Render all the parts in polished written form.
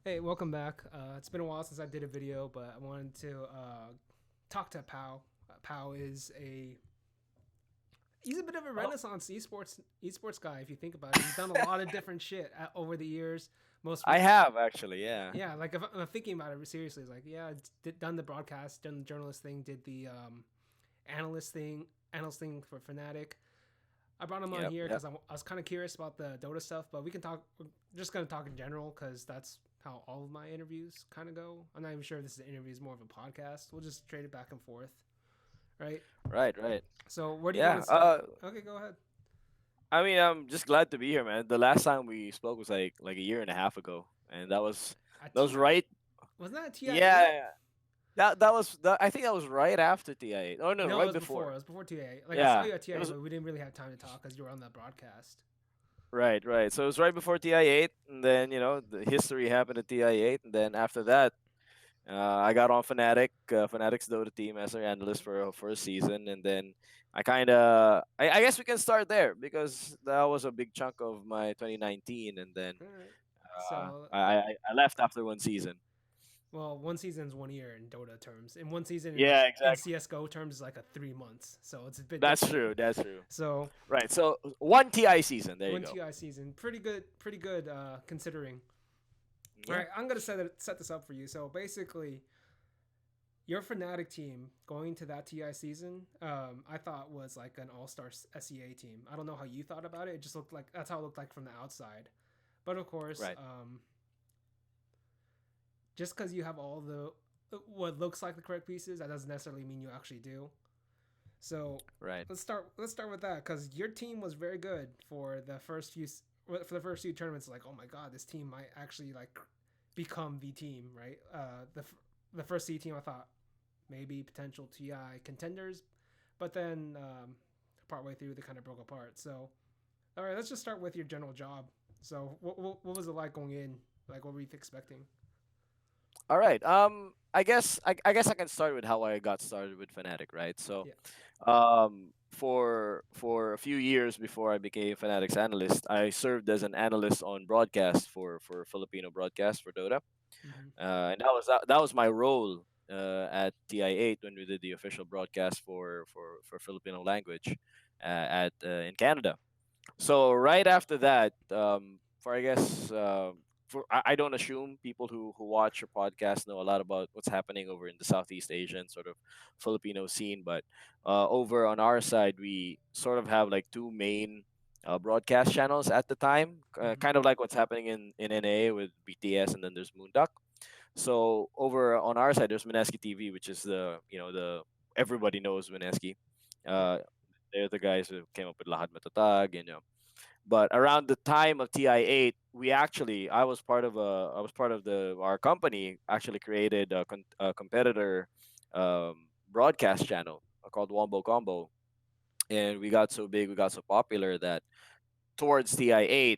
Hey, welcome back. It's been a while since I did a video, but I wanted to talk to Pau. Pau is a he's a bit of a Oh, renaissance esports guy if you think about it. He's done a lot of different shit over the years. Most I have actually, yeah. yeah, like if I'm thinking about it seriously, it's like yeah, done the broadcast, done the journalist thing, did the analyst thing, analyst thing for Fnatic. I brought him on Yep, here yep. because I was kind of curious about the Dota stuff, but we can talk. We're just gonna talk in general because that's how all of my interviews kind of go. I'm not even sure if this is an interview; is more of a podcast. We'll just trade it back and forth, right? Right, right. So where do you want Yeah. to start? Okay, go ahead. I mean, I'm just glad to be here, man. The last time we spoke was like a year and a half ago, and At that was TI, right. wasn't that a TI8? Yeah, that I think that was right after TI8. Oh no, No, it right was before. It before. was before TI8. Like I saw Yeah, you at it TI8, was but we didn't really have time to talk because you were on that broadcast. right, right. So it was right before TI8, and then the history happened at TI8, and then after that, I got on Fnatic, Fnatic's Dota team as an analyst for a season, and then I guess we can start there because that was a big chunk of my 2019, and then All right. So I left after one season. well, one season's 1 year in Dota terms, and one season Yeah, in exactly. CS:GO terms is like a 3 months. So it's a bit That's different. true. That's true. So Right. So one TI season. There you one go. TI season, pretty good, pretty good considering. All Yeah. right, I'm gonna set this up for you. So basically, your Fnatic team going to that TI season, I thought was like an all-star SEA team. I don't know how you thought about it. It just looked like that's how it looked like from the outside. But of course, Right. just because you have all the what looks like the correct pieces, that doesn't necessarily mean you actually do. So Right. let's start with that because your team was very good for the first few tournaments. Like, oh my god, this team might actually like become the team, right? The first C team, I thought maybe potential TI contenders, but then partway through they kind of broke apart. So all right, let's just start with your general job. So what was it like going in? Like, what were you expecting? All right. I guess I can start with how I got started with Fnatic, right? So, Yeah. for a few years before I became Fnatic's analyst, I served as an analyst on broadcast for Filipino broadcast for Dota, Mm-hmm. and that was my role at TI8 when we did the official broadcast for Filipino language at in Canada. So right after that, for I guess I don't assume people who watch your podcast know a lot about what's happening over in the Southeast Asian sort of Filipino scene, but over on our side, we sort of have like two main broadcast channels at the time, Mm-hmm. kind of like what's happening in NA with BTS, and then there's Moonduck. So over on our side, there's Mineski TV, which is the everybody knows Mineski. Yeah. Uh, they're the guys who came up with Lahad Matatag, and but around the time of TI8, I was part of the our company actually created a competitor broadcast channel called Wombo Combo, and we got so big, we got so popular that towards TI8,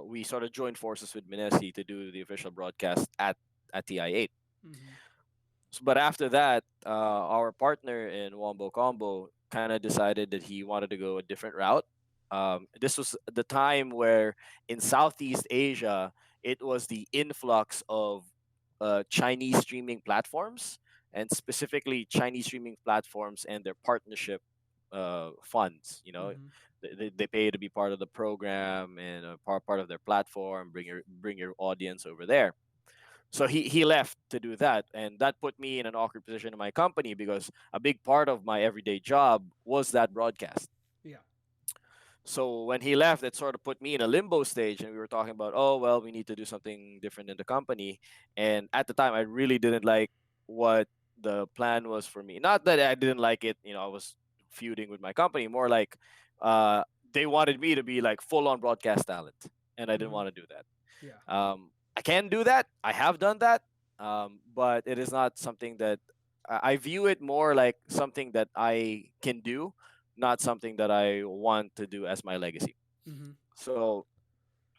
we sort of joined forces with Minesi to do the official broadcast at TI8. Mm-hmm. But after that, our partner in Wombo Combo kind of decided that he wanted to go a different route. This was the time where in Southeast Asia, it was the influx of Chinese streaming platforms, and specifically Chinese streaming platforms and their partnership funds. Mm-hmm. They pay to be part of the program and part of their platform. Bring your audience over there. So he left to do that, and that put me in an awkward position in my company because a big part of my everyday job was that broadcast. Yeah. So when he left, it sort of put me in a limbo stage, and we were talking about, oh well, we need to do something different in the company. And at the time, I really didn't like what the plan was for me. Not that I didn't like it, I was feuding with my company. More like uh, they wanted me to be like full on broadcast talent, and I didn't Mm-hmm. want to do that. Yeah. I can do that. I have done that, but it is not something that I view it more like something that I can do, not something that I want to do as my legacy. Mm-hmm. So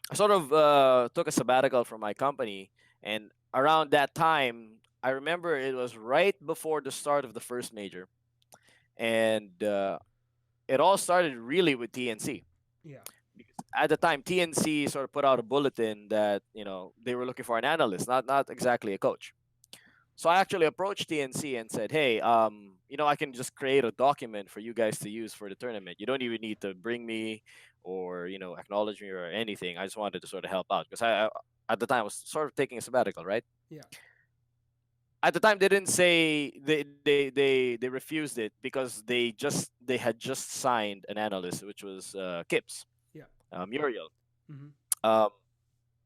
I sort of took a sabbatical from my company, and around that time, I remember it was right before the start of the first major, and it all started really with TNC Yeah. at the time TNC sort of put out a bulletin that they were looking for an analyst, not exactly a coach. So I actually approached TNC and said, "Hey, I can just create a document for you guys to use for the tournament. You don't even need to bring me or acknowledge me or anything. I just wanted to sort of help out because at the time I was sort of taking a sabbatical, right? Yeah. At the time they didn't say they refused it because they had just signed an analyst, which was Kips, Yeah. Muriel. Mm-hmm. Um,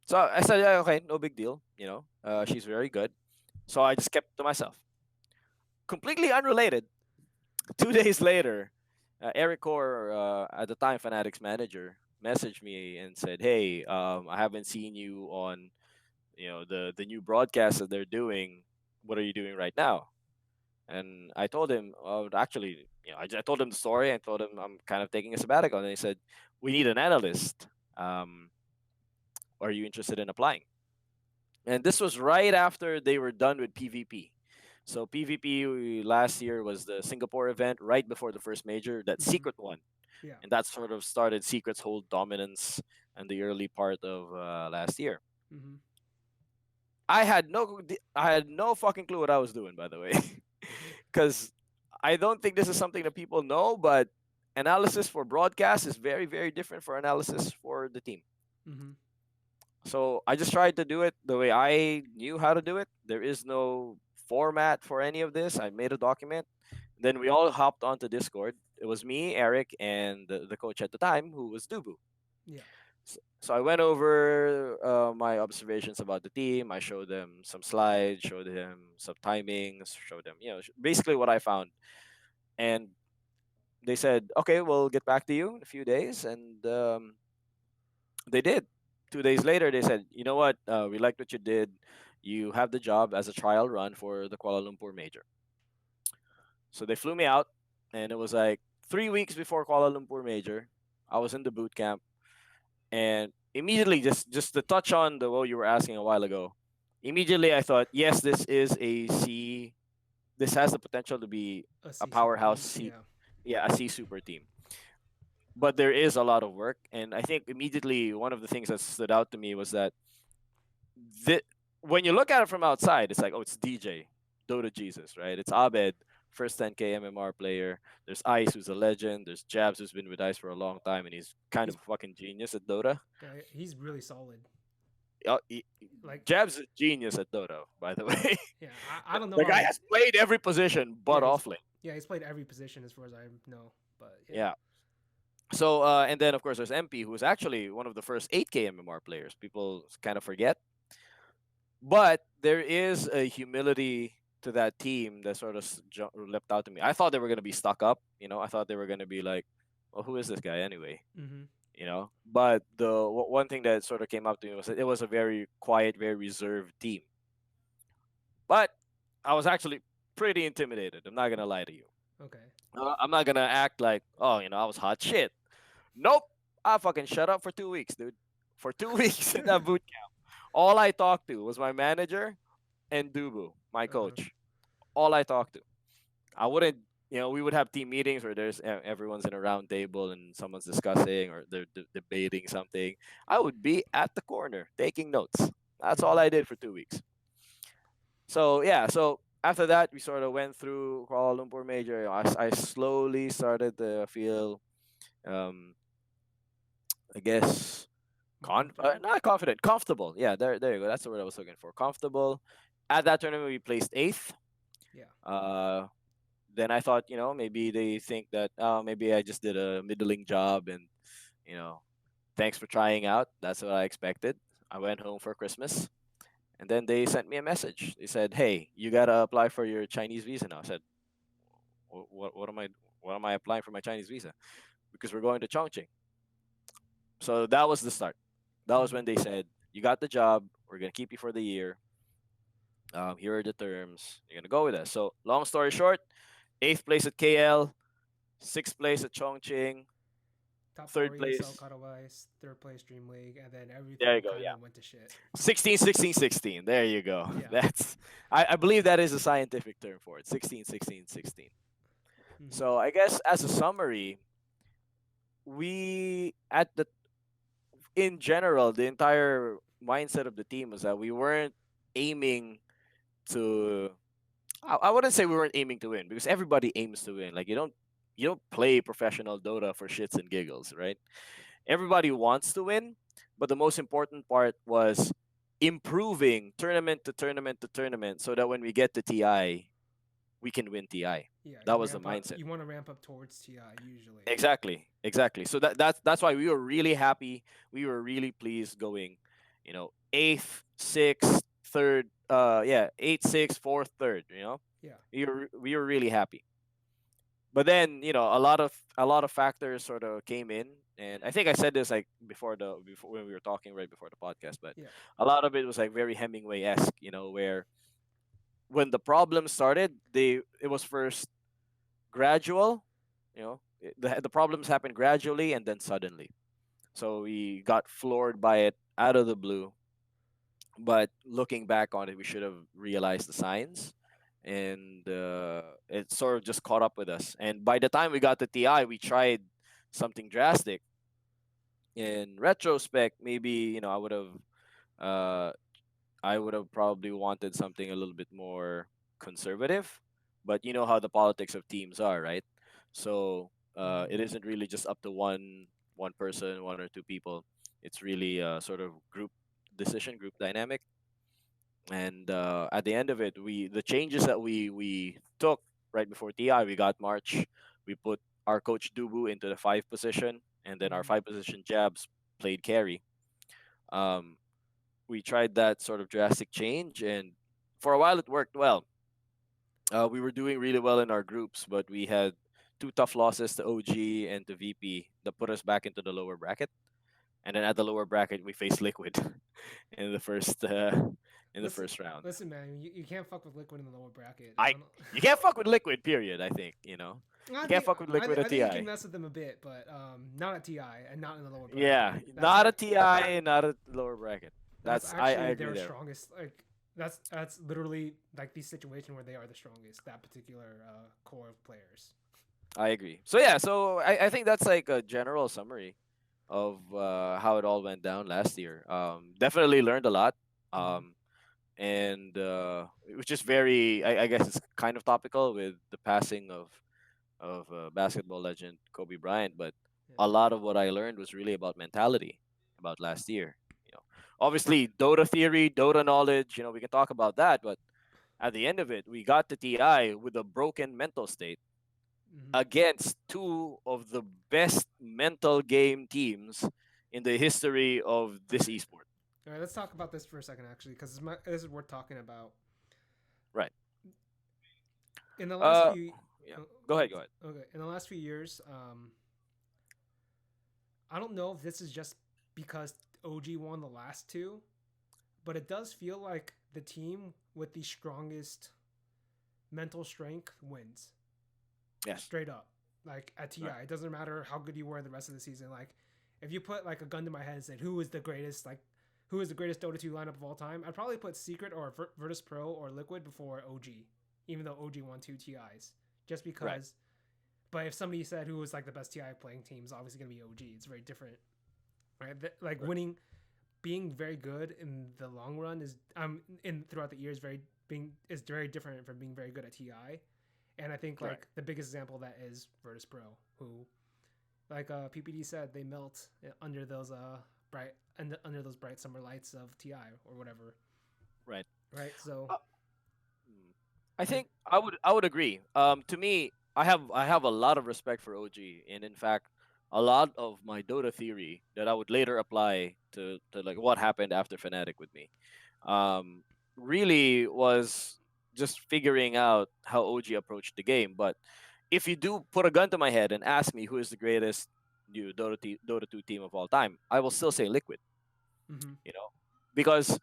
so I said, yeah, okay, no big deal. She's very good. So I just kept to myself. Completely unrelated. 2 days later, Eric Core, at the time Fnatic's manager, messaged me and said, "Hey, I haven't seen you on the new broadcast that they're doing. What are you doing right now?" And I told him, actually, I told him the story. I told him I'm kind of taking a sabbatical, and he said, "We need an analyst. Um, are you interested in applying?" And this was right after they were done with PvP. So PvP last year was the Singapore event, right before the first major, that Mm-hmm. Secret one, Yeah. and that sort of started Secret's whole dominance in the early part of last year. Mm-hmm. I had no fucking clue what I was doing, by the way, because I don't think this is something that people know, but analysis for broadcast is very, very different for analysis for the team. Mm-hmm. So I just tried to do it the way I knew how to do it. There is no format for any of this. I made a document. Then we all hopped onto Discord. It was me, Eric, and the coach at the time, who was Dubu. Yeah. So I went over my observations about the team. I showed them some slides, showed him some timings, showed them, basically what I found. And they said, okay, we'll get back to you in a few days. And they did. 2 days later, they said, you know what? We liked what you did. You have the job as a trial run for the Kuala Lumpur major. So they flew me out, and it was like 3 weeks before Kuala Lumpur major. I was in the boot camp, and immediately, just to touch on the what you were asking a while ago, immediately I thought, yes, this is a C. This has the potential to be A a C super powerhouse team. C, Yeah. yeah, a C super team. But there is a lot of work, and I think immediately one of the things that stood out to me was that the, when you look at it from outside, it's like, oh, it's DJ, Dota Jesus, right? It's Abed, first 10K MMR player. There's Ice, who's a legend. There's Jabs, who's been with Ice for a long time, and he's kind He's of a fucking genius at Dota. he's really solid. Uh, Like, Jabs is a genius at Dota, by the way. yeah, I don't know The how guy he. has played every position but Yeah, offlane. he's played every position as far as I know. But yeah. Yeah. So and then of course there's MP, who was actually one of the first 8K MMR players. People kind of forget, but there is a humility to that team that sort of leapt out to me. I thought they were going to be stuck up. I thought they were going to be like, well, who is this guy anyway? Mm-hmm. But the one thing that sort of came up to me was that it was a very quiet, very reserved team. But I was actually pretty intimidated. I'm not gonna lie to you. Okay. I'm not gonna act like, oh, I was hot shit. Nope. I fucking shut up for 2 weeks, dude. For 2 weeks in that boot camp, all I talked to was my manager and Dubu, my Uh-huh. coach. All I talked to. I wouldn't, we would have team meetings where everyone's in a round table and someone's discussing or they're debating something. I would be at the corner taking notes. That's all Mm-hmm. I did for 2 weeks. So yeah, so after that we sort of went through Kuala Lumpur Major. I slowly started to feel, um, I guess, More comfortable. not confident, comfortable. Yeah, there you go. That's the word I was looking for. Comfortable. At that tournament, we placed eighth. Yeah. Uh, then I thought, maybe they think that, maybe I just did a middling job, and you know, thanks for trying out. That's what I expected. I went home for Christmas, and then they sent me a message. They said, "Hey, you gotta apply for your Chinese visa now." I said, What am I applying for my Chinese visa?" Because we're going to Chongqing. So that was the start. That was Mm-hmm. when they said, "You got the job. We're gonna keep you for the year. Here are the terms. You're gonna go with us." So long story short, eighth place at KL, sixth place at Chongqing, Top four third ESL place. cut ice, third place Dream League, and then There you everything go. kind Yeah. of went to shit. 16, 16, 16. There you go. Yeah. I believe that is a scientific term for it. 16, 16, 16. Mm-hmm. So I guess as a summary, we at the in general, the entire mindset of the team was that we weren't aiming to. I wouldn't say we weren't aiming to win because everybody aims to win. Like you don't play professional Dota for shits and giggles, right? Everybody wants to win, but the most important part was improving tournament to tournament to tournament so that when we get to TI, we can win TI. Yeah, That you was the ramp up. mindset. You want to ramp up towards TI usually. Exactly, exactly. So that's why we were really happy. We were really pleased going, eighth, sixth, third. Yeah, eighth, sixth, fourth, third. Yeah. We were really happy. But then a lot of factors sort of came in, and I think I said this like before when we were talking right before the podcast, but Yeah. a lot of it was like very Hemingway esque, where when the problem started, it was first gradual, the problems happened gradually and then suddenly. So we got floored by it out of the blue. But looking back on it, we should have realized the signs, and it sort of just caught up with us. And by the time we got to TI, we tried something drastic. In retrospect, maybe uh, I would have probably wanted something a little bit more conservative. But you know how the politics of teams are, right? So Mm-hmm. it isn't really just up to one person, one or two people. It's really a sort of group decision, group dynamic. And at the end of it, the changes that we took right before TI, we got March. We put our coach Dubu into the five position, and then our Mm-hmm. five position Jabs played carry. Um, we tried that sort of drastic change, and for a while it worked well. We were doing really well in our groups, but we had two tough losses to OG and to VP that put us back into the lower bracket. And then at the lower bracket, we faced Liquid in the first in the Listen, first round. listen, man. You can't fuck with Liquid in the lower bracket. I I don't know. You can't fuck with Liquid. Period. I think I you can't think fuck with Liquid at I think you can TI. mess with them a bit, but not at TI and not in the lower bracket. Yeah, That's not a like TI, not a lower bracket. that's I actually agree their there. strongest. Like that's literally like the situation where they are the strongest. That particular core of players. I agree. So yeah, so I think that's like a general summary of how it all went down last year. Definitely learned a lot. Mm-hmm. Um, and which is very, I guess it's kind of topical with the passing of basketball legend Kobe Bryant. But Yeah. a lot of what I learned was really about mentality about last year. Obviously Dota theory, Dota knowledge. We can talk about that, but at the end of it, we got to TI with a broken mental state Mm-hmm. against two of the best mental game teams in the history of this esport. All right, let's talk about this for a second, actually, because this is worth talking about. Right. In the last Uh, few, yeah. oh, Go ahead. Go ahead. okay, in the last few years, I don't know if this is just because OG won the last two, but it does feel like the team with the strongest mental strength wins. Yes. Straight up. Like at TI, Right. it doesn't matter how good you were the rest of the season. Like if you put like a gun to my head and said who is the greatest, like who is the greatest Dota 2 lineup of all time, I'd probably put Secret or Virtus Pro or Liquid before OG, even though OG won two TIs. Just Right. because. But if somebody said who was like the best TI playing team, is obviously gonna be OG. It's very different, right? Like Right. winning, being very good in the long run is in throughout the years very different from being very good at TI. And I think Right. like the biggest example of that is Virtus Pro, who like PPD said they melt under those under those bright summer lights of TI or whatever, Right. right? So Uh, mm, I like think I would agree. To me, I have a lot of respect for OG, and in fact, a lot of my Dota theory that I would later apply to like what happened after Fnatic with me, um, really was just figuring out how OG approached the game. But if you do put a gun to my head and ask me who is the greatest Dota 2 team of all time, I will still say Liquid. mm-hmm. You know, because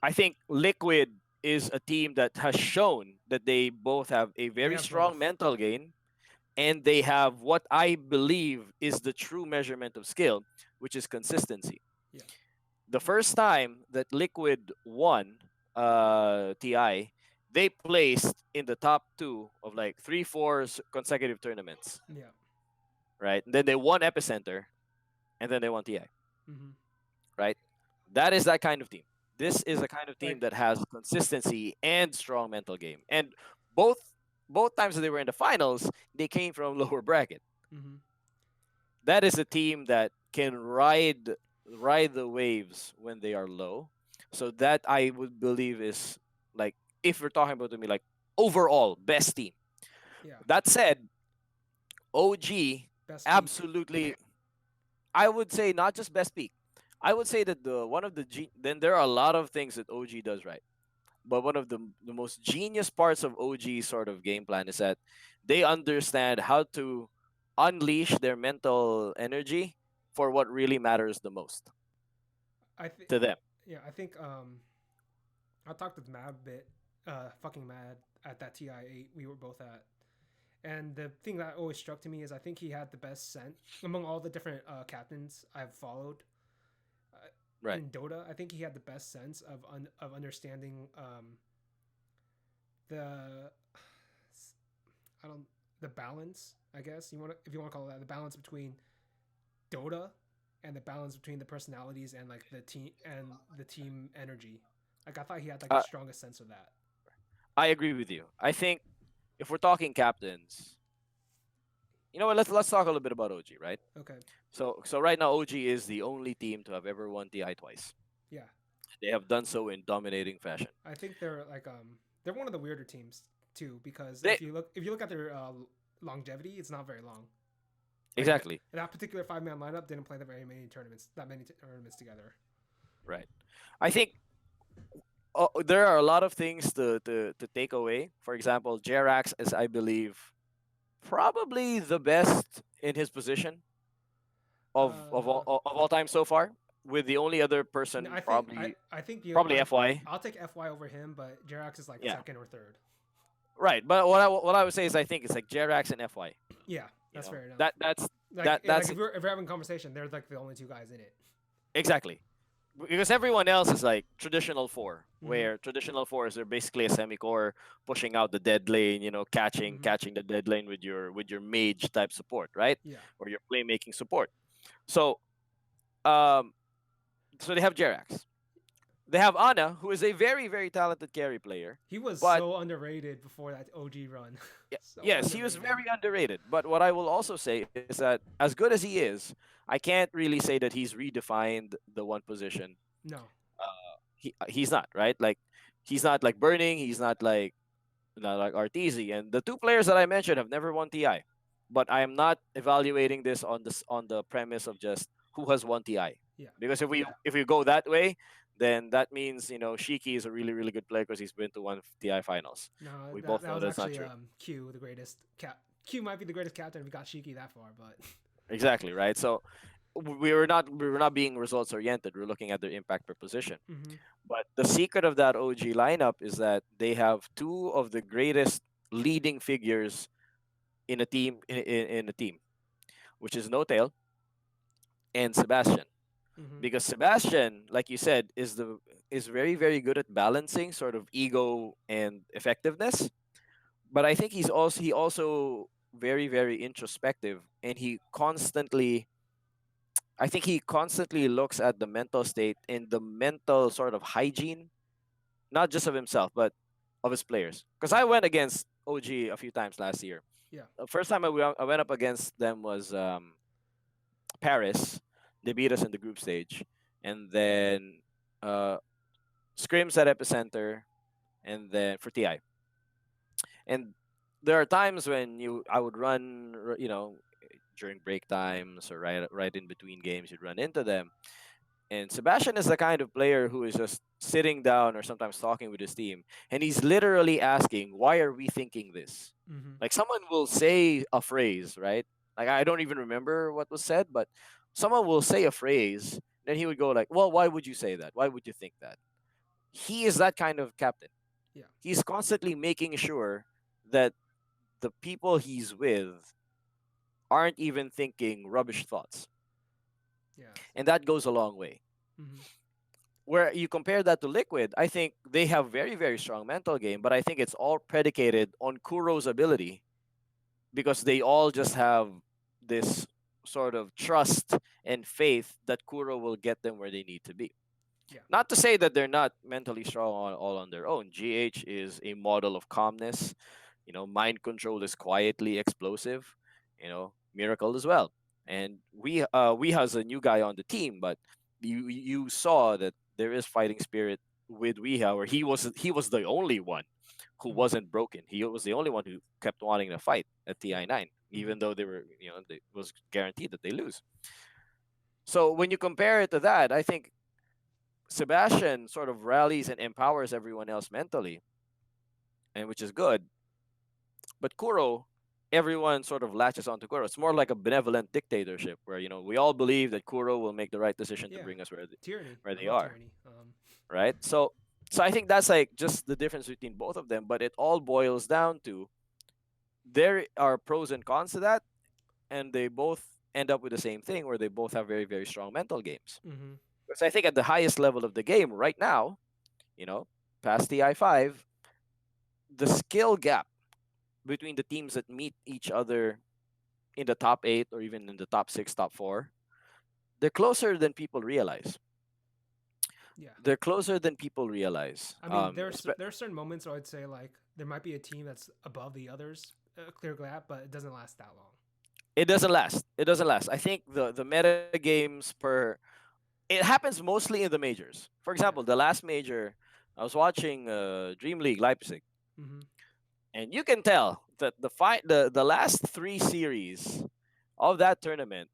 I think Liquid is a team that has shown that they both have a They very have strong both. mental game, and they have what I believe is the true measurement of skill, which is consistency. Yeah. The first time that Liquid won TI, they placed in the top two of like three, four consecutive tournaments, Yeah. right? And then they won Epicenter, and then they won TI. Mm-hmm. right? That is that kind of team. This is a kind of team Like, that has consistency and strong mental game. And both both times that they were in the finals, they came from lower bracket. hmm That is a team that can ride the waves when they are low. So that I would believe is like, if we're talking about to me, like overall best team. yeah, That said, OG best peak. absolutely, I would say not just best peak. I would say that the one of the then there are a lot of things that OG does right. But one of the most genius parts of OG's sort of game plan is that they understand how to unleash their mental energy for what really matters the most I think, to them. yeah, I think I talked with Mad a bit, fucking Mad at that TI8 we were both at. And the thing that always struck to me is I think he had the best sense among all the different captains I've followed uh, Right. in Dota. I think he had the best sense of understanding the I don't the balance. I guess you want to, if you want to call it that, the balance between Dota and the balance between the personalities and like the team energy. Like I thought he had like the Uh, strongest sense of that. I agree with you. I think if we're talking captains, you know what? Let's talk a little bit about OG, right? Okay. So right now OG is the only team to have ever won TI twice. Yeah. They have done so in dominating fashion. I think they're one of the weirder teams too because They if you look at their longevity, it's not very long. Like exactly that particular 5 man lineup didn't play that many tournaments together. right. I think there are a lot of things to take away. For example, Jerax is, I believe, probably the best in his position Uh, of all time so far. With the only other no, person I think probably FY. I'll take FY over him, but Jerax is like Yeah, second or third. right. But what I would say is I think it's like Jerax and FY. Yeah, You that's know fair enough. that that's Like that that's if we're having a conversation, they're like the only two guys in it. exactly because everyone else is like traditional four, Mm-hmm. where traditional fours are basically a semi-core pushing out the dead lane, Mm-hmm. catching the dead lane with your mage type support, right? Yeah. Or your playmaking support. So um so they have Jerax. They have Ana, who is a very, very talented carry player. He was But so underrated before that OG run. So yes, he was underrated. very underrated. But what I will also say is that as good as he is, I can't really say that he's redefined the one position. No. He's not, right. Like he's not like Burning. He's not like Arteezy. And the two players that I mentioned have never won TI. But I am not evaluating this on the premise of just who has won TI. Yeah. Because if we go that way, then that means Shiki is a really really good player because he's been to one TI finals. No, We that both that know was that's not actually true. Q, the greatest cap. Q might be the greatest captain if we got Shiki that far, but Exactly, right. So we were not being results oriented. We're looking at their impact per position. hmm But the secret of that OG lineup is that they have two of the greatest leading figures in a team, which is No Tail and Sebastian. hmm Because Sebastian, like you said, is very very good at balancing sort of ego and effectiveness. But I think he also very very introspective, and I think he constantly looks at the mental state and the mental sort of hygiene, not just of himself, but of his players. Because yeah, I went against OG a few times last year. yeah, The first time I went up against them was Paris. They beat us in the group stage. And then uh, scrims at Epicenter, and then for TI. And there are times when I would run, during break times or right in between games, you'd run into them. And Sebastian is the kind of player who is just sitting down or sometimes talking with his team, and he's literally asking, "Why are we thinking this?" hmm Like someone will say a phrase, right? Like I don't even remember what was said, but someone will say a phrase, then he would go like, "Well, why would you say that? Why would you think that?" He is that kind of captain. yeah, He's constantly making sure that the people he's with aren't even thinking rubbish thoughts, yeah, and that goes a long way. hmm Where you compare that to Liquid, I think they have very, very strong mental game, but I think it's all predicated on Kuro's ability because they all just have this. sort of trust and faith that Kuro will get them where they need to be. Yeah. Not to say that they're not mentally strong all on their own. GH is a model of calmness. Mind control is quietly explosive. Miracle as well. And we has a new guy on the team, but you saw that there is fighting spirit with Weeha, where he was the only one who Mm-hmm. wasn't broken. He was the only one who kept wanting to fight at Yeah. TI9, Mm-hmm. even though they were, it was guaranteed that they lose. So when you compare it to that, I think Sebastian sort of rallies and empowers everyone else mentally, and which is good. But Kuro, everyone sort of latches onto Kuro. It's more like a benevolent dictatorship where we all believe that Kuro will make the right decision to Yeah. bring us Tyranny. where I they love are, tyranny. right? So I think that's like just the difference between both of them. But it all boils down to there are pros and cons to that, and they both end up with the same thing where they both have very very strong mental games. Mm-hmm. Because I think at the highest level of the game right now, you know, past the I5, the skill gap between the teams that meet each other in the top 8 or even in the top 6, top 4, they're closer than people realize. Yeah. They're closer than people realize. I mean, there are certain moments where I'd say like there might be a team that's above the others, a clear gap, but it doesn't last that long. It doesn't last. It doesn't last. I think the meta games per it happens mostly in the majors. For Yeah. example, the last major, I was watching Dream League Leipzig, Mm-hmm. and you can tell that the last 3 series of that tournament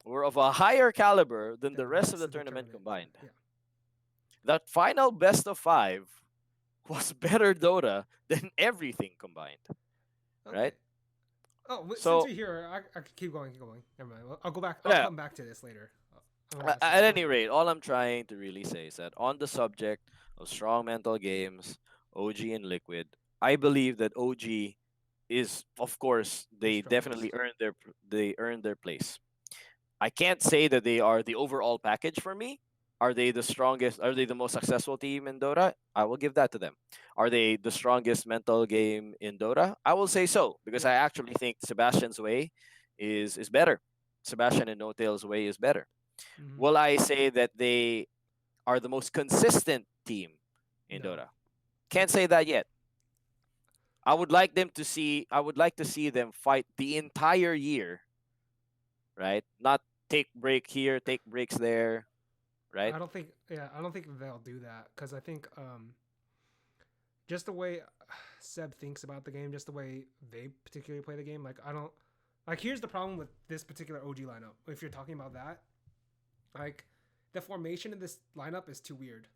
were of a higher caliber than Than the the rest of rest the of the tournament tournament. combined. Yeah. That final best of 5 was better Dota than everything combined, Okay. right? Oh, since So we're here, I could keep going. Keep going. Never mind. I'll go back. I'll yeah, come back to this later. I want to ask at something. any rate, all I'm trying to really say is that on the subject of strong mental games, OG and Liquid, I believe that OG is, of course, The they definitely strongest. earned their place. I can't say that they are the overall package for me. Are they the strongest? Are they the most successful team in Dota? I will give that to them. Are they the strongest mental game in Dota? I will say so because Yeah. I actually think Sebastian's way is better. Sebastian and No Tail's way is better. Mm-hmm. Will I say that they are the most consistent team in No. Dota? I Can't say that yet. I would like to see them fight the entire year, right? Not take break here, take breaks there, right? I don't think. Yeah. I don't think they'll do that because I think just the way Seb thinks about the game, just the way they particularly play the game. Like I don't like. Here's the problem with this particular OG lineup. If you're talking about that, like the formation in this lineup is too weird.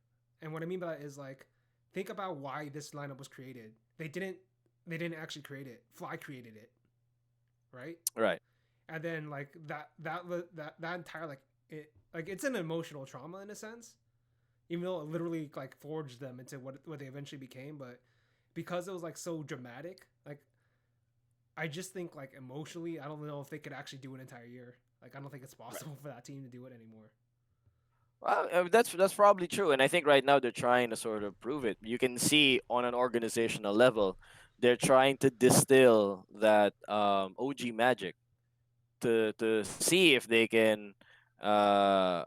And what I mean by that is like think about why this lineup was created. They didn't actually create it. Fly created it, right? Right. And then like that entire like it's an emotional trauma in a sense, even though it literally like forged them into what they eventually became. But because it was like so dramatic, like I just think like emotionally, I don't know if they could actually do an entire year. Like I don't think it's Right. possible for that team to do it anymore. Well, that's probably true, and I think right now they're trying to sort of prove it. You can see on an organizational level, they're trying to distill that OG magic to see if they can uh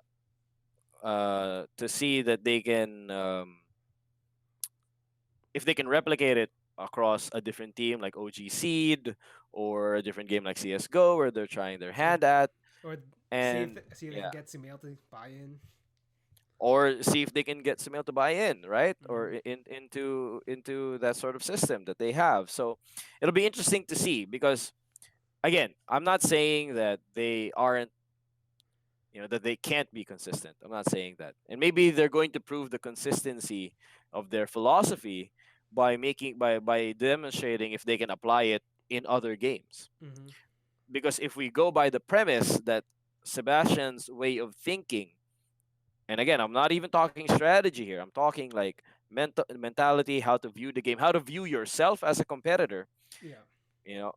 to see that they can if they can replicate it across a different team like OG Seed or a different game like CS:GO where they're trying their Or hand at, or and see if they can yeah, get Sumail to buy in. or see if they can get Sumail to buy in, right? Mm-hmm. Or into that sort of system that they have. So it'll be interesting to see because again, I'm not saying that they aren't, that they can't be consistent. I'm not saying that. And maybe they're going to prove the consistency of their philosophy by demonstrating if they can apply it in other games. Mm-hmm. Because if we go by the premise that Sebastian's way of thinking, and again, I'm not even talking strategy here. I'm talking like mentality, how to view the game, how to view yourself as a competitor, Yeah. you know,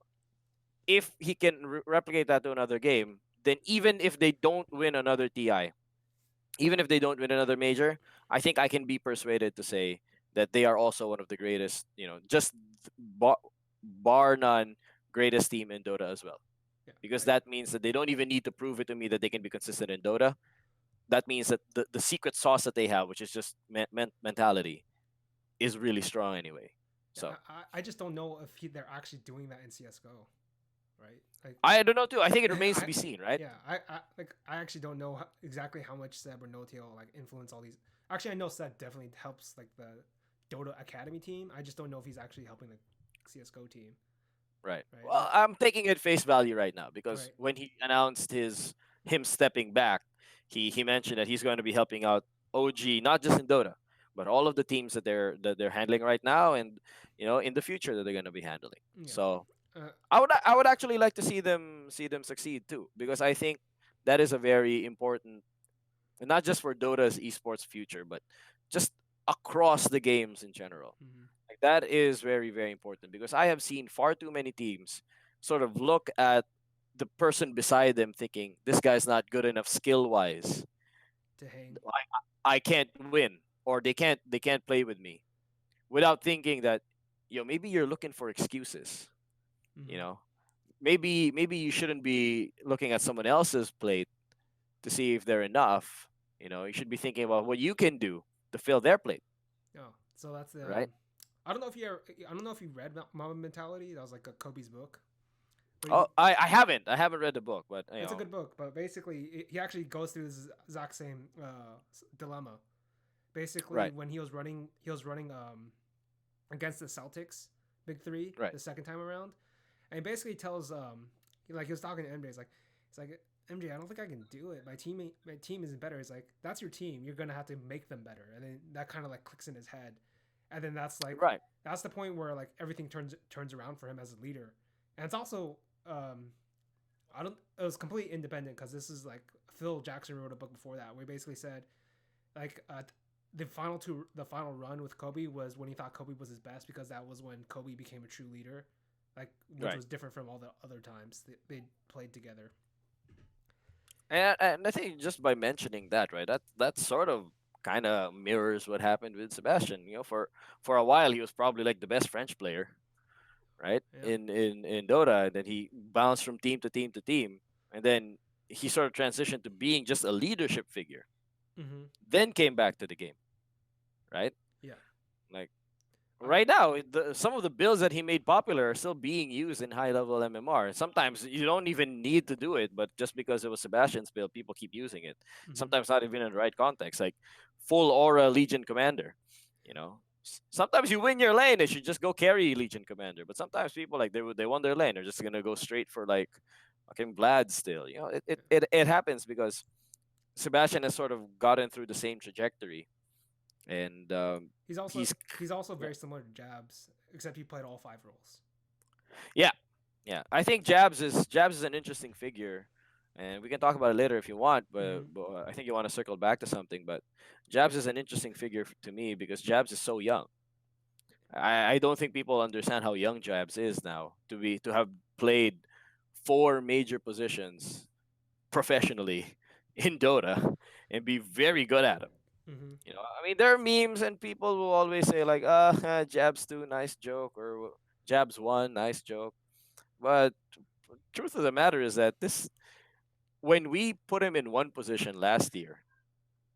if he can replicate that to another game, then even if they don't win another TI, even if they don't win another major, I think I can be persuaded to say that they are also one of the greatest, just bar none, greatest team in Dota as well. Yeah. because Right. that means that they don't even need to prove it to me that they can be consistent in Dota. That means that the secret sauce that they have, which is just mentality, is really strong anyway. Yeah, So I just don't know if they're actually doing that in CS:GO, right? Like, I don't know too. I think it remains to I be seen, right? yeah, I actually don't know exactly how much Seb or NoTail like influence all these. Actually, I know Seb definitely helps like the Dota Academy team. I just don't know if he's actually helping the CS:GO team, Right. right? Well, I'm taking it face value right now because Right. when he announced him stepping back, he mentioned that he's going to be helping out OG not just in Dota, but all of the teams that they're handling right now, and in the future that they're going to be handling. Yeah. So Uh, I would actually like to see them succeed too, because I think that is a very important, and not just for Dota's esports future, but just across the games in general. mhm. Like that is very, very important, because I have seen far too many teams sort of look at the person beside them thinking this guy's not good enough skill wise. To hang. I can't win, or they can't play with me, without thinking that maybe you're looking for excuses. You Hmm. know, maybe you shouldn't be looking at someone else's plate to see if they're enough. You should be thinking about what you can do to fill their plate, Oh, so that's right? I don't know if I don't know if you read Mama Mentality. That was like a Kobe's book. But Oh, I haven't read the book, but it's a good book. But basically, he actually goes through this exact same dilemma. Basically, right, when he was running against the Celtics, big three, right, the second time around, and he basically tells he was talking to MJ. It's like MJ, I don't think I can do it. My team isn't better. He's like, that's your team. You're gonna have to make them better. And then that kind of like clicks in his head, and then right, that's the point where like everything turns around for him as a leader. And it's also I don't it was completely independent because this is like Phil Jackson wrote a book before that where he basically said like the final run with Kobe was when he thought Kobe was his best because that was when Kobe became a true leader, like which right. was different from all the other times they played together. And I think just by mentioning that, right, that sort of kind of mirrors what happened with Sebastian. For a while he was probably like the best French player, right, Yeah. in Dota, and then he bounced from team to team to team, and then he sort of transitioned to being just a leadership figure, Mm-hmm. then came back to the game, right? Yeah. Like I, right now, some of the builds that he made popular are still being used in high level MMR. Sometimes you don't even need to do it, but just because it was Sebastian's build, people keep using it. mm-hmm. Sometimes not even in the right context, like full aura Legion Commander. Sometimes you win your lane, they should just go carry Legion Commander. But sometimes people like they won their lane, they're just gonna go straight for like fucking Vlad still. It happens because Sebastian has sort of gotten through the same trajectory, and He's also he's he's also yeah. very similar to Jabs, except he played all five roles. Yeah, yeah. I think Jabs is an interesting figure, and we can talk about it later if you want. But, Mm-hmm. but I think you want to circle back to something. But Jabs is an interesting figure to me because Jabs is so young. I don't think people understand how young Jabs is now to have played four major positions professionally in Dota and be very good at them. Mm-hmm. I mean, there are memes and people will always say like, Jabs two, nice joke, or Jabs one, nice joke. But truth of the matter is that this when we put him in one position last year,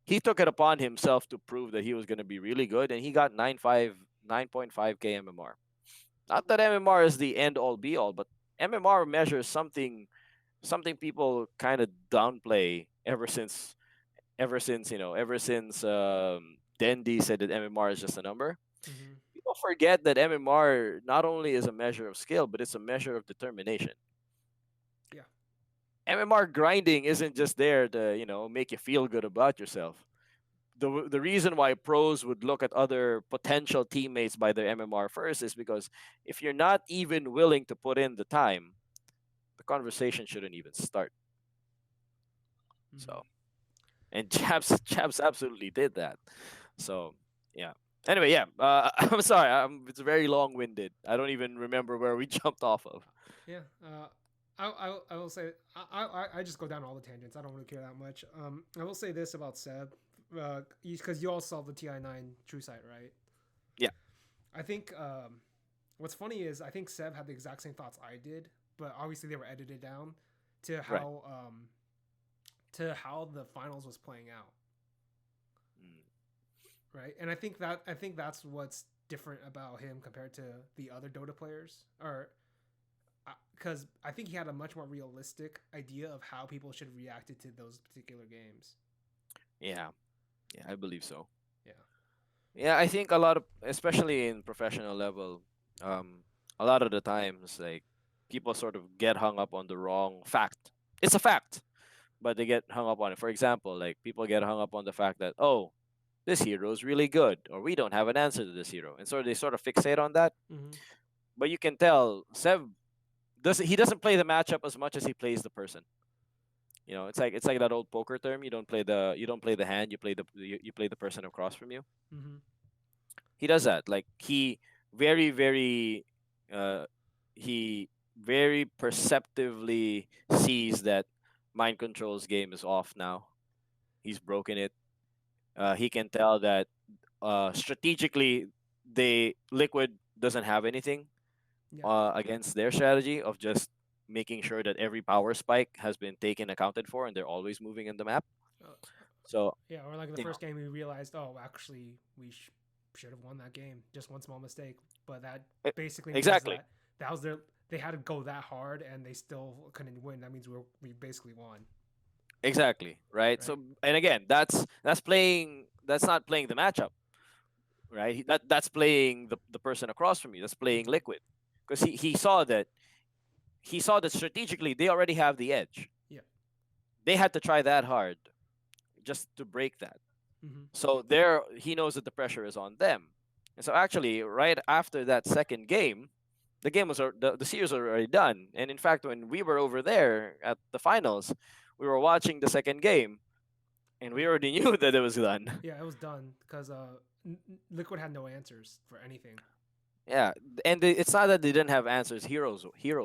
he took it upon himself to prove that he was going to be really good, and he got 9.5k MMR. Not that MMR is the end all be all, but MMR measures something people kind of downplay ever since Dendy said that MMR is just a number. Mm-hmm. People forget that MMR not only is a measure of skill, but it's a measure of determination. Yeah. MMR grinding isn't just there to make you feel good about yourself. The reason why pros would look at other potential teammates by their MMR first is because if you're not even willing to put in the time, the conversation shouldn't even start. Mm-hmm. So, and Chaps absolutely did that. So yeah. Anyway, yeah. I'm sorry. It's very long winded. I don't even remember where we jumped off of. Yeah. I will say I just go down all the tangents. I don't really care that much. I will say this about Seb, because you all saw the TI9 True Sight, right? Yeah. I think what's funny is I think Seb had the exact same thoughts I did, but obviously they were edited down. to Right. how the finals was playing out, Mm. right? And I think that's what's different about him compared to the other Dota players, or because I think he had a much more realistic idea of how people should have reacted to those particular games. Yeah. Yeah, I believe so. Yeah. Yeah, I think a lot of, especially in professional level, um, a lot of the times, like people sort of get hung up on the wrong fact. It's a fact, but they get hung up on it. For example, like people get hung up on the fact that, oh, this hero is really good, or we don't have an answer to this hero, and so they sort of fixate on that. Mm-hmm. But you can tell Sev doesn't, he doesn't play the matchup as much as he plays the person. It's like that old poker term. You don't play the hand. You play the person across from you. Mm-hmm. He does that. Like very very uh he very perceptively sees that mind control's game is off now. He's broken it. He can tell that strategically they liquid doesn't have anything Yeah. against their strategy of just making sure that every power spike has been taken accounted for and they're always moving in the map. Uh, So yeah. Or like in the you know first game, we realized, oh, actually, we should have won that game. Just one small mistake, but that e- basically means exactly. that that was their. They had to go that hard, and they still couldn't win. That means we basically won, Exactly, right? right? So, and again, that's not playing the matchup, right? That's playing the person across from you. That's playing Mm-hmm. liquid, because he saw that strategically they already have the edge. Yeah. They had to try that hard just to break that. Mm-hmm. So there, he knows that the pressure is on them. And so actually, right after that second game, the series was already done. And in fact, when we were over there at the finals, we were watching the second game, and we already knew that it was done. Yeah, it was done because Liquid had no answers for anything. Yeah, and it's not that they didn't have answers hero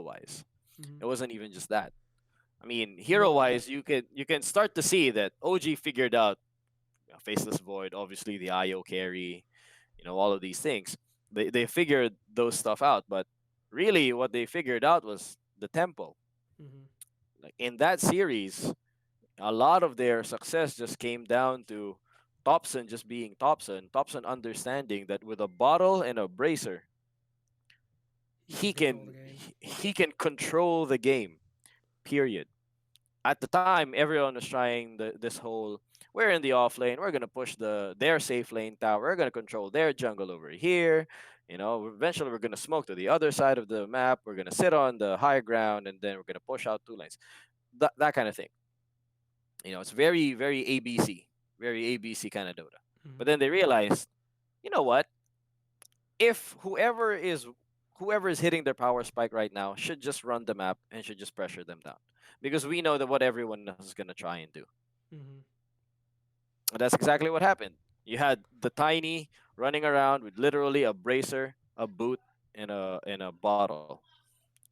wise. Mm-hmm. It wasn't even just that. I mean, hero Well, wise, you can start to see that OG figured out Faceless Void, obviously the IO carry, all of these things. They figured those stuff out, but really what they figured out was the tempo. mm-hmm. Like in that series, a lot of their success just came down to Thompson just being Thompson. Thompson understanding that with a bottle and a bracer, He can control the game. he can control the game. Period. At the time, everyone was trying this whole, we're in the off lane, we're gonna push their safe lane tower, we're gonna control their jungle over here. Eventually we're gonna smoke to the other side of the map. We're gonna sit on the high ground, and then we're gonna push out two lanes. That kind of thing. It's very very ABC, very ABC kind of Dota. But Mm-hmm. then they realized, you know what? If whoever is hitting their power spike right now should just run the map and should just pressure them down, because we know that what everyone else is gonna try and do. Mm-hmm. And that's exactly what happened. You had the Tiny running around with literally a bracer, a boot, and a bottle.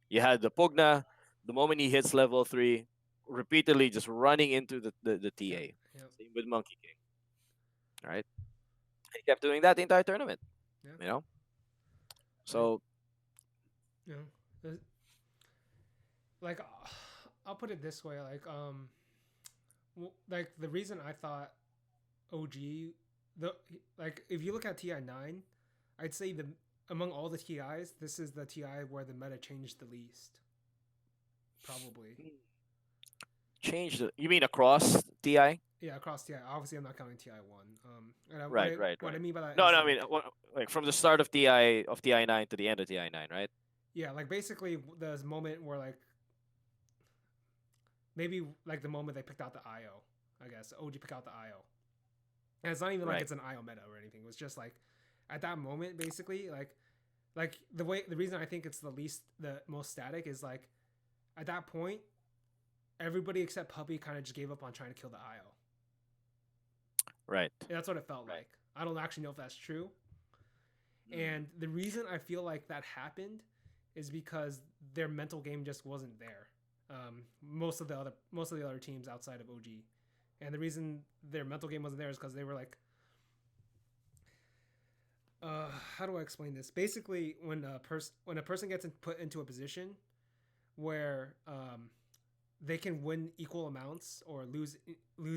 You had the Pugna, the moment he hits level 3, repeatedly just running into the Yep. TA. Yep. Same with Monkey King. All right. He kept doing that the entire tournament. Yep. You know? Like So the- like I'll put it this way. Like the reason I thought OG the like if you look at TI9, I'd say the among all the TIs, this is the TI where the meta changed the least. Probably. change the, you mean across TI? Yeah, across TI. Obviously, I'm not counting TI1. And Right, right, what I right. mean by that No, is no, I mean like from the start of TI9 to the end of TI9, right? yeah, like basically there's a moment where like maybe like the moment they picked out the IO, I guess OG picked out the IO, and it's not even like Right. it's an IO meta or anything. It was just like at that moment, basically like the reason I think it's the most static is like at that point everybody except Puppy kind of just gave up on trying to kill the IO. Right. That's what it felt Right. like. I don't actually know if that's true. Mm. And the reason I feel like that happened is because their mental game just wasn't there. Most of the other teams outside of OG, and the reason their mental game wasn't there is because they were like, how do I explain this? Basically, when a person gets put into a position where they can win equal amounts or lose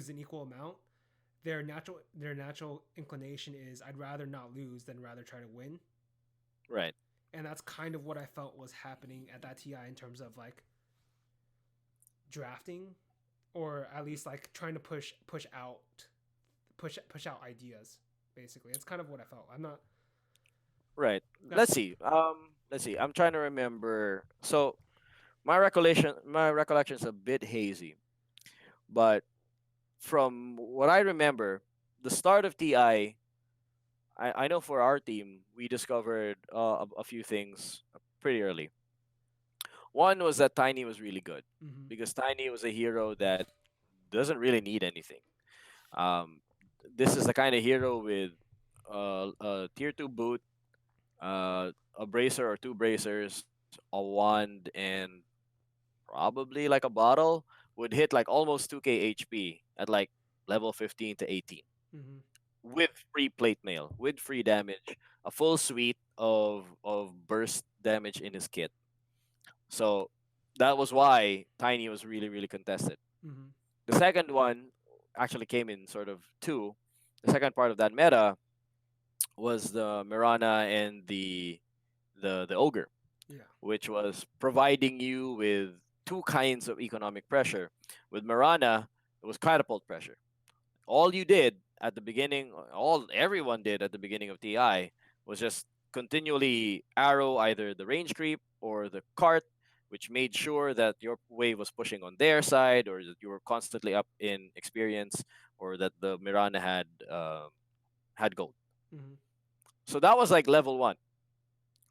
an equal amount, their natural inclination is I'd rather not lose than rather try to win. Right. And that's kind of what I felt was happening at that TI in terms of like drafting, or at least like trying to push out ideas. Basically, it's kind of what I felt. I'm not. Right. That's Let's see. Let's see. I'm trying to remember. So my recollection is a bit hazy, but from what I remember, the start of TI, I know for our team, we discovered a few things pretty early. One was that Tiny was really good mm-hmm, because Tiny was a hero that doesn't really need anything. Um, this is the kind of hero with a tier 2 boot, a bracer or two bracers, a wand, and probably like a bottle would hit like almost 2k HP at like level 15 to 18 mm-hmm, with free plate mail, with free damage, a full suite of burst damage in his kit. So that was why Tiny was really really contested. mm-hmm, The second one actually came in sort of two. The second part of that meta was the Mirana and the ogre, yeah, which was providing you with two kinds of economic pressure. With Mirana, it was catapult pressure. All you did at the beginning, all everyone did at the beginning of TI was just continually arrow either the range creep or the cart, which made sure that your wave was pushing on their side, or that you were constantly up in experience, or that the Mirana had gold. mm-hmm, So that was like level one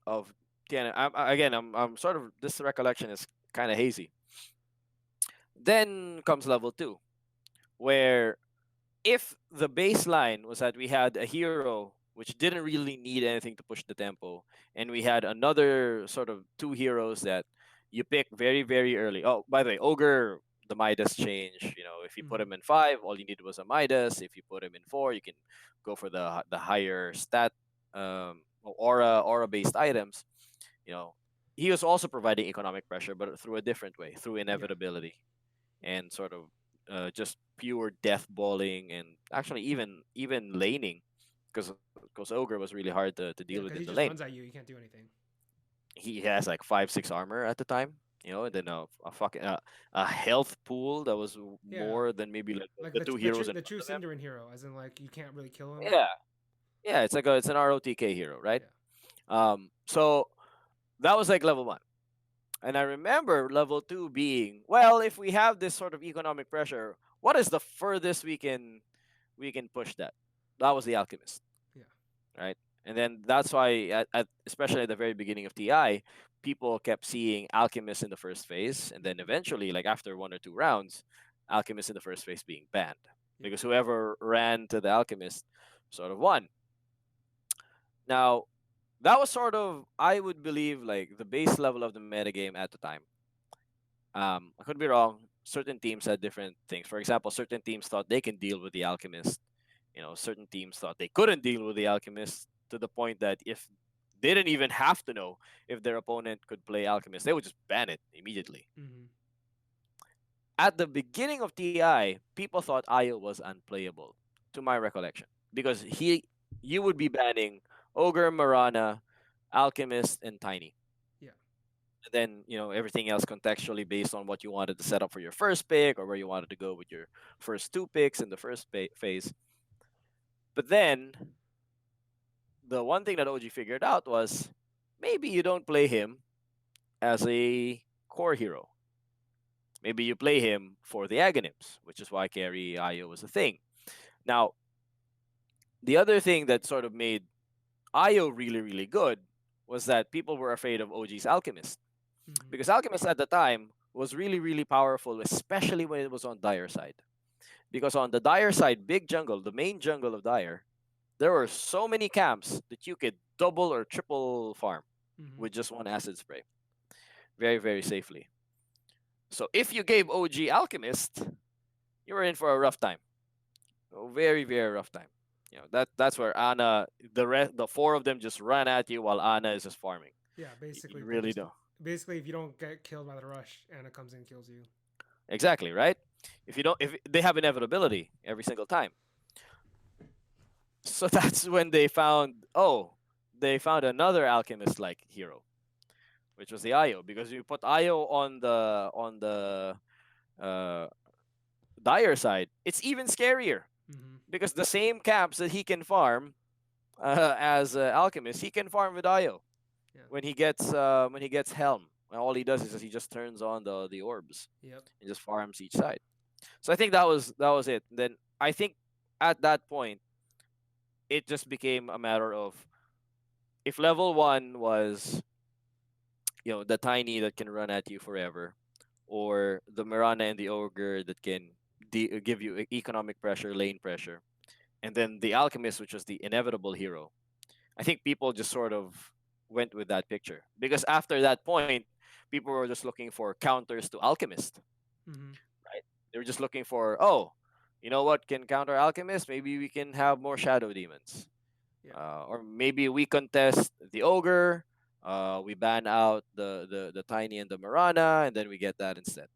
of TN. Again, I'm sort of, this recollection is kind of hazy. Then comes level two, where if the baseline was that we had a hero which didn't really need anything to push the tempo, and we had another sort of two heroes that you pick very very early. Oh, by the way, ogre, the Midas change. If you put mm-hmm, him in five, all you needed was a Midas. If you put him in four, you can go for the higher stat, aura based items. you know he was also providing economic pressure, but through a different way, through yeah, inevitability and sort of just pure death balling, and actually even laning, because ogre was really hard to deal with yeah. in the Because he lane. just runs at you. You can't do anything. He has like 5-6 armor at the time, and then a fucking a health pool that was Yeah, more than maybe like like the two heroes in the front true of him. Cinderin hero, as in like you can't really kill him. Yeah, yeah, it's an ROTK hero, right? Yeah, So that was like level one. And I remember level two being, well, if we have this sort of economic pressure, what is the furthest we can push that? That was the alchemist, yeah, right? And then that's why, especially at the very beginning of TI, people kept seeing alchemist in the first phase, and then eventually, like after one or two rounds, alchemist in the first phase being banned yeah, because whoever ran to the alchemist sort of won. Now, that was sort of, I would believe, like the base level of the metagame at the time. I could be wrong. Certain teams had different things. For example, certain teams thought they can deal with the alchemist. Certain teams thought they couldn't deal with the alchemist, to the point that if they didn't even have to know if their opponent could play alchemist, they would just ban it immediately. mm-hmm, At the beginning of TI, people thought Io was unplayable, to my recollection, because you would be banning Ogre, Marana, Alchemist, and Tiny. yeah, Then everything else contextually based on what you wanted to set up for your first pick, or where you wanted to go with your first two picks in the first phase. But then the one thing that OG figured out was, maybe you don't play him as a core hero. Maybe you play him for the agonyms, which is why carry IO was a thing. Now, the other thing that sort of made IO really really good was that people were afraid of OG's alchemist, mm-hmm, because alchemist at the time was really really powerful, especially when it was on dire side. Because on the dire side, big jungle, the main jungle of dire, there were so many camps that you could double or triple farm mm-hmm, with just one acid spray, very very safely. So if you gave OG alchemist, you were in for a rough time, a very very rough time. That's where Ana, the four of them just run at you while Ana is just farming. yeah. You Basically, they really just don't. basically if you don't get killed by the rush, Anna comes in and kills you. Exactly, right? If they have inevitability every single time. So that's when they found another alchemist like hero, which was the Io, because you put Io on the uh dire side, it's even scarier Mm-hmm. because the same camps that he can farm as alchemist, he can farm with Io Yeah. when he gets Helm. And all he does is he just turns on the orbs Yep. and just farms each side. So I think that was it. Then I think at that point it just became a matter of, if level one was, the tiny that can run at you forever, or the Mirana and the ogre that can give you economic pressure, lane pressure, and then the alchemist, which was the inevitable hero. I think people just sort of went with that picture because after that point, people were just looking for counters to alchemist, Mm-hmm. right? They were just looking for, oh, you know what can counter alchemist? Maybe we can have more shadow demons, Yeah. or maybe we contest the ogre. We ban out the tiny and the Mirana, and then we get that instead.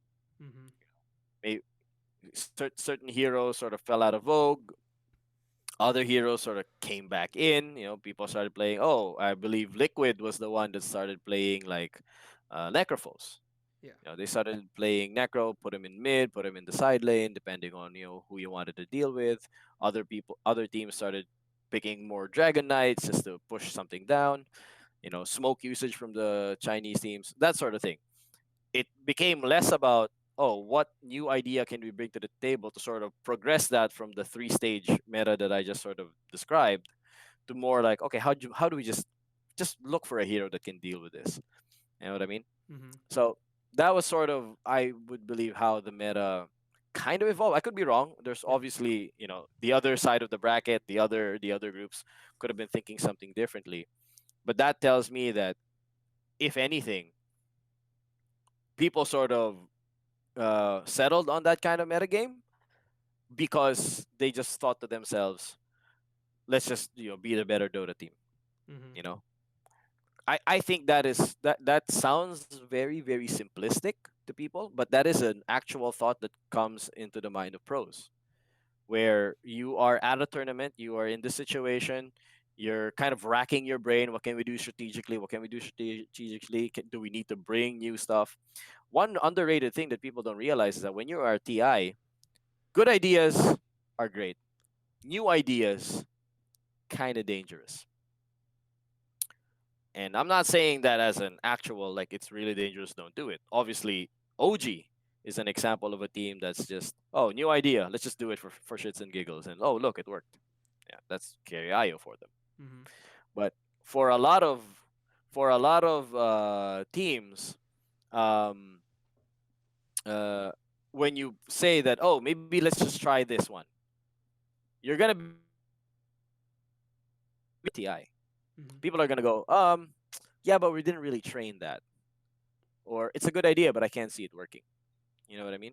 Mm-hmm. Maybe certain heroes sort of fell out of vogue. Other heroes sort of came back in. People started playing. Oh, I believe Liquid was the one that started playing like Necrophos. Yeah. They started playing Necro, put him in mid, put him in the side lane, depending on who you wanted to deal with. Other teams started picking more Dragon Knights just to push something down. Smoke usage from the Chinese teams, that sort of thing. It became less about, oh, what new idea can we bring to the table to sort of progress that from the three stage meta that I just sort of described, to more like, okay, how do we just look for a hero that can deal with this? You know what I mean? Mm-hmm. So that was sort of, I would believe, how the meta kind of evolved. I could be wrong. There's Yeah. obviously, the other side of the bracket, the other groups could have been thinking something differently. But that tells me that, if anything, people sort of settled on that kind of metagame because they just thought to themselves, let's just be the better Dota team. Mm-hmm. You know, I think that sounds very very simplistic to people, but that is an actual thought that comes into the mind of pros, where you are at a tournament, you are in this situation, you're kind of racking your brain. What can we do strategically? What can we do strategically? Do we need to bring new stuff? One underrated thing that people don't realize is that when you are TI, good ideas are great. New ideas, kind of dangerous. And I'm not saying that as an actual, like, it's really dangerous, don't do it. Obviously, OG is an example of a team that's just, oh, new idea, let's just do it for shits and giggles. And oh, look, it worked. Yeah, that's carry IO for them. Mm-hmm. But for a lot of teams, um, uh, when you say that, oh, maybe let's just try this one, you're gonna be TI. Mm-hmm. People are gonna go, yeah, but we didn't really train that, or it's a good idea, but I can't see it working. You know what I mean?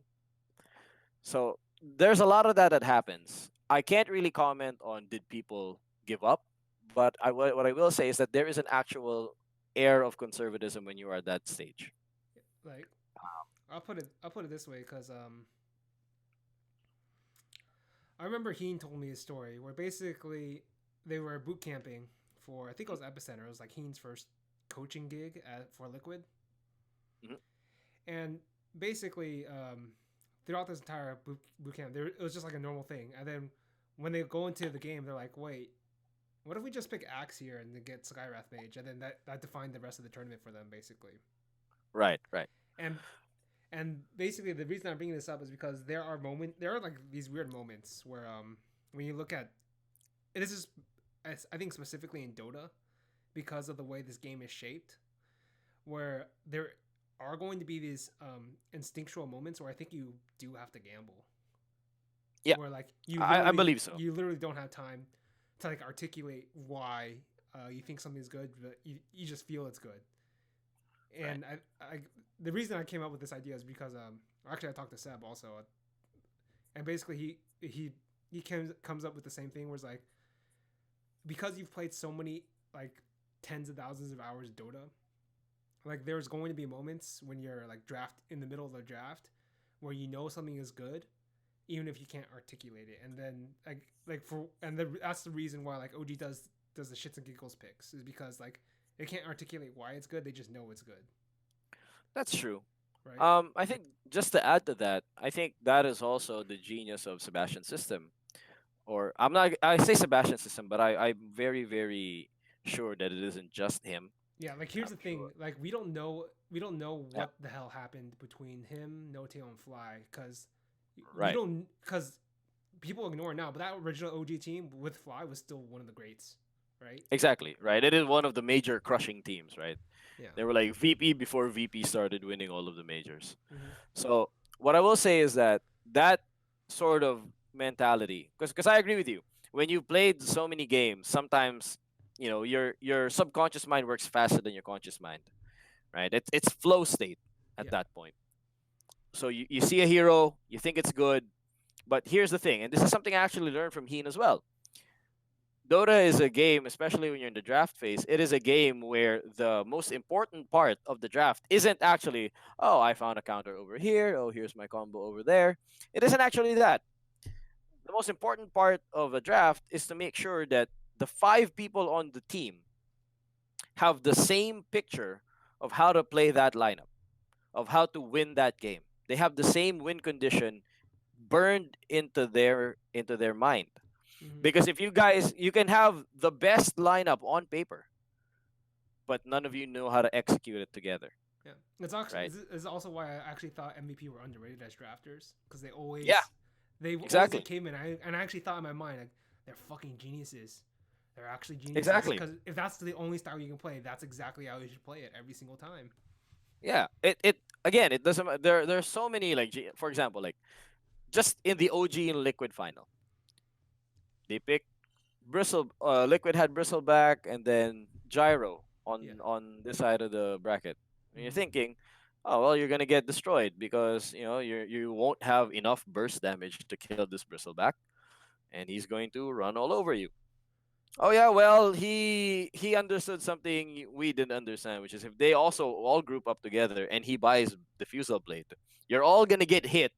So there's a lot of that happens. I can't really comment on did people give up, but what I will say is that there is an actual air of conservatism when you are at that stage. Like, I'll put it this way, because I remember Heen told me a story where basically they were boot camping for, I think it was Epicenter. It was like Heen's first coaching gig for Liquid, Mhm. and basically throughout this entire boot camp, it was just like a normal thing. And then when they go into the game, they're like, wait, what if we just pick Axe here and then get Skywrath Mage, and then that defined the rest of the tournament for them, basically. Right, right. And and basically the reason I'm bringing this up is because there are like these weird moments where when you look at, this is, I think specifically in Dota, because of the way this game is shaped, where there are going to be these instinctual moments where I think you do have to gamble, Yeah, where like I believe so. you literally don't have time to like articulate why you think something's good, but you just feel it's good. Right. And I the reason I came up with this idea is because actually I talked to Seb also, and basically comes up with the same thing where it's like, because you've played so many like tens of thousands of hours Dota, like there's going to be moments when you're like draft in the middle of the draft where you know something is good, even if you can't articulate it. And then that's the reason why like OG does the shits and giggles picks is because like they can't articulate why it's good. They just know it's good, That's true. right? I think just to add to that, I think that is also the genius of Sebastian's system. Or I'm not. I say Sebastian's system, but I'm very very sure that it isn't just him. Yeah, like here's I'm the thing, sure. like we don't know Yeah. what the hell happened between him, No Tail, and Fly, we Right. don't because people ignore it now, but that original OG team with Fly was still one of the greats, right? Exactly. Right. It is one of the major crushing teams. Right. Yeah. They were like VP before VP started winning all of the majors. Mm-hmm. So what I will say is that that sort of mentality, because I agree with you. When you played so many games, sometimes your subconscious mind works faster than your conscious mind, right? It's flow state at Yeah. that point. So you see a hero, you think it's good, but here's the thing, and this is something I actually learned from Heen as well. Dota is a game, especially when you're in the draft phase, it is a game where the most important part of the draft isn't actually, oh, I found a counter over here, oh, here's my combo over there. It isn't actually that. The most important part of a draft is to make sure that the five people on the team have the same picture of how to play that lineup, of how to win that game. They have the same win condition burned into their mind. Mm-hmm. Because if you guys, you can have the best lineup on paper, but none of you know how to execute it together, Yeah, it's actually right? it's also why I actually thought MVP were underrated as drafters because Yeah, they always like exactly, came in. I actually thought in my mind like they're fucking geniuses. They're actually geniuses exactly. because if that's the only style you can play, that's exactly how you should play it every single time. Yeah, it again, it doesn't. There's so many like, for example, like just in the OG and Liquid final, they picked Liquid had Bristleback and then Gyro Yeah. on this side of the bracket. And you're Mm-hmm. thinking, oh well, you're gonna get destroyed because you won't have enough burst damage to kill this Bristleback, and he's going to run all over you. Oh yeah, well he understood something we didn't understand, which is if they also all group up together and he buys diffusal blade, you're all gonna get hit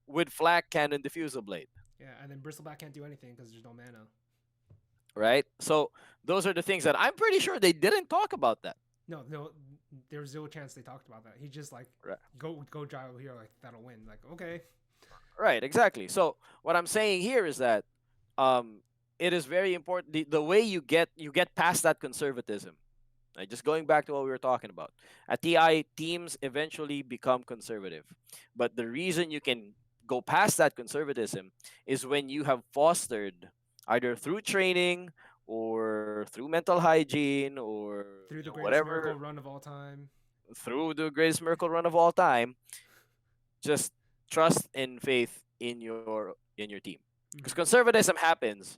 with flak cannon diffusal blade, Yeah, and then Bristleback can't do anything because there's no mana. right? So those are the things that I'm pretty sure they didn't talk about that. No, no, there's zero chance they talked about that. He just like Right. go gyro here like that'll win. Like okay. Right, exactly. So what I'm saying here is that um, it is very important the way you get past that conservatism. Right? Just going back to what we were talking about. At TI, teams eventually become conservative. But the reason you can go past that conservatism is when you have fostered either through training or through mental hygiene or Through the greatest whatever, miracle run of all time. through the greatest miracle run of all time, just trust and faith in your team. Because Mm-hmm. conservatism happens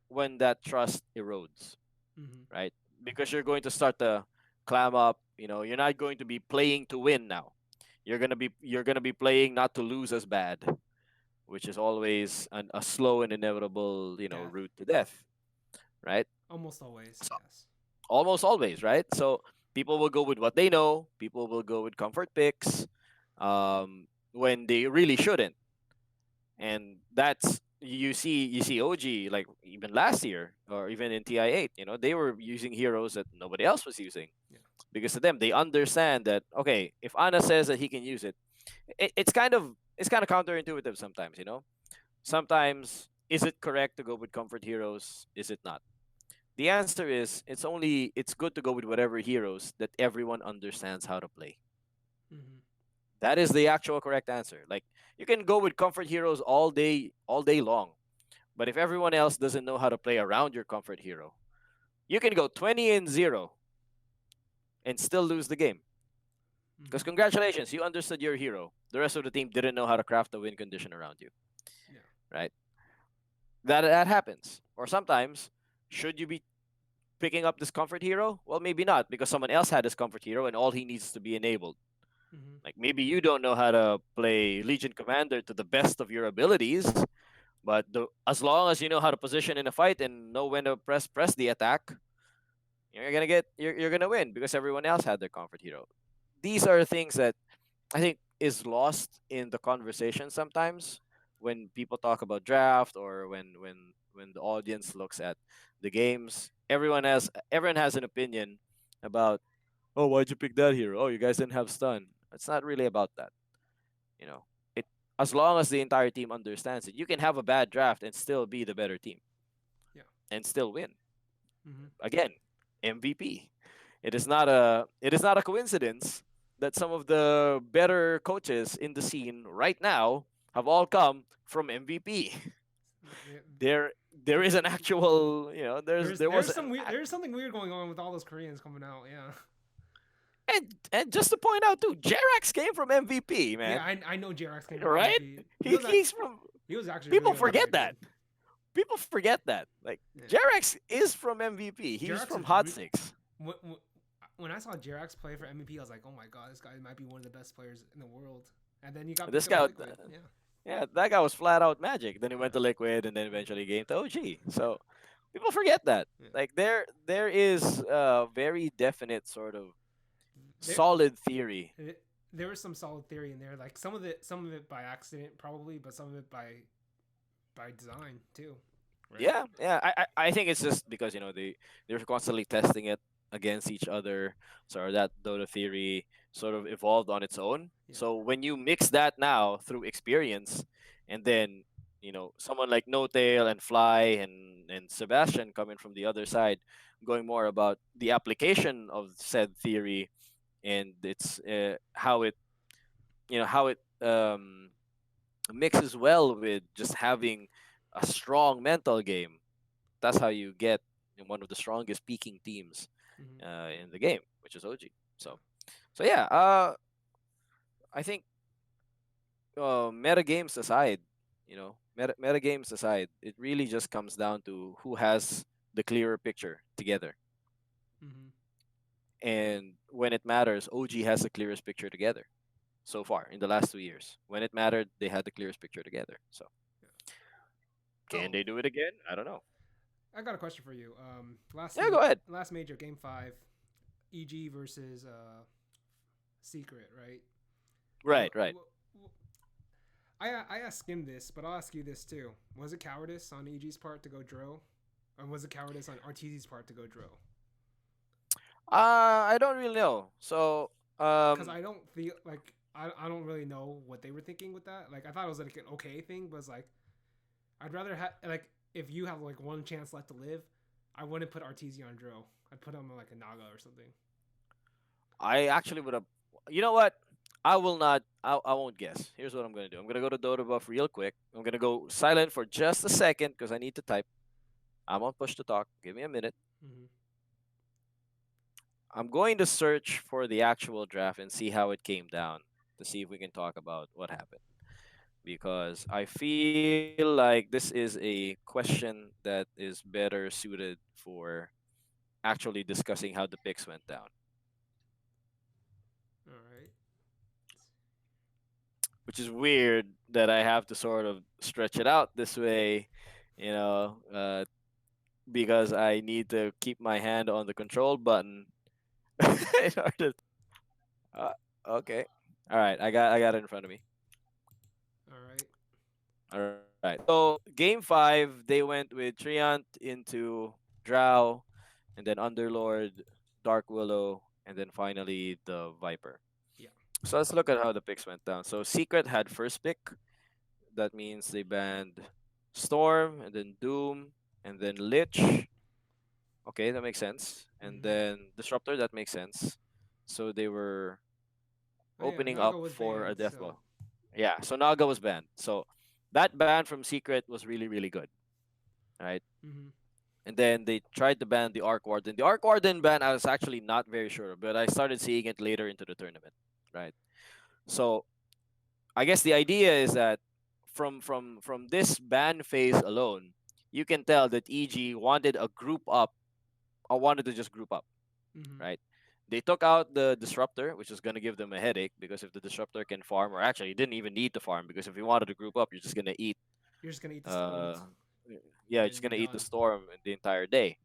when that trust erodes, Mm-hmm. right? Because you're going to start to clam up. You're not going to be playing to win now. You're gonna be playing not to lose as bad, which is always a slow and inevitable Death. route to death, right? Almost always, So yes. almost always, right? So people will go with what they know. People will go with comfort picks, when they really shouldn't. And that's you see OG, like even last year or even in TI8, they were using heroes that nobody else was using, Yeah. because to them they understand that, okay, if Ana says that he can use it, it's kind of counterintuitive sometimes. Sometimes, is it correct to go with comfort heroes? Is it not? The answer is, it's good to go with whatever heroes that everyone understands how to play. Mm-hmm. That is the actual correct answer. Like, you can go with comfort heroes all day long, but if everyone else doesn't know how to play around your comfort hero, you can go 20-0 and still lose the game. Mm-hmm. Because congratulations, you understood your hero. The rest of the team didn't know how to craft a win condition around you, Yeah. right? That happens. Or sometimes, should you be picking up this comfort hero? Well, maybe not, because someone else had this comfort hero and all he needs to be enabled. Mm-hmm. Like, maybe you don't know how to play Legion Commander to the best of your abilities, but as long as you know how to position in a fight and know when to press the attack, you're gonna win because everyone else had their comfort hero. These are things that I think is lost in the conversation sometimes when people talk about draft, or when the audience looks at the games. Everyone has an opinion about, oh, why'd you pick that hero? Oh, you guys didn't have stun. It's not really about that. You know, it as long as the entire team understands it, you can have a bad draft and still be the better team Yeah. and still win. Mm-hmm. Again, MVP. It is not a coincidence that some of the better coaches in the scene right now have all come from MVP. Yeah, There is an actual, there was an there's something weird going on with all those Koreans coming out. Yeah. and just to point out too, Jerax came from MVP, Yeah, man. I know Jerax came from Right? MVP. He's from. He was actually really People good last forget year too. that. People forget that. Like Yeah. Jerax is from MVP. He's Jerax from is Hot Six. when, when when I saw Jerax play for MVP, I was like, oh my god, this guy might be one of the best players in the world. And then he got This picked up by guy, Liquid. Yeah. yeah, that guy was flat out magic. Then he went Yeah. to Liquid, and then eventually came to OG. So people forget that. Yeah. Like there is a very definite sort of There, solid theory. there was some solid theory in there. Like some of it by accident probably, but some of it by design too. Right. Yeah, yeah. I think it's just because they're constantly testing it against each other. So that Dota theory sort of evolved on its own. Yeah. So when you mix that now through experience, and then someone like No Tail and Fly and Sebastian coming from the other side, going more about the application of said theory, and it's how it mixes well with just having a strong mental game. That's how you get one of the strongest peaking teams Mm-hmm. in the game, which is OG. Yeah. So yeah, I think meta games aside, meta games aside, it really just comes down to who has the clearer picture together. Mm-hmm. And when it matters, OG has the clearest picture together so far in the last 2 years. When it mattered, they had the clearest picture together. So Yeah. can Oh, they do it again? I don't know. I got a question for you. Yeah, go ahead. Last major game 5, EG versus Secret, right? Right, right. I asked him this, but I'll ask you this too. Was it cowardice on EG's part to go drill, or was it cowardice on RTZ's part to go drill? I don't really know. So, Because I don't feel like I don't really know what they were thinking with that. Like I thought it was like an okay thing, but it's like I'd rather have like if you have like one chance left to live, I wouldn't put RTZ on drill. I'd put him on like a Naga or something. I actually would have. You know what? I will not. I won't guess. Here's what I'm gonna do. I'm gonna go to Dota Buff real quick. I'm gonna go silent for just a second because I need to type. I'm on push to talk. Give me a minute. Mm-hmm. I'm going to search for the actual draft and see how it came down to see if we can talk about what happened. Because I feel like this is a question that is better suited for actually discussing how the picks went down. All right. Which is weird that I have to sort of stretch it out this way, you know, uh, because I need to keep my hand on the control button in order. Uh, okay, all right, I got it in front of me. All right. All right, so game 5 they went with Treant into Drow, and then Underlord, Dark Willow, and then finally the Viper. Yeah. So let's look at how the picks went down. So Secret had first pick. That means they banned Storm, and then Doom, and then Lich. Okay, that makes sense. And Mm-hmm. then Disruptor, that makes sense. So they were Oh yeah, opening Naga up was for a banned, death so blow. Yeah, so Naga was banned. So that ban from Secret was really, really good. Right? mm-hmm. And then they tried to ban the Arc Warden. The Arc Warden ban, I was actually not very sure, but I started seeing it later into the tournament. Right? So I guess the idea is that from this ban phase alone, you can tell that EG wanted a group up, or wanted to just group up, Mm-hmm. right? They took out the disruptor, which is gonna give them a headache because if the disruptor can farm, or actually, you didn't even need to farm because if you wanted to group up, you're just gonna eat, You're just gonna eat the uh, stones, yeah, and you're then just you're gonna eat the done. storm the entire day.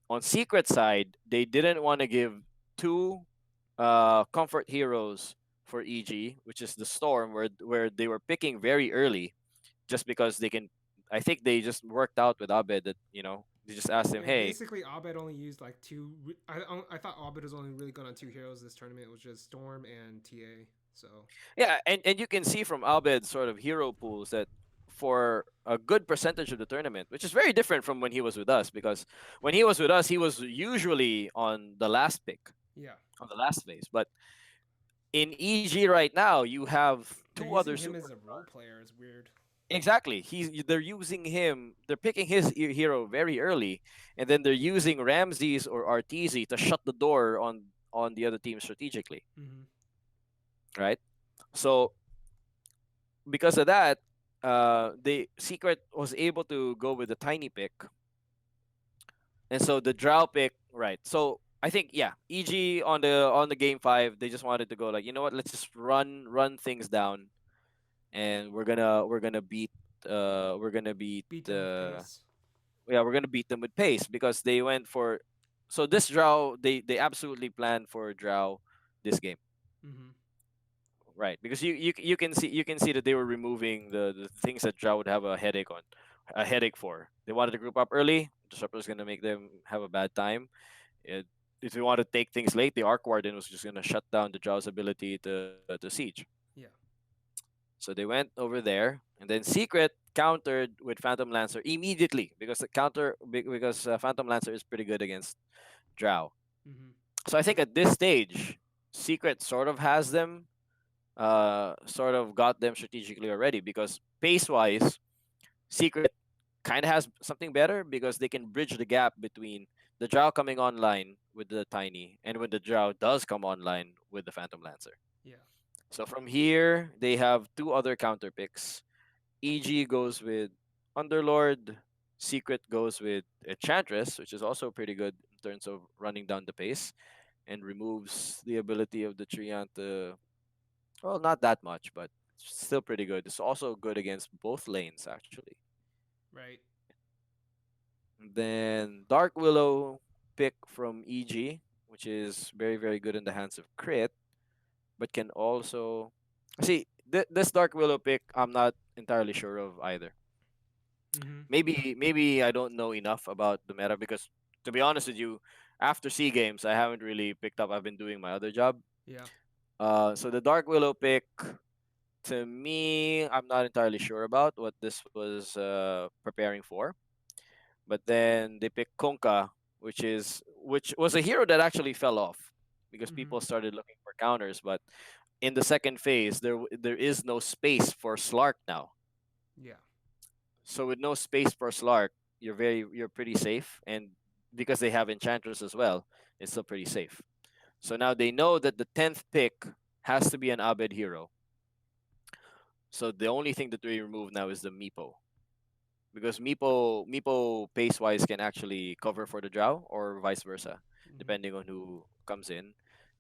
On secret side, they didn't want to give two comfort heroes for EG, which is the Storm, where they were picking very early, just because they can. I think they just worked out with Abed that they just asked him, Yeah, hey, basically Abed only used like two. I thought Abed was only really good on two heroes this tournament. It was just Storm and TA. So yeah, and you can see from Abed's sort of hero pools that for a good percentage of the tournament, which is very different from when he was with us, because when he was with us, he was usually on the last pick, yeah, on the last phase. But in EG right now, you have they're two other using him as a role superstars. player. It's weird. Exactly. They're using him. They're picking his hero very early, and then they're using Ramses or RTZ to shut the door on the other team strategically, Mm-hmm. right? So because of that, the Secret was able to go with the tiny pick, and so the Drow pick, right? So I think, yeah, EG on the game 5, they just wanted to go like, you know what, let's just run things down, and we're gonna beat Beat them with pace. yeah, we're gonna beat them with pace, because they went for. So this Drow, they absolutely planned for Drow this game, Mm-hmm. right? Because you can see that they were removing the things that Drow would have a headache for. They wanted to group up early. Disruptor's gonna make them have a bad time. It, if they want to take things late, the Arc Warden was just gonna shut down the Drow's ability to siege. Yeah. So they went over there, and then Secret countered with Phantom Lancer immediately, because Phantom Lancer is pretty good against Drow. Mm-hmm. So I think at this stage, Secret sort of has them, sort of got them strategically already, because pace wise, Secret kind of has something better, because they can bridge the gap between the Drow coming online with the Tiny, and when the Drow does come online with the Phantom Lancer. Yeah. So from here, they have two other counter picks. EG goes with Underlord. Secret goes with Enchantress, which is also pretty good in terms of running down the pace, and removes the ability of the Treant to, well, not that much, but still pretty good. It's also good against both lanes, actually. Right. Then Dark Willow pick from EG, which is very, very good in the hands of Crit, but can also see this Dark Willow pick. I'm not entirely sure of either. Mm-hmm. Maybe I don't know enough about the meta, because to be honest with you, after C games I haven't really picked up. I've been doing my other job. Yeah. So the Dark Willow pick, to me, I'm not entirely sure about what this was preparing for. But then they picked Konka, which was a hero that actually fell off, because Mm-hmm. people started looking for counters. But in the second phase, there is no space for Slark now. Yeah. So with no space for Slark, you're pretty safe, and because they have Enchantress as well, it's still pretty safe. So now they know that the 10th pick has to be an Abed hero. So the only thing that we remove now is the Meepo, because Meepo pace wise can actually cover for the Drow, or vice versa, Mm-hmm. depending on who comes in.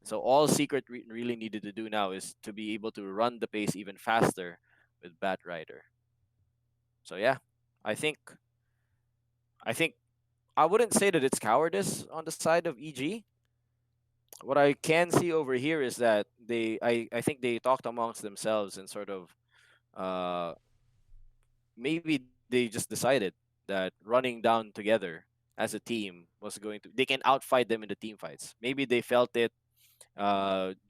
So all Secret really needed to do now is to be able to run the pace even faster with Bat Rider. So yeah, I think I think I wouldn't say that it's cowardice on the side of EG. What I can see over here is that I think they talked amongst themselves, and sort of, uh maybe they just decided that running down together as a team was going to, they can outfight them in the team fights. Maybe they felt it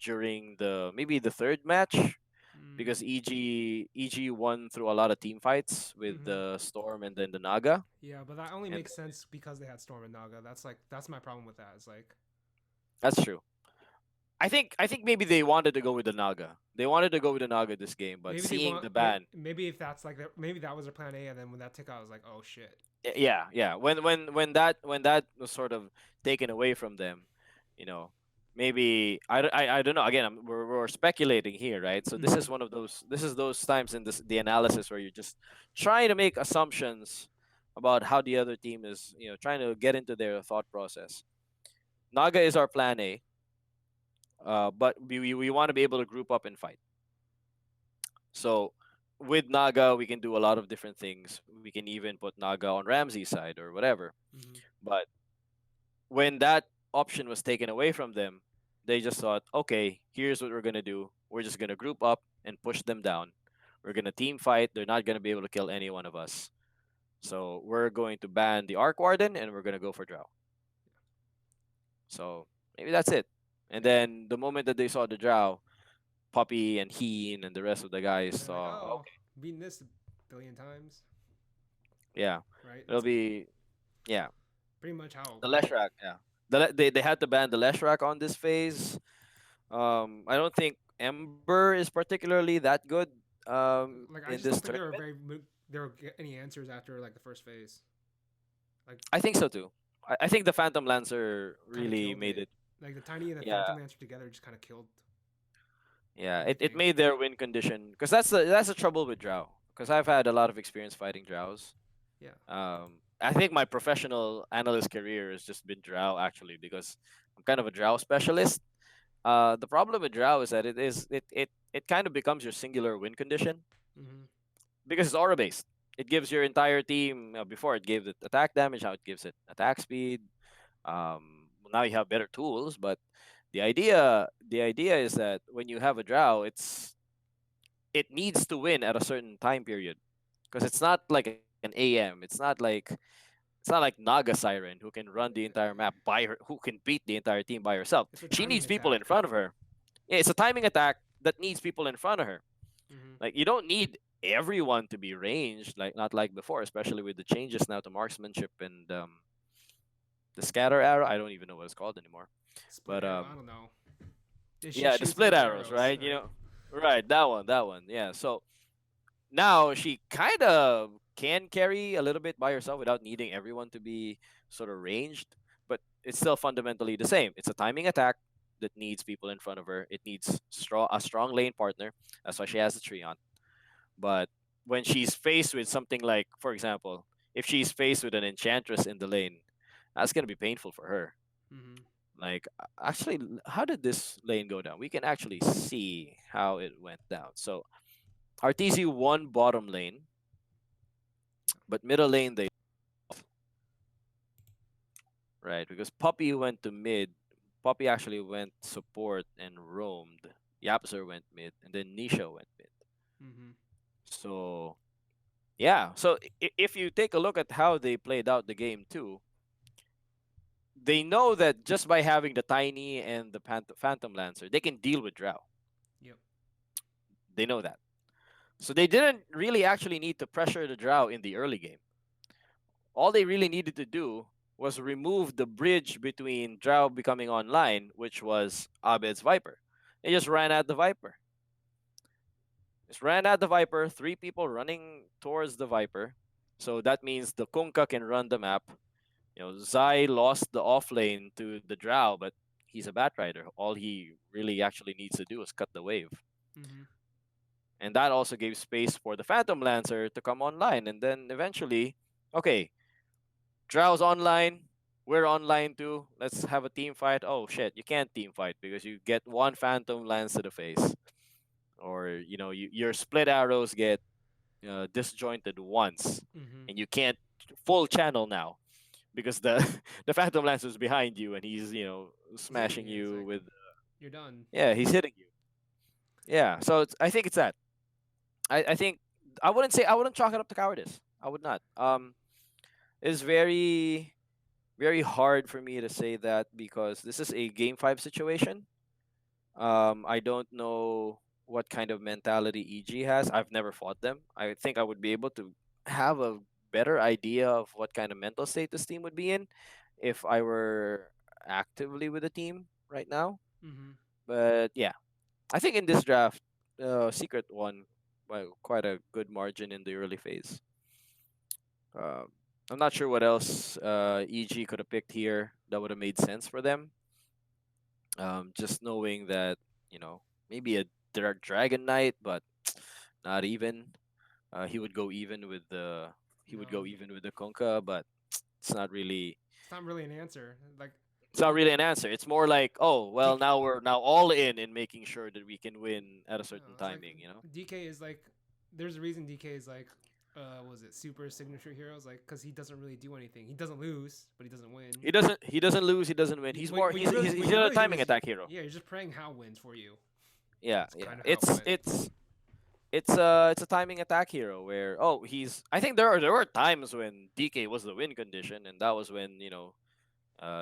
during maybe the third match, Mm. because EG won through a lot of team fights with Mm-hmm. the Storm and then the Naga. Yeah, but that only And makes sense because they had Storm and Naga. That's my problem with that. It's like that's true. I think maybe they wanted to go with the Naga. They wanted to go with the Naga this game, but maybe they seeing want the ban. maybe if that's like maybe that was their plan A, and then when that took out, I was like, oh shit. Yeah, yeah, when that was sort of taken away from them, you know maybe I don't know. Again, we're speculating here, right? So this Mm-hmm. is those times in the analysis where you're just trying to make assumptions about how the other team is, trying to get into their thought process. Naga is our plan A, but we want to be able to group up and fight. So with Naga, we can do a lot of different things. We can even put Naga on Ramsey's side or whatever. Mm-hmm. But when that option was taken away from them, they just thought, okay, here's what we're gonna do. We're just gonna group up and push them down. We're gonna team fight. They're not gonna be able to kill any one of us. So we're going to ban the Arc Warden and we're gonna go for Drow. So maybe that's it. And Yeah. then the moment that they saw the Drow, Puppy and Heen and the rest of the guys They're like, saw, oh, okay, beaten this a billion times, yeah, right? it'll be, yeah, Pretty much how. the Leshrac, yeah. They had to ban the Leshrac on this phase. I don't think Ember is particularly that good Like, I in just this don't think there were tournament. there were any answers after like the first phase. Like, I think so too. I think the Phantom Lancer kind of really killed made it. it. Like the Tiny and the Yeah, Phantom Lancer together just kind of killed yeah. It everything. made their win condition because that's the trouble with Drow. Because I've had a lot of experience fighting Drows. Yeah. I think my professional analyst career has just been Drow actually because I'm kind of a Drow specialist. The problem with Drow is that it kind of becomes your singular win condition Mm-hmm. because it's aura based. It gives your entire team before it gave it attack damage, now it gives it attack speed. Now you have better tools, but the idea is that when you have a Drow, it needs to win at a certain time period because it's not like an AM. It's not like Naga Siren who can run the entire map by her, who can beat the entire team by herself. It's a She timing needs people attack. in front of her. Yeah, it's a timing attack that needs people in front of her. Mm-hmm. Like you don't need everyone to be ranged, like not like before, especially with the changes now to marksmanship and the scatter arrow. I don't even know what it's called anymore. Split But arrow. I don't know. She yeah, the shoots split both arrows, arrows. right? Right, that one. Yeah. So now she kind of can carry a little bit by herself without needing everyone to be sort of ranged, but it's still fundamentally the same. It's a timing attack that needs people in front of her. It needs a strong lane partner. That's why she has the Treant. But when she's faced with something like, for example, if she's faced with an Enchantress in the lane, that's gonna be painful for her. Mm-hmm. Like, actually, how did this lane go down? We can actually see how it went down. So RTZ won bottom lane, but middle lane they right because Puppy went to mid. Puppy actually went support and roamed. Yapzer went mid, and then Nisha went mid. Mm-hmm. So yeah, so if you take a look at how they played out the game too, they know that just by having the Tiny and the Phantom Lancer, they can deal with Drow. Yep. They know that. So they didn't really actually need to pressure the Drow in the early game. All they really needed to do was remove the bridge between Drow becoming online, which was Abed's Viper. They just ran at the Viper. Just ran at the Viper, three people running towards the Viper. So that means the Kunkka can run the map. Zai lost the off lane to the Drow, but he's a Bat Rider. All he really actually needs to do is cut the wave. Mm-hmm. And that also gave space for the Phantom Lancer to come online. And then eventually, okay, Drow's online. We're online too. Let's have a team fight. Oh shit, you can't team fight because you get one Phantom Lance to the face. Or, your split arrows get disjointed once. Mm-hmm. And you can't full channel now because the the Phantom Lance is behind you and he's He's hitting smashing you. It's you like with you're done. yeah he's hitting you yeah so I think it's that I think I wouldn't chalk it up to cowardice. I would not. It's very very hard for me to say that because this is a game 5 situation. I don't know what kind of mentality EG has. I've never fought them. I think I would be able to have a better idea of what kind of mental state this team would be in if I were actively with the team right now. Mm-hmm. But yeah, I think in this draft, Secret won by quite a good margin in the early phase. Um, I'm not sure what else EG could have picked here that would have made sense for them. Just knowing that maybe a Dragon Knight, but not even. He would go even with the No, Konka, but it's not really it's not really an answer. Like it's not really an answer. It's more like, oh well, DK. now we're now all in making sure that we can win at a No, certain it's like timing. DK is like. There's a reason DK is like. Was it super signature heroes? Like, because he doesn't really do anything. He doesn't lose, but he doesn't win. He doesn't lose, he doesn't win. He's more What he's you really he's, what he's you not a really do timing is attack hero. yeah, you're just praying Hal wins for you. yeah, That's yeah. kind of how it It's went. it's it's a timing attack hero where he's I think there were times when DK was the win condition, and that was when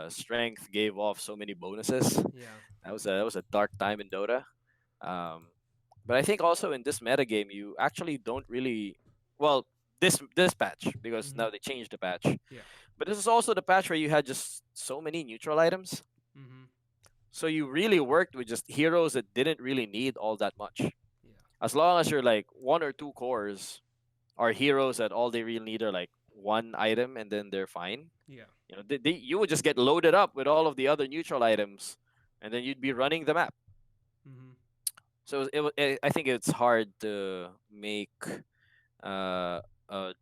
strength gave off so many bonuses. Yeah. That was a dark time in Dota. Um, but I think also in this meta game you actually don't really well this patch because Mm-hmm. now they changed the patch. Yeah. But this is also the patch where you had just so many neutral items. Mm-hmm. So you really worked with just heroes that didn't really need all that much. Yeah. As long as you're like one or two cores are heroes that all they really need are like one item and then they're fine. Yeah. You would just get loaded up with all of the other neutral items, and then you'd be running the map. Mm-hmm. So I think it's hard to make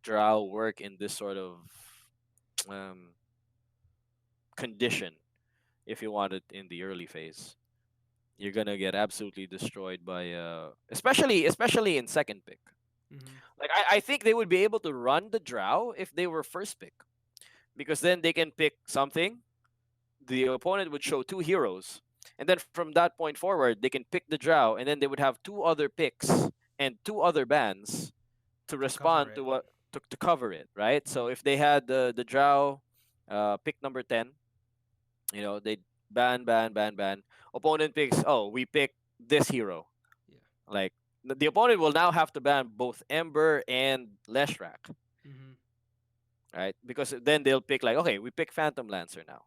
drow work in this sort of um, condition if you want it in the early phase. You're gonna get absolutely destroyed by especially in second pick. Mm-hmm. Like I think they would be able to run the drow if they were first pick, because then they can pick something, the opponent would show two heroes, and then from that point forward they can pick the drow, and then they would have two other picks and two other bans to To cover respond to it. what to cover it, right? So Mm-hmm. if they had the drow pick number 10, they ban. Opponent picks, oh, we pick this hero. Yeah. Like the opponent will now have to ban both Ember and Leshrac, Mm-hmm. right? Because then they'll pick like, okay, we pick Phantom Lancer now.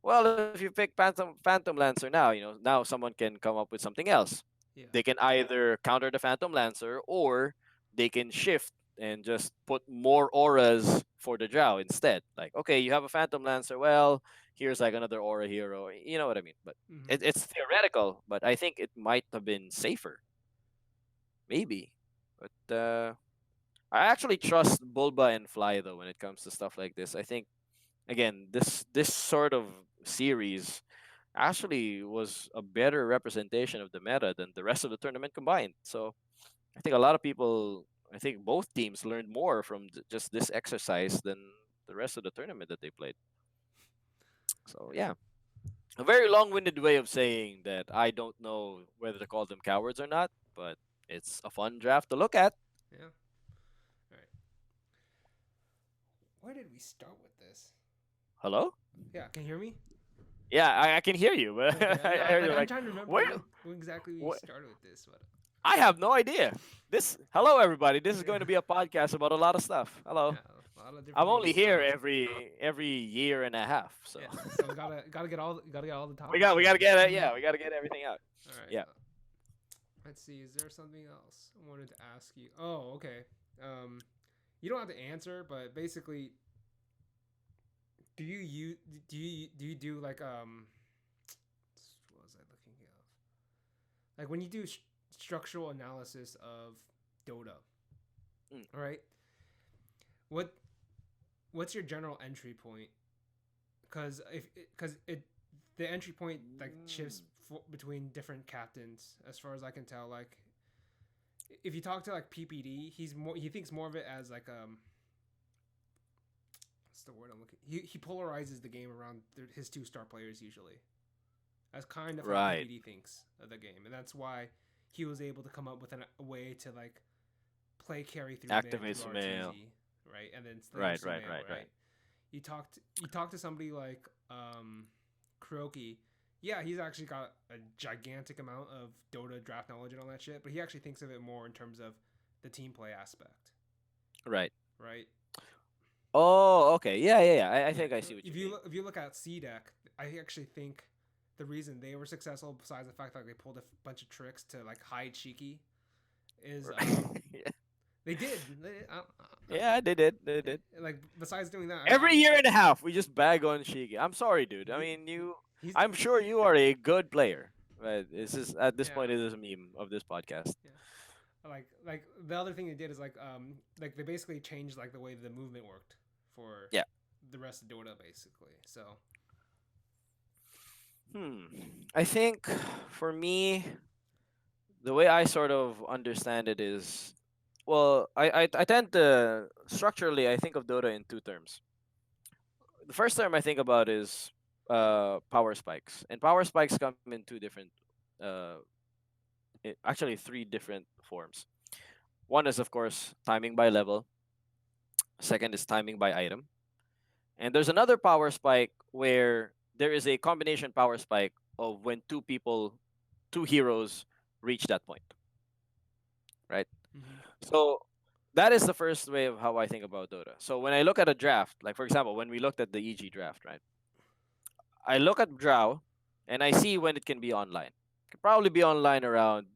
Well, if you pick Phantom Lancer now, now someone can come up with something else. Yeah. They can either counter the Phantom Lancer, or they can shift and just put more auras for the Drow instead. Like, okay, you have a Phantom Lancer. Well, here's like another aura hero. You know what I mean? But Mm-hmm. it's theoretical. But I think it might have been safer, maybe. But I actually trust Bulba and Fly though when it comes to stuff like this. I think again, this sort of series actually was a better representation of the meta than the rest of the tournament combined. So I think a lot of people, I think both teams learned more from just this exercise than the rest of the tournament that they played. So Yeah. yeah, a very long-winded way of saying that I don't know whether to call them cowards or not, but it's a fun draft to look at. Yeah. All right. Where did we start with this? Hello? Yeah. Can you hear me? Yeah, I can hear you, but Okay. I heard you I'm like, trying to remember where? when exactly we What? started with this, but I have no idea. Hello everybody. This is yeah. going to be a podcast about a lot of stuff. Hello. Yeah. A lot of I'm different only things. here every year and a half, so Yeah. So we gotta get all the we topics we got to in. get it. Yeah, we got to get everything out. All right. Yeah. Let's see. Is there something else I wanted to ask you? Oh, okay. Um, you don't have to answer, but basically, do you use do you do like what was I looking at? Like when you do structural analysis of Dota, Mm. all right? What what's your general entry point? Because it the entry point like shifts between different captains as far as I can tell. Like if you talk to like PPD, he thinks more of it as like what's the word I'm looking. He polarizes the game around his two star players usually. That's kind of how Right. PPD thinks of the game, and that's why he was able to come up with a way to like play carry through mid Activate through some mail. RTZ, right, and then later Right, some right, mail, right, right. right. You talk to somebody like Kuroki. Yeah, he's actually got a gigantic amount of Dota draft knowledge and all that shit, but he actually thinks of it more in terms of the team play aspect, Right. right? Oh, okay. Yeah, yeah, yeah. I Yeah. think I see what you mean. If you look at C deck, I actually think the reason they were successful, besides the fact that they pulled a bunch of tricks to like hide Shiki, is Right. Yeah. they did. Yeah, they did. They did. Like besides doing that, Every year and a half, we just bag on Shigi. I'm sorry, dude. I he, mean, he's I'm sure you are a good player. Right. This is at this yeah. point, it is a meme of this podcast. Yeah. Like the other thing they did is like they basically changed like the way the movement worked for Yeah. the rest of Dota basically. So Hmm. I think for me, the way I sort of understand it is, well, I tend to structurally I think of Dota in two terms. The first term I think about is power spikes, and power spikes come in two different uh actually three different forms. One is of course timing by level. Second is timing by item. And there's another power spike where there is a combination power spike of when two heroes reach that point, right? Mm-hmm. So that is the first way of how I think about Dota. So when I look at a draft, like for example, when we looked at the EG draft, right? I look at Drow and I see when it can be online. It could probably be online around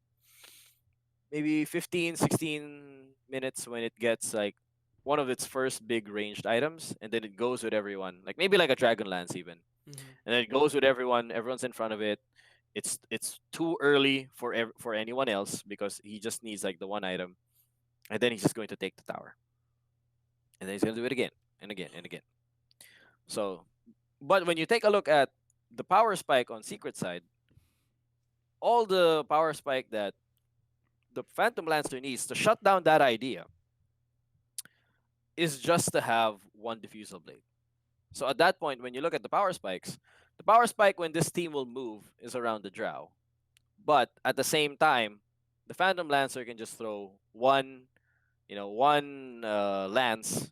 maybe 15, 16 minutes when it gets like one of its first big ranged items, and then it goes with everyone, like maybe like a Dragonlance even, Mm-hmm. and then it goes with everyone. Everyone's in front of it. It's too early for for anyone else because he just needs like the one item, and then he's just going to take the tower, and then he's going to do it again and again and again. So, but when you take a look at the power spike on secret side, all the power spike that the Phantom Lancer needs to shut down that idea is just to have one diffusal blade. So at that point, when you look at the power spike when this team will move is around the Drow. But at the same time, the Phantom Lancer can just throw one lance,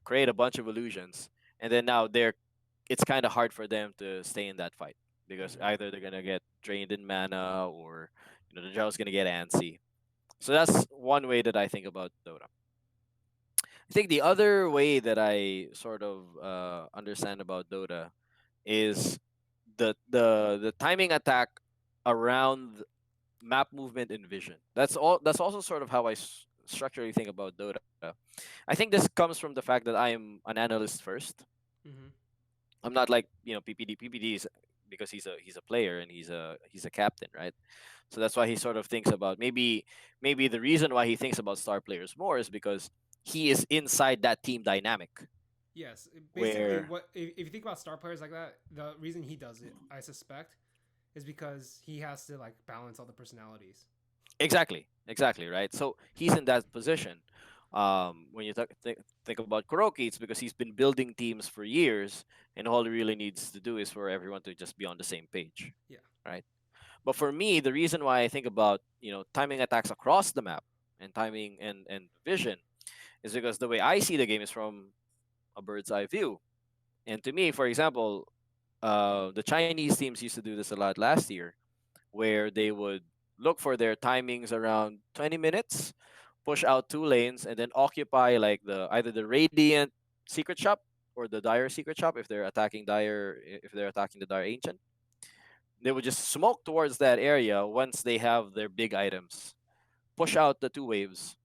create a bunch of illusions, and then now it's kind of hard for them to stay in that fight because Mm-hmm. either they're gonna get drained in mana or the Drow's gonna get antsy. So that's one way that I think about Dota. I think the other way that I sort of understand about Dota is the timing attack around map movement and vision. That's all. That's also sort of how I structurally think about Dota. I think this comes from the fact that I am an analyst first. Mm-hmm. I'm not like PPD. PPD is because he's a player and he's a captain, right? So that's why he sort of thinks about maybe the reason why he thinks about star players more is because he is inside that team dynamic Yes, basically, where what if you think about star players like that, the reason he does it, I suspect, is because he has to like balance all the personalities. exactly right. So he's in that position. When you think about Kuroki, it's because he's been building teams for years, and all he really needs to do is for everyone to just be on the same page, Yeah. right? But for me, the reason why I think about timing attacks across the map and timing and vision is because the way I see the game is from a bird's eye view. And to me, for example, the Chinese teams used to do this a lot last year, where they would look for their timings around 20 minutes, push out two lanes, and then occupy like the either the Radiant Secret Shop or the Dire Secret Shop if they're attacking the Dire Ancient. They would just smoke towards that area once they have their big items. Push out the two waves,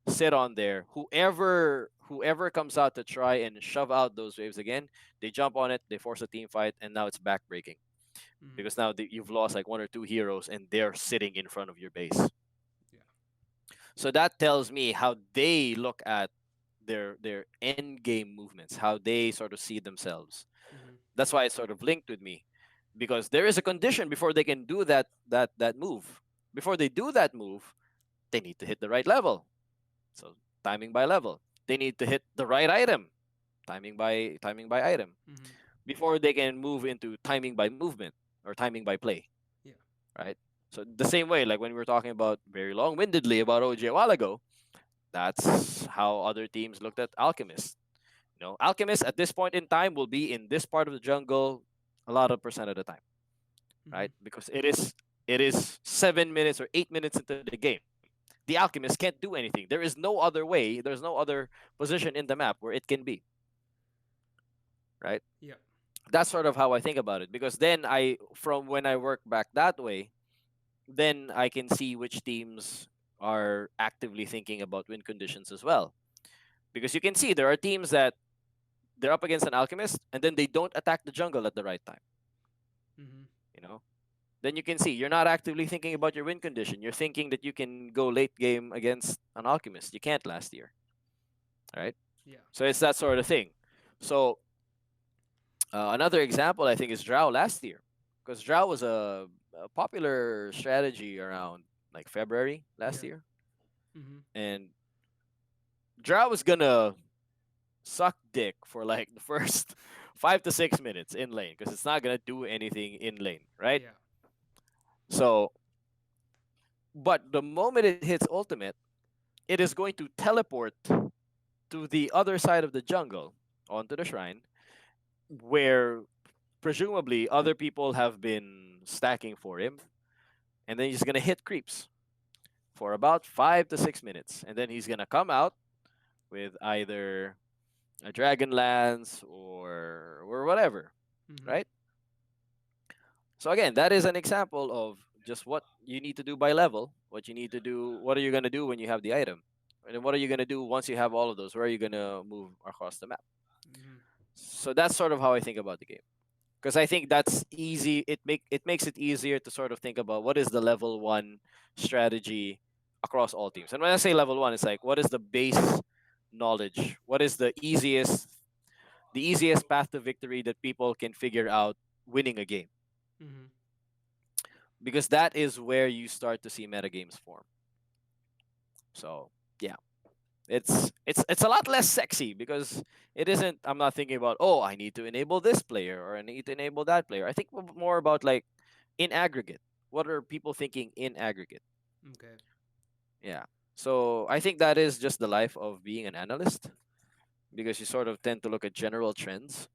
sit on there. Whoever comes out to try and shove out those waves again, they jump on it, they force a team fight, and now it's backbreaking Mm-hmm. because now you've lost like one or two heroes and they're sitting in front of your base. Yeah. So that tells me how they look at their end game movements, how they sort of see themselves. Mm-hmm. That's why it's sort of linked with me, because there is a condition before they can do that move. Before they do that move, they need to hit the right level. So timing by level. They need to hit the right item. Timing by item. Mm-hmm. Before they can move into timing by movement or timing by play, Yeah. right? So the same way, like when we were talking about very long-windedly about OG a while ago, that's how other teams looked at Alchemist. Alchemist at this point in time will be in this part of the jungle a lot of percent of the time, Mm-hmm. right? Because it is 7 minutes or 8 minutes into the game. The Alchemist can't do anything. There is no other way. There's no other position in the map where it can be, right? Yeah. That's sort of how I think about it. Because then from when I work back that way, then I can see which teams are actively thinking about win conditions as well. Because you can see there are teams that they're up against an alchemist and then they don't attack the jungle at the right time. Mm-hmm. You know, then you can see you're not actively thinking about your win condition. You're thinking that you can go late game against an alchemist. You can't last year, right? Yeah. So it's that sort of thing. So another example I think is Drow last year, because Drow was a popular strategy around like February last Yeah. year, Mm-hmm. and Drow was gonna suck dick for like the first 5 to 6 minutes in lane because it's not gonna do anything in lane, right? Yeah. So But the moment it hits ultimate, it is going to teleport to the other side of the jungle onto the shrine where presumably other people have been stacking for him, and then he's gonna hit creeps for about 5 to 6 minutes, and then he's gonna come out with either a dragon lance or whatever, Mm-hmm. right? So again, that is an example of just what you need to do by level, what you need to do, what are you gonna do when you have the item, and then what are you gonna do once you have all of those? Where are you gonna move across the map? Mm-hmm. So that's sort of how I think about the game. Because I think that's easy. It makes it easier to sort of think about what is the level one strategy across all teams. And when I say level one, it's like what is the base knowledge? What is the easiest path to victory that people can figure out winning a game? Mm-hmm. Because that is where you start to see metagames form. So yeah. It's a lot less sexy because it isn't. I'm not thinking about, oh, I need to enable this player or I need to enable that player. I think more about like in aggregate. What are people thinking in aggregate? Okay. Yeah. So I think that is just the life of being an analyst because you sort of tend to look at general trends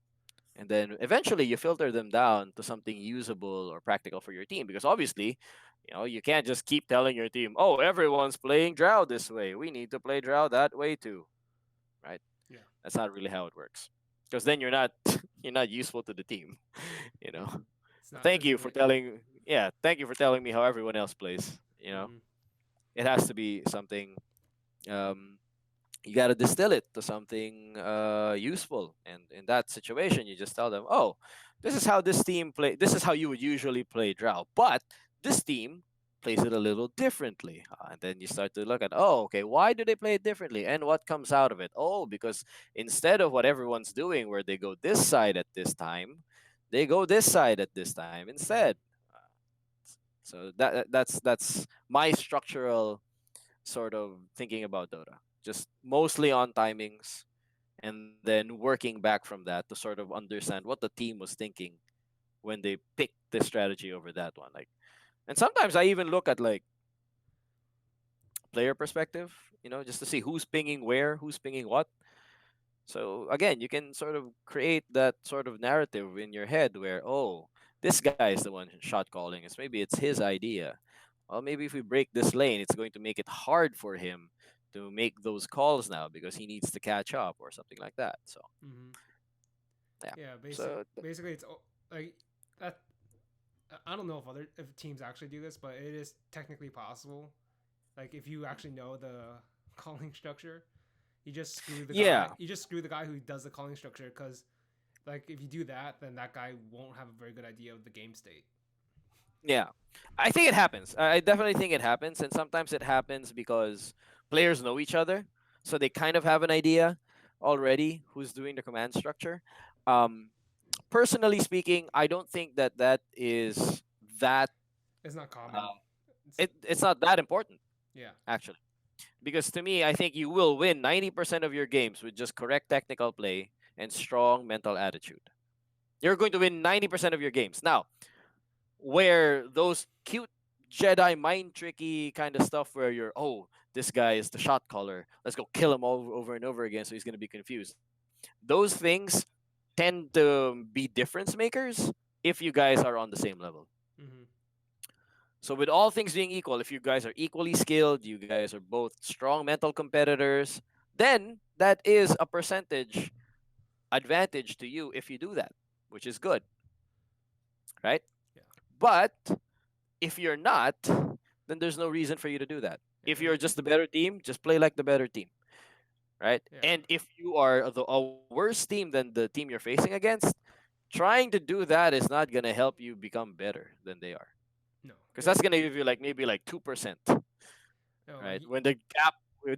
and then eventually you filter them down to something usable or practical for your team because obviously, you can't just keep telling your team, oh, everyone's playing Drow this way, we need to play Drow that way too, right? Yeah. That's not really how it works. Because then you're not you're not useful to the team, you know. It's not. Thank Isn't you for it? telling yeah, thank you for telling me how everyone else plays. Mm-hmm. It has to be something um you got to distill it to something useful, and in that situation you just tell them, oh, this is how this team play, this is how you would usually play Drow, but this team plays it a little differently. And then you start to look at, oh, okay, why do they play it differently and what comes out of it? Oh, because instead of what everyone's doing where they go this side at this time, they go this side at this time instead. Mm-hmm. So that's my structural sort of thinking about Dota. Just mostly on timings and then working back from that to sort of understand what the team was thinking when they picked this strategy over that one. Like, and sometimes I even look at like player perspective, just to see who's pinging where, who's pinging what. So again, you can sort of create that sort of narrative in your head where, oh, this guy is the one shot calling. It's maybe it's his idea. Well, maybe if we break this lane, it's going to make it hard for him to make those calls now because he needs to catch up or something like that. So Mm-hmm. yeah. Yeah. So Basically, it's like that. I don't know if teams actually do this, but it is technically possible. Like if you actually know the calling structure, you just screw the guy. yeah, You just screw the guy who does the calling structure because like if you do that, then that guy won't have a very good idea of the game state. yeah. I think it happens. I definitely think it happens, and sometimes it happens because players know each other, so they kind of have an idea already who's doing the command structure. Um, Personally speaking, I don't think that that is that. It's not common. Uh, It's it's not that important yeah. actually, because to me, I think you will win 90% of your games with just correct technical play and strong mental attitude. You're going to win 90% of your games. Now, where those cute Jedi mind tricky kind of stuff where you're, oh, this guy is the shot caller, let's go kill him all over and over again so he's going to be confused. Those things tend to be difference makers if you guys are on the same level. Mm-hmm. So with all things being equal, if you guys are equally skilled, you guys are both strong mental competitors, then that is a percentage advantage to you if you do that, which is good, right? Yeah. But if you're not, then there's no reason for you to do that. Yeah. If you're just the better team, just play like the better team, right? Yeah. And if you are a worse team than the team you're facing against, trying to do that is not going to help you become better than they are. No. Because that's going to give you like maybe like 2%, No. right? When the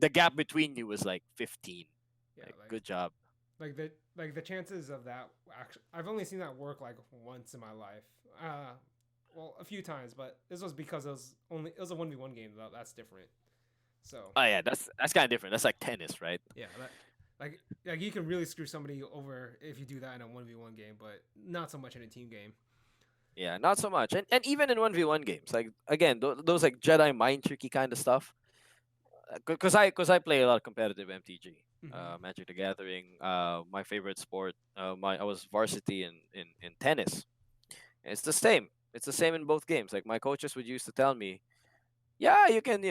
gap between you is like 15. Yeah. Like good job. Like the chances of that actually, I've only seen that work like once in my life. Well, a few times, but this was because it was a 1v1 game though. That's different. So Oh yeah, that's kind of different. That's like tennis, right? yeah, like you can really screw somebody over if you do that in a 1v1 game, but not so much in a team game. Yeah, not so much. And even in 1v1 games, like again, those like Jedi mind tricky kind of stuff. Cause I play a lot of competitive MTG, Mm-hmm. Magic the Gathering. My favorite sport. I was varsity in tennis. And it's the same. It's the same in both games. Like my coaches would used to tell me, yeah, you can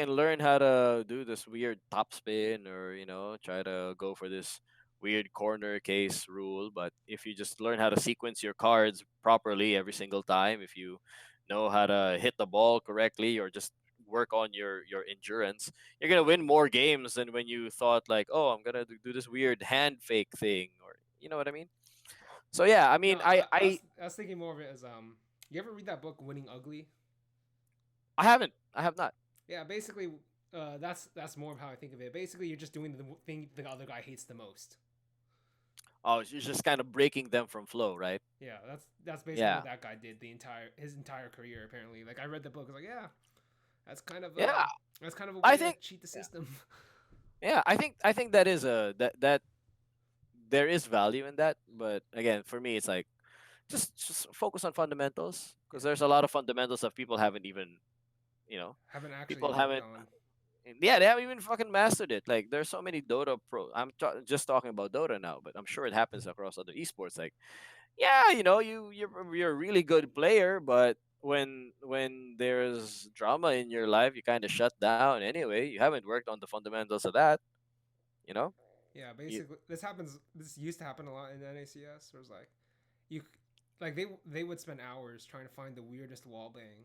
learn how to do this weird top spin, or try to go for this weird corner case rule. But if you just learn how to sequence your cards properly every single time, if you know how to hit the ball correctly, or just work on your endurance, you're gonna win more games than when you thought like, oh, I'm gonna do this weird hand fake thing, or you know what I mean. So yeah, I No, mean, I was thinking more of it as You ever read that book Winning Ugly? I haven't, I have not. Yeah, basically, that's more of how I think of it. Basically, you're just doing the thing the other guy hates the most. Oh, you're just kind of breaking them from flow, right? Yeah, that's basically Yeah, what that guy did the entire his entire career. Apparently, like I read the book, I was like, yeah, that's kind of yeah. that's kind of a I way to think, cheat the yeah, system. yeah. I think that is a that there is value in that, but again, for me, it's like just focus on fundamentals, Yeah, because there's a lot of fundamentals that people haven't even, you know, haven't actually people worked haven't. on. Yeah, they haven't even fucking mastered it. Like, there's so many Dota pro. Just talking about Dota now, but I'm sure it happens across other esports. Like, yeah, you're a really good player, but when there's drama in your life, you kind of shut down anyway. You haven't worked on the fundamentals of that, you know. Yeah, You, basically, this happens. This used to happen a lot in NACS. Where it's like you, like they would spend hours trying to find the weirdest wall bang,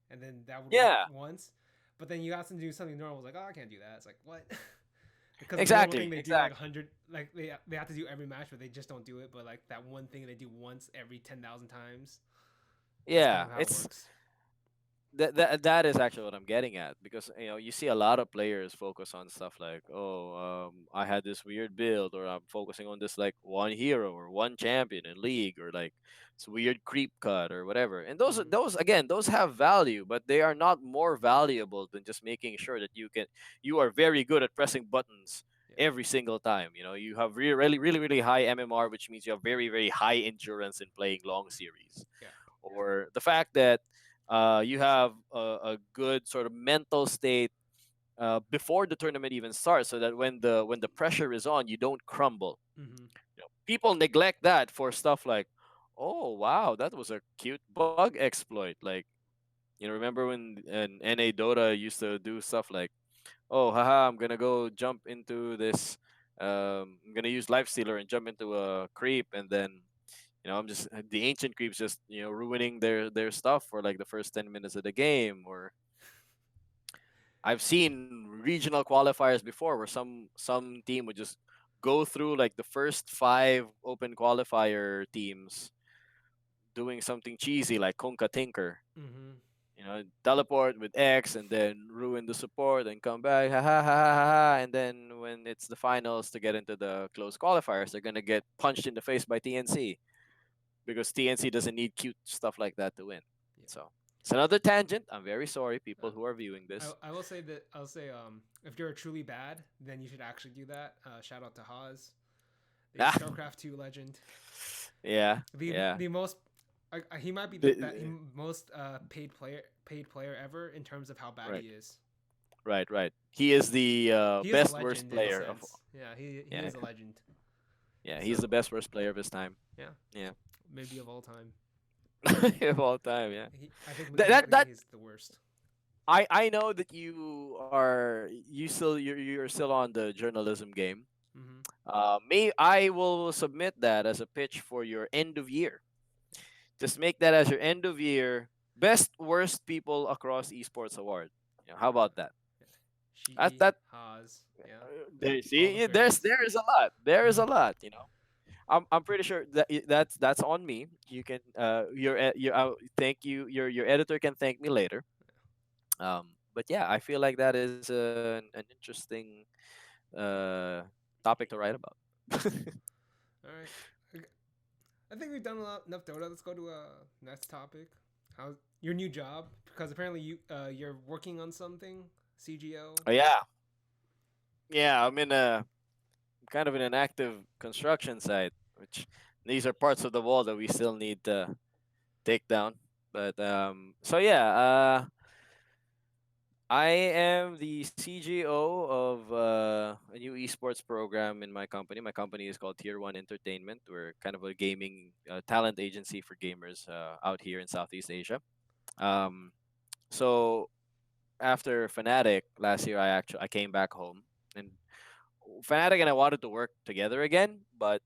and then that would work yeah, once. But then you ask them to do something normal. It's like, oh, I can't do that. It's like what? Because the normal thing exactly, they do like a exactly. hundred, like they have to do every match, but they just don't do it. But like that one thing they do once every 10,000 times. That's kind Yeah, of how it it's works. that is actually what I'm getting at, because you see a lot of players focus on stuff like, oh, I had this weird build, or I'm focusing on this like one hero or one champion in league, or like it's weird creep cut or whatever. And Mm-hmm. those again, those have value, but they are not more valuable than just making sure that you are very good at pressing buttons Yeah. every single time. You have really high MMR, which means you have very high endurance in playing long series, Yeah. or the fact that you have a good sort of mental state before the tournament even starts, so that when the pressure is on, you don't crumble. Mm-hmm. People neglect that for stuff like, oh wow, that was a cute bug exploit. Like, remember when an NA Dota used to do stuff like, oh haha, I'm gonna go jump into this. I'm gonna use Life Stealer and jump into a creep, and then I'm just the ancient creeps, just ruining their stuff for like the first 10 minutes of the game. Or I've seen regional qualifiers before where some team would just go through like the first five open qualifier teams doing something cheesy like Konka Tinker. Mm-hmm. Teleport with X and then ruin the support and come back, ha ha ha ha ha, ha. And then when it's the finals to get into the close qualifiers, they're gonna get punched in the face by TNC, because TNC doesn't need cute stuff like that to win. Yeah. So it's another tangent. I'm very sorry, Uh, people who are viewing this. I will say that I'll say if you're truly bad, then you should actually do that. Shout out to Haas, the Ah, StarCraft 2 legend. yeah, yeah. The most he might be the The- most paid player ever in terms of how bad right, he is. right. He is the He is a best worst legend in a player of. sense. Yeah, he Yeah, is a legend. yeah. He's the So best worst player of his time. yeah, Yeah, maybe of all time. of all time. Yeah. I think That mechanically he's the worst. I know that you're still on the journalism game. Mm-hmm. May I will submit that as a pitch for your end of year. Just make that as your end of year best worst people across esports award. How Yeah, about that? yeah. That Shiki, that Haas, yeah, there, all the see, favorites. there is a lot. There is a lot. I'm pretty sure that that's on me. You can your thank you, your editor can thank me later. But yeah, I feel like that is an interesting uh topic to write about. All right. I think we've done enough Dota. Let's go to next topic. How your new job? Because apparently you're working on something. CGO. Oh, yeah, yeah. I'm in a kind of in an active construction site, which these are parts of the wall that we still need to takedown. But so yeah, I am the CGO of a new esports program in my company. My company is called Tier One Entertainment. We're kind of a gaming talent agency for gamers out here in Southeast Asia. Um, so after Fnatic last year, I came back home, and Fnatic and I wanted to work together again, but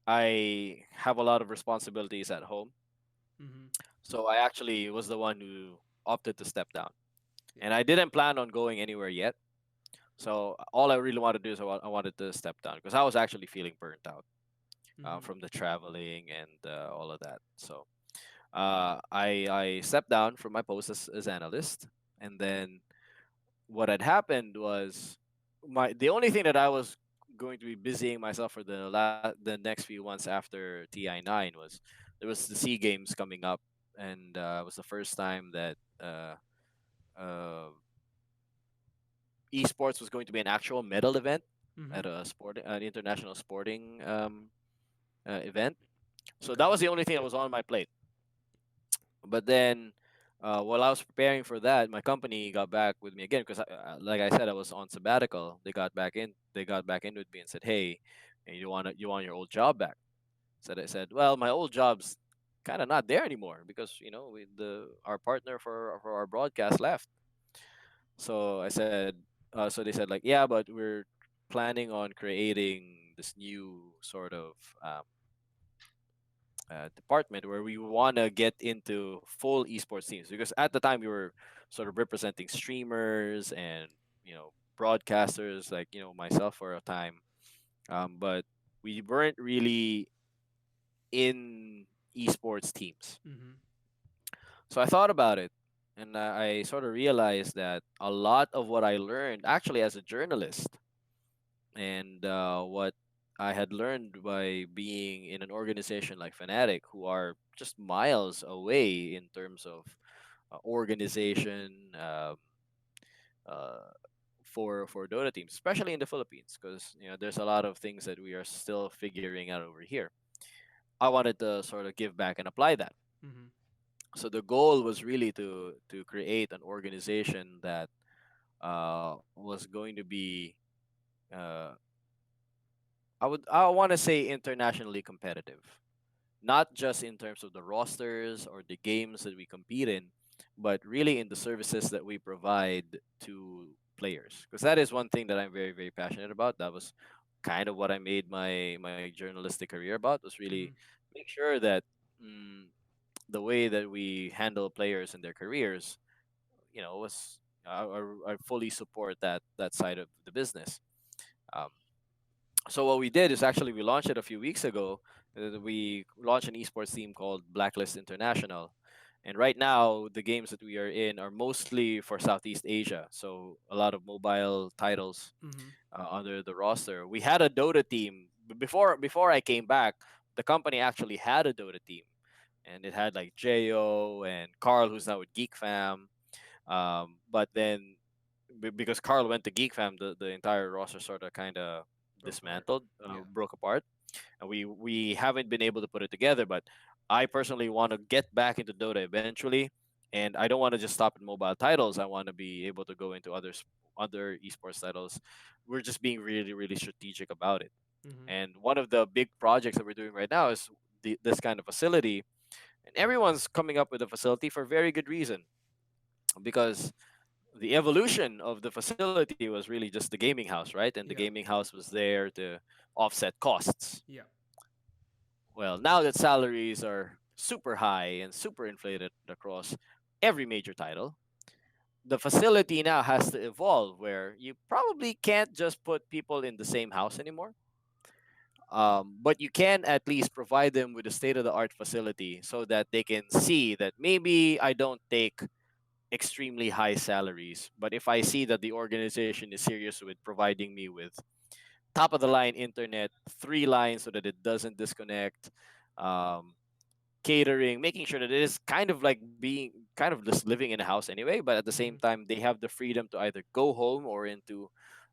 I have a lot of responsibilities at home. Mm-hmm. So I actually was the one who opted to step down. Yeah. And I didn't plan on going anywhere yet. So all I really wanted to do is I wanted to step down because I was actually feeling burnt out Mm-hmm. from the traveling and all of that. So I stepped down from my post as analyst, and then what had happened was the only thing that I was going to be busying myself for the next few months after TI9 was there was the Sea Games coming up, and it was the first time that uh, esports was going to be an actual medal event Mm-hmm. at an international sporting event. So that Okay. was the only thing that was on my plate. But then, while I was preparing for that, my company got back with me again because, like I said, I was on sabbatical. They got back in. They got back in with me and said, "Hey, you want your old job back?" I said, "Well, my old job's kind of not there anymore because the our partner for our broadcast left." So I said, so they said like, "Yeah, but we're planning on creating this new sort of um, department where we want to get into full esports teams because at the time we were sort of representing streamers and broadcasters like myself for a time, but we weren't really in esports teams. Mm-hmm. So I thought about it, and I sort of realized that a lot of what I learned actually as a journalist and what I had learned by being in an organization like Fnatic, who are just miles away in terms of organization uh, for Dota teams, especially in the Philippines, because there's a lot of things that we are still figuring out over here. I wanted to sort of give back and apply that. Mm-hmm. So the goal was really to create an organization that was going to be uh, I want to say internationally competitive, not just in terms of the rosters or the games that we compete in, but really in the services that we provide to players. Because that is one thing that I'm very very passionate about. That was kind of what I made my journalistic career about. Was really Mm-hmm. make sure that mm, the way that we handle players in their careers, was I fully support that side of the business. Um, so what we did is actually we launched it a few weeks ago. We launched an esports team called Blacklist International, and right now the games that we are in are mostly for Southeast Asia. So a lot of mobile titles Mm-hmm. under the roster. We had a Dota team before I came back. The company actually had a Dota team, and it had like Jo and Carl, who's now with Geek Fam. But then because Carl went to Geek Fam, the entire roster sort of kind of Broke apart. dismantled, Yeah. broke apart, and we haven't been able to put it together. But I personally want to get back into Dota eventually, and I don't want to just stop at mobile titles. I want to be able to go into other esports titles. We're just being really really strategic about it. Mm-hmm. And one of the big projects that we're doing right now is this kind of facility, and everyone's coming up with a facility for very good reason because the evolution of the facility was really just the gaming house, right? And the Yeah. gaming house was there to offset costs. Yeah. Well, now that salaries are super high and super inflated across every major title, the facility now has to evolve where you probably can't just put people in the same house anymore. But you can at least provide them with a state of the art facility so that they can see that maybe I don't take extremely high salaries. But if I see that the organization is serious with providing me with top of the line internet, 3 lines so that it doesn't disconnect, um, catering, making sure that it is kind of like being kind of just living in a house anyway, but at the same Mm-hmm. time, they have the freedom to either go home or into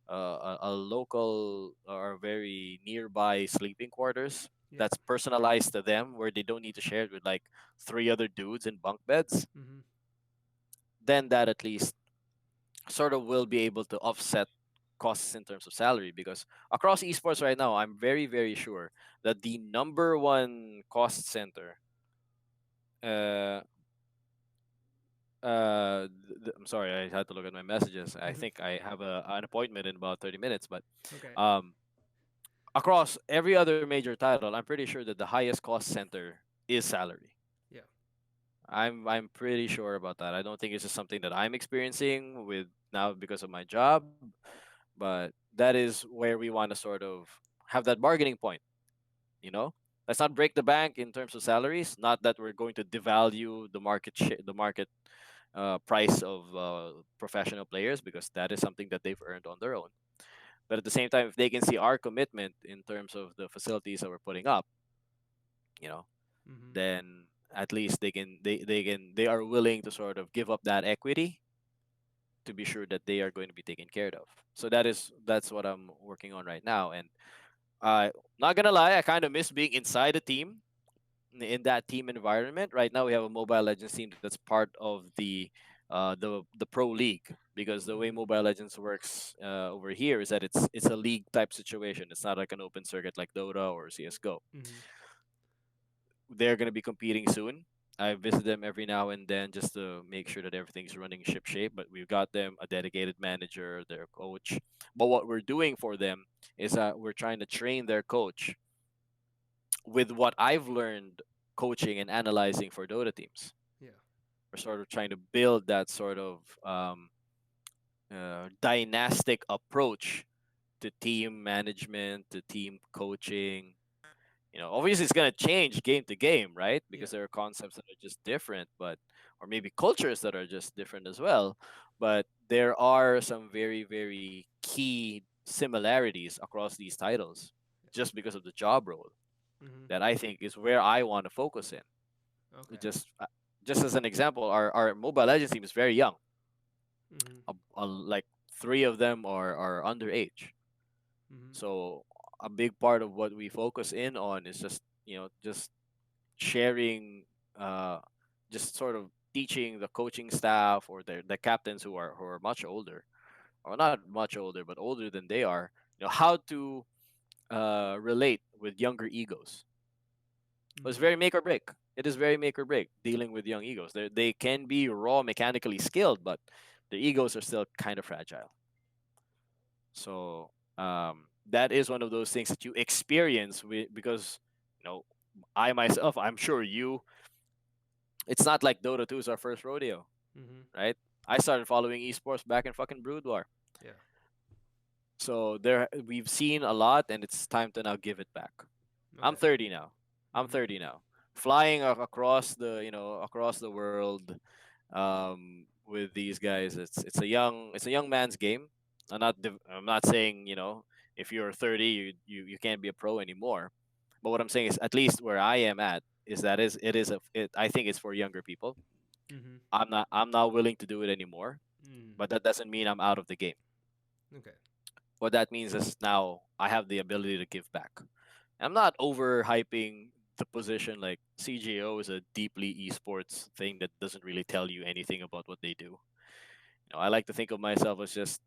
a local or very nearby sleeping quarters. Yeah. that's personalized to them, where they don't need to share it with like three other dudes in bunk beds, Mm-hmm. then that at least sort of will be able to offset costs in terms of salary. Because across esports right now, I'm very, very sure that the number one cost center, uh, I'm sorry, I had to look at my messages. I think I have an appointment in about 30 minutes, but Okay. um, across every other major title, I'm pretty sure that the highest cost center is salary. Yeah. I'm pretty sure about that. I don't think it's just something that I'm experiencing with now because of my job, but that is where we want to sort of have that bargaining point. You know, let's not break the bank in terms of salaries. Not that we're going to devalue the market price of professional players, because that is something that they've earned on their own. But at the same time, if they can see our commitment in terms of the facilities that we're putting up, you know, Mm-hmm. then at least they are willing to sort of give up that equity to be sure that they are going to be taken care of. So that's what I'm working on right now. And not gonna lie, I kind of miss being inside a team, in that team environment. Right now, we have a Mobile Legends team that's part of the pro league, because the way Mm-hmm. Mobile Legends works over here is that it's a league type situation. It's not like an open circuit like Dota or CS:GO. Mm-hmm. They're gonna be competing soon. I visit them every now and then just to make sure that everything's running ship shape. But we've got them a dedicated manager, their coach. But what we're doing for them is that we're trying to train their coach with what I've learned coaching and analyzing for Dota teams. Yeah. We're sort of trying to build that sort of dynastic approach to team management, to team coaching. Obviously it's gonna change game to game, right? Yeah. Because there are concepts that are just different, but or maybe cultures that are just different as well. But there are some very, very key similarities across these titles, just because of the job role, Mm-hmm. that I think is where I want to focus in. It Okay. just as an example, our Mobile Legends team is very young. Mm-hmm. Like three of them are underage. Mm-hmm. So a big part of what we focus in on is just sharing, uh, just sort of teaching the coaching staff or the captains who are much older, or not much older, but older than they are, how to relate with younger egos. It's Mm-hmm. very make or break. It is very make or break dealing with young egos. They can be raw mechanically skilled, but the egos are still kind of fragile. So that is one of those things that you experience because you know I myself, I'm sure you. It's not like Dota 2 is our first rodeo, Mm-hmm. right? I started following esports back in fucking Brood War. Yeah. So there we've seen a lot, and it's time to now give it back. I'm Okay. 30 now. I'm Mm-hmm. 30 now. Flying across across the world with these guys, it's a young man's game. I'm not saying, if you're 30 you can't be a pro anymore. But what I'm saying is, at least where I am at, is that is it is a it, I think it's for younger people. Mm-hmm. I'm not willing to do it anymore, Mm. but that doesn't mean I'm out of the game. Okay. What that means is now I have the ability to give back. I'm not overhyping the position. Like, CGO is a deeply esports thing that doesn't really tell you anything about what they do. I like to think of myself as just,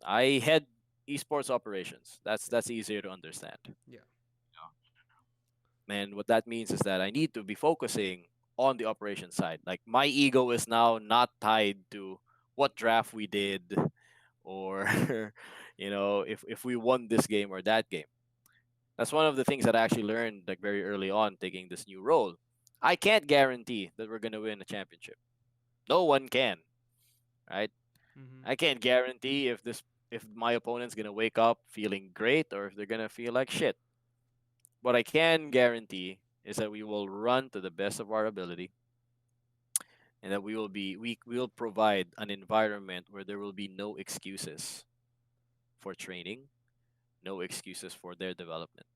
I head esports operations. That's easier to understand. Yeah. And what that means is that I need to be focusing on the operation side. Like, my ego is now not tied to what draft we did, or if we won this game or that game. That's one of the things that I actually learned, like, very early on taking this new role. I can't guarantee that we're gonna win a championship. No one can, right? Mm-hmm. I can't guarantee if my opponent's gonna wake up feeling great or if they're gonna feel like shit. What I can guarantee is that we will run to the best of our ability, and that we will provide an environment where there will be no excuses for training, no excuses for their development.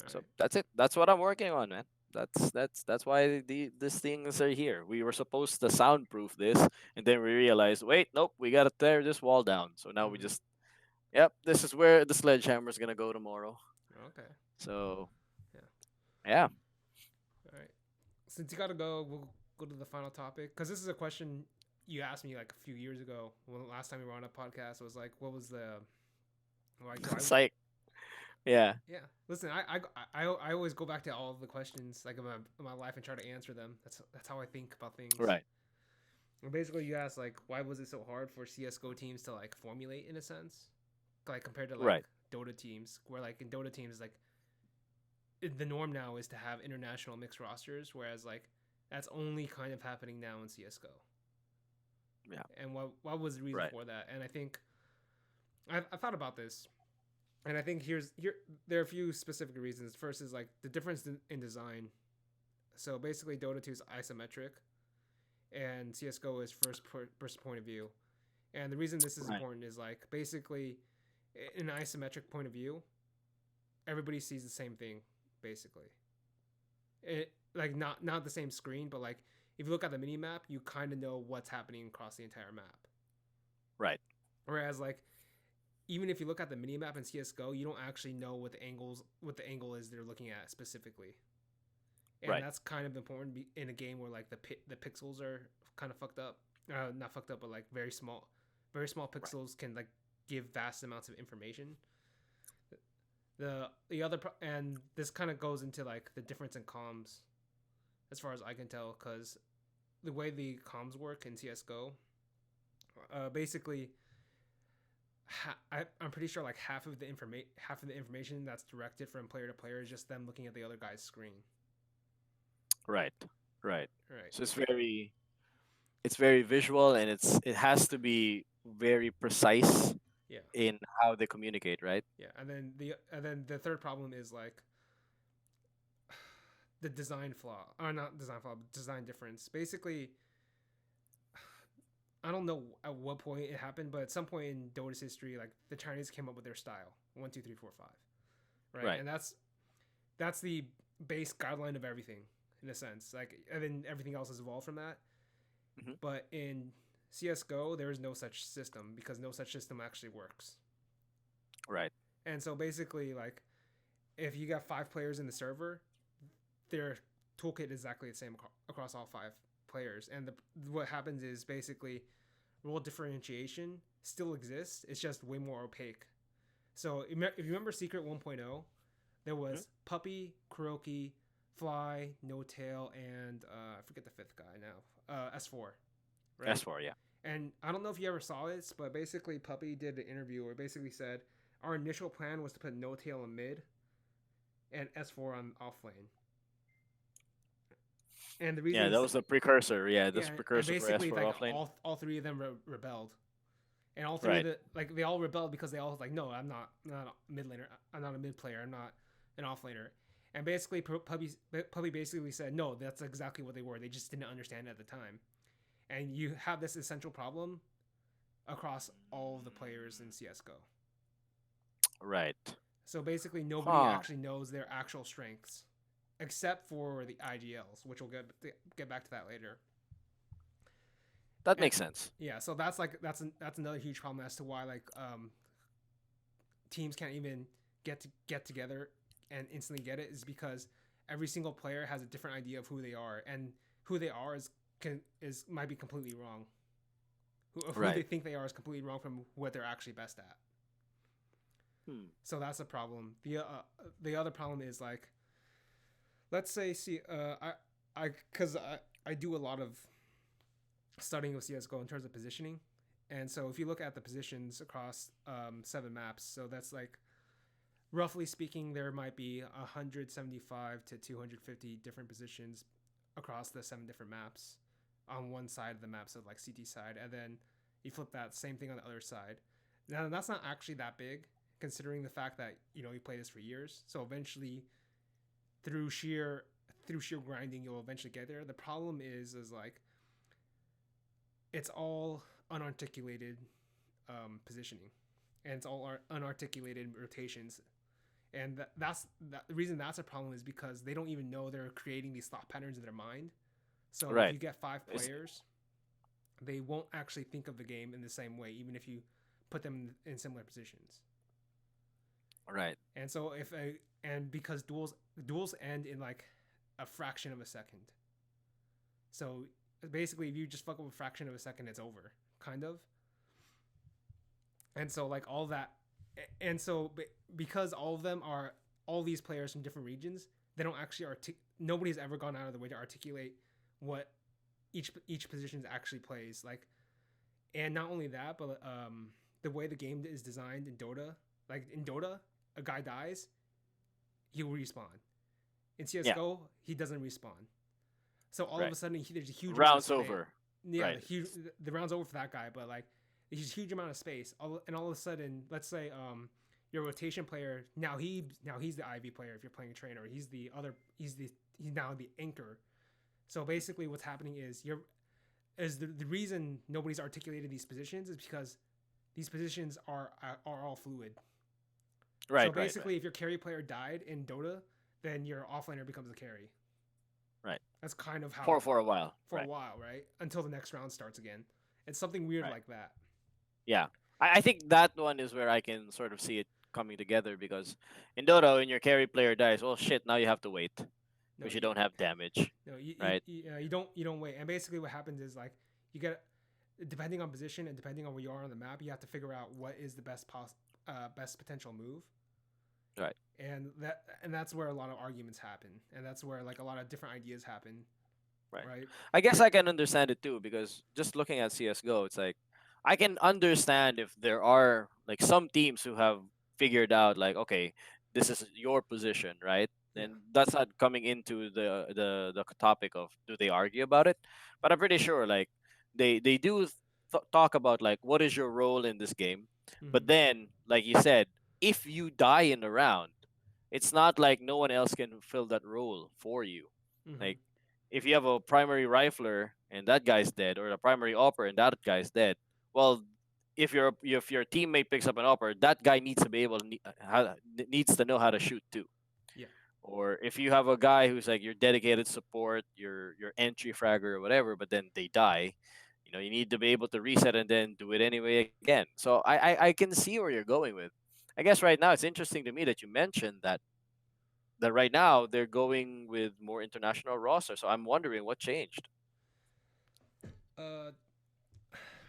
All So right. that's it. That's what I'm working on, man. That's why these things are here. We were supposed to soundproof this, and then we realized, wait, nope, we gotta tear this wall down. So now we Mm-hmm. just, yep, this is where the sledgehammer is gonna go tomorrow. Okay. So Yeah. All right. Since you gotta go, we'll go to the final topic because this is a question you asked me like a few years ago. When last time we were on a podcast, it was like, what was the like why? It's like, yeah. Yeah. Listen, I always go back to all of the questions like in my life and try to answer them. That's how I think about things. Right. And basically, you asked like, why was it so hard for CS:GO teams to like formulate in a sense, like compared to like Right. Dota teams, where like in Dota teams like the norm now is to have international mixed rosters, whereas like that's only kind of happening now in CS:GO. Yeah. And what was the reason Right. for that? And I think I thought about this, and I think here there are a few specific reasons. First is like the difference in design. So basically, Dota 2 is isometric, and CS:GO is first point of view. And the reason this is Right. important is like basically in an isometric point of view, everybody sees the same thing basically. It like not the same screen, but like if you look at the mini map, you kind of know what's happening across the entire map. Right. Whereas like even if you look at the mini map in CS:GO, you don't actually know what the angle is they're looking at specifically. And Right. that's kind of important in a game where like the pixels are kind of fucked up. Not fucked up, but like very small Right. pixels can like give vast amounts of information. The other and this kind of goes into like the difference in comms as far as I can tell, because the way the comms work in CS:GO, basically, I'm pretty sure like half of the information that's directed from player to player is just them looking at the other guy's screen. Right. Right. Right. So it's very visual, and it has to be very precise Yeah. in how they communicate, right? Yeah. And then the third problem is like the design flaw, or not design flaw, but design difference. Basically, I don't know at what point it happened, but at some point in Dota's history, like the Chinese came up with their style 1, 2, 3, 4, 5, right? Right. And that's the base guideline of everything in a sense. Like, and then everything else has evolved from that. Hmm. But in CS:GO, there is no such system because no such system actually works. Right. And so basically, like, if you got 5 players in the server, their toolkit is exactly the same across all 5 players. And what happens is basically role differentiation still exists. It's just way more opaque. So if you remember Secret 1.0, there Hmm. was Puppy, Kuroki, Fly, No Tail, and I forget the fifth guy now. S4, right? S4, yeah. And I don't know if you ever saw this, but basically Puppy did an interview where it basically said our initial plan was to put No Tail in mid and S4 on off lane. And the reason Yeah, that is was a precursor. Yeah, yeah, that's a and precursor for basically S4 like offlane. all three of them rebelled, and all three of Right. the like they all rebelled because they all like no, I'm not a mid laner, I'm not a mid player, I'm not an off laner, and basically Puppy basically said no, that's exactly what they were. They just didn't understand it at the time, and you have this essential problem across all of the players in CS:GO. Right. So basically, nobody Huh. actually knows their actual strengths, except for the IGLs, which we'll get back to that later. That And makes sense. yeah, so that's another huge problem as to why like teams can't even get together and instantly get it is because every single player has a different idea of who they are, and who they are is might be completely wrong. Who they Right. think they are is completely wrong from what they're actually best at. Hmm. So that's a problem. The other problem is like, let's say I do a lot of studying with CS:GO in terms of positioning, and so if you look at the positions across 7 maps, so that's like roughly speaking, there might be 175 to 250 different positions across the 7 different maps on one side of the map, so like CT side, and then you flip that same thing on the other side. Now that's not actually that big, considering the fact that you play this for years. So eventually, through sheer grinding, you'll eventually get there. The problem is like it's all unarticulated positioning, and it's all unarticulated rotations, and the reason that's a problem is because they don't even know they're creating these thought patterns in their mind. So if Right. you get five It's players, they won't actually think of the game in the same way, even if you put them in similar positions. Right. And so if a and because duels end in like a fraction of a second. So basically, if you just fuck up a fraction of a second, it's over, kind of. And so like all that, and so because all of them are all these players from different regions, they don't actually nobody's ever gone out of the way to articulate what each position actually plays. Like, and not only that, but the way the game is designed in Dota, like in Dota, a guy dies, he'll respawn. In Yeah. CS:GO, he doesn't respawn. So all of Right. a sudden, there's a huge amount of Rounds space. over. Yeah, Right. the round's over for that guy, but like there's a huge amount of space, and all of a sudden, let's say your rotation player he's the IV player if you're playing a trainer. He's now the anchor. So basically, what's happening is the reason nobody's articulated these positions is because these positions are all fluid. So Right. Right. Right. basically, if your carry player died in Dota, then your offlaner becomes the carry. Right. That's kind of For how for a while. for a Right. while, right? Until the next round starts again. It's something weird Right. like that. Yeah. I think that one is where I can sort of see it coming together because in Dota, when your carry player dies, well, shit, now you have to wait No, because you don't have damage, no, right? you don't wait. And basically, what happens is like you get depending on position and depending on where you are on the map, you have to figure out what is the best potential move. Right. And that's where a lot of arguments happen, and that's where like a lot of different ideas happen, Right. right? I guess I can understand it too because just looking at CS:GO, it's like I can understand if there are like some teams who have figured out like okay, this is your position, right? Yeah. And that's not coming into the topic of do they argue about it, but I'm pretty sure like they do talk about like what is your role in this game, but Mm-hmm. then like you said, if you die in a round, it's not like no one else can fill that role for you. Mm-hmm. Like if you have a primary rifler and that guy's dead, or a primary opper and that guy's dead, well, if your teammate picks up an opper, that guy needs to be able to needs to know how to shoot too. Yeah. Or if you have a guy who's like your dedicated support, your entry fragger or whatever, but then they die, you need to be able to reset and then do it anyway again. So I can see where you're going with. I guess right now it's interesting to me that you mentioned that right now they're going with more international roster. So I'm wondering what changed. Uh,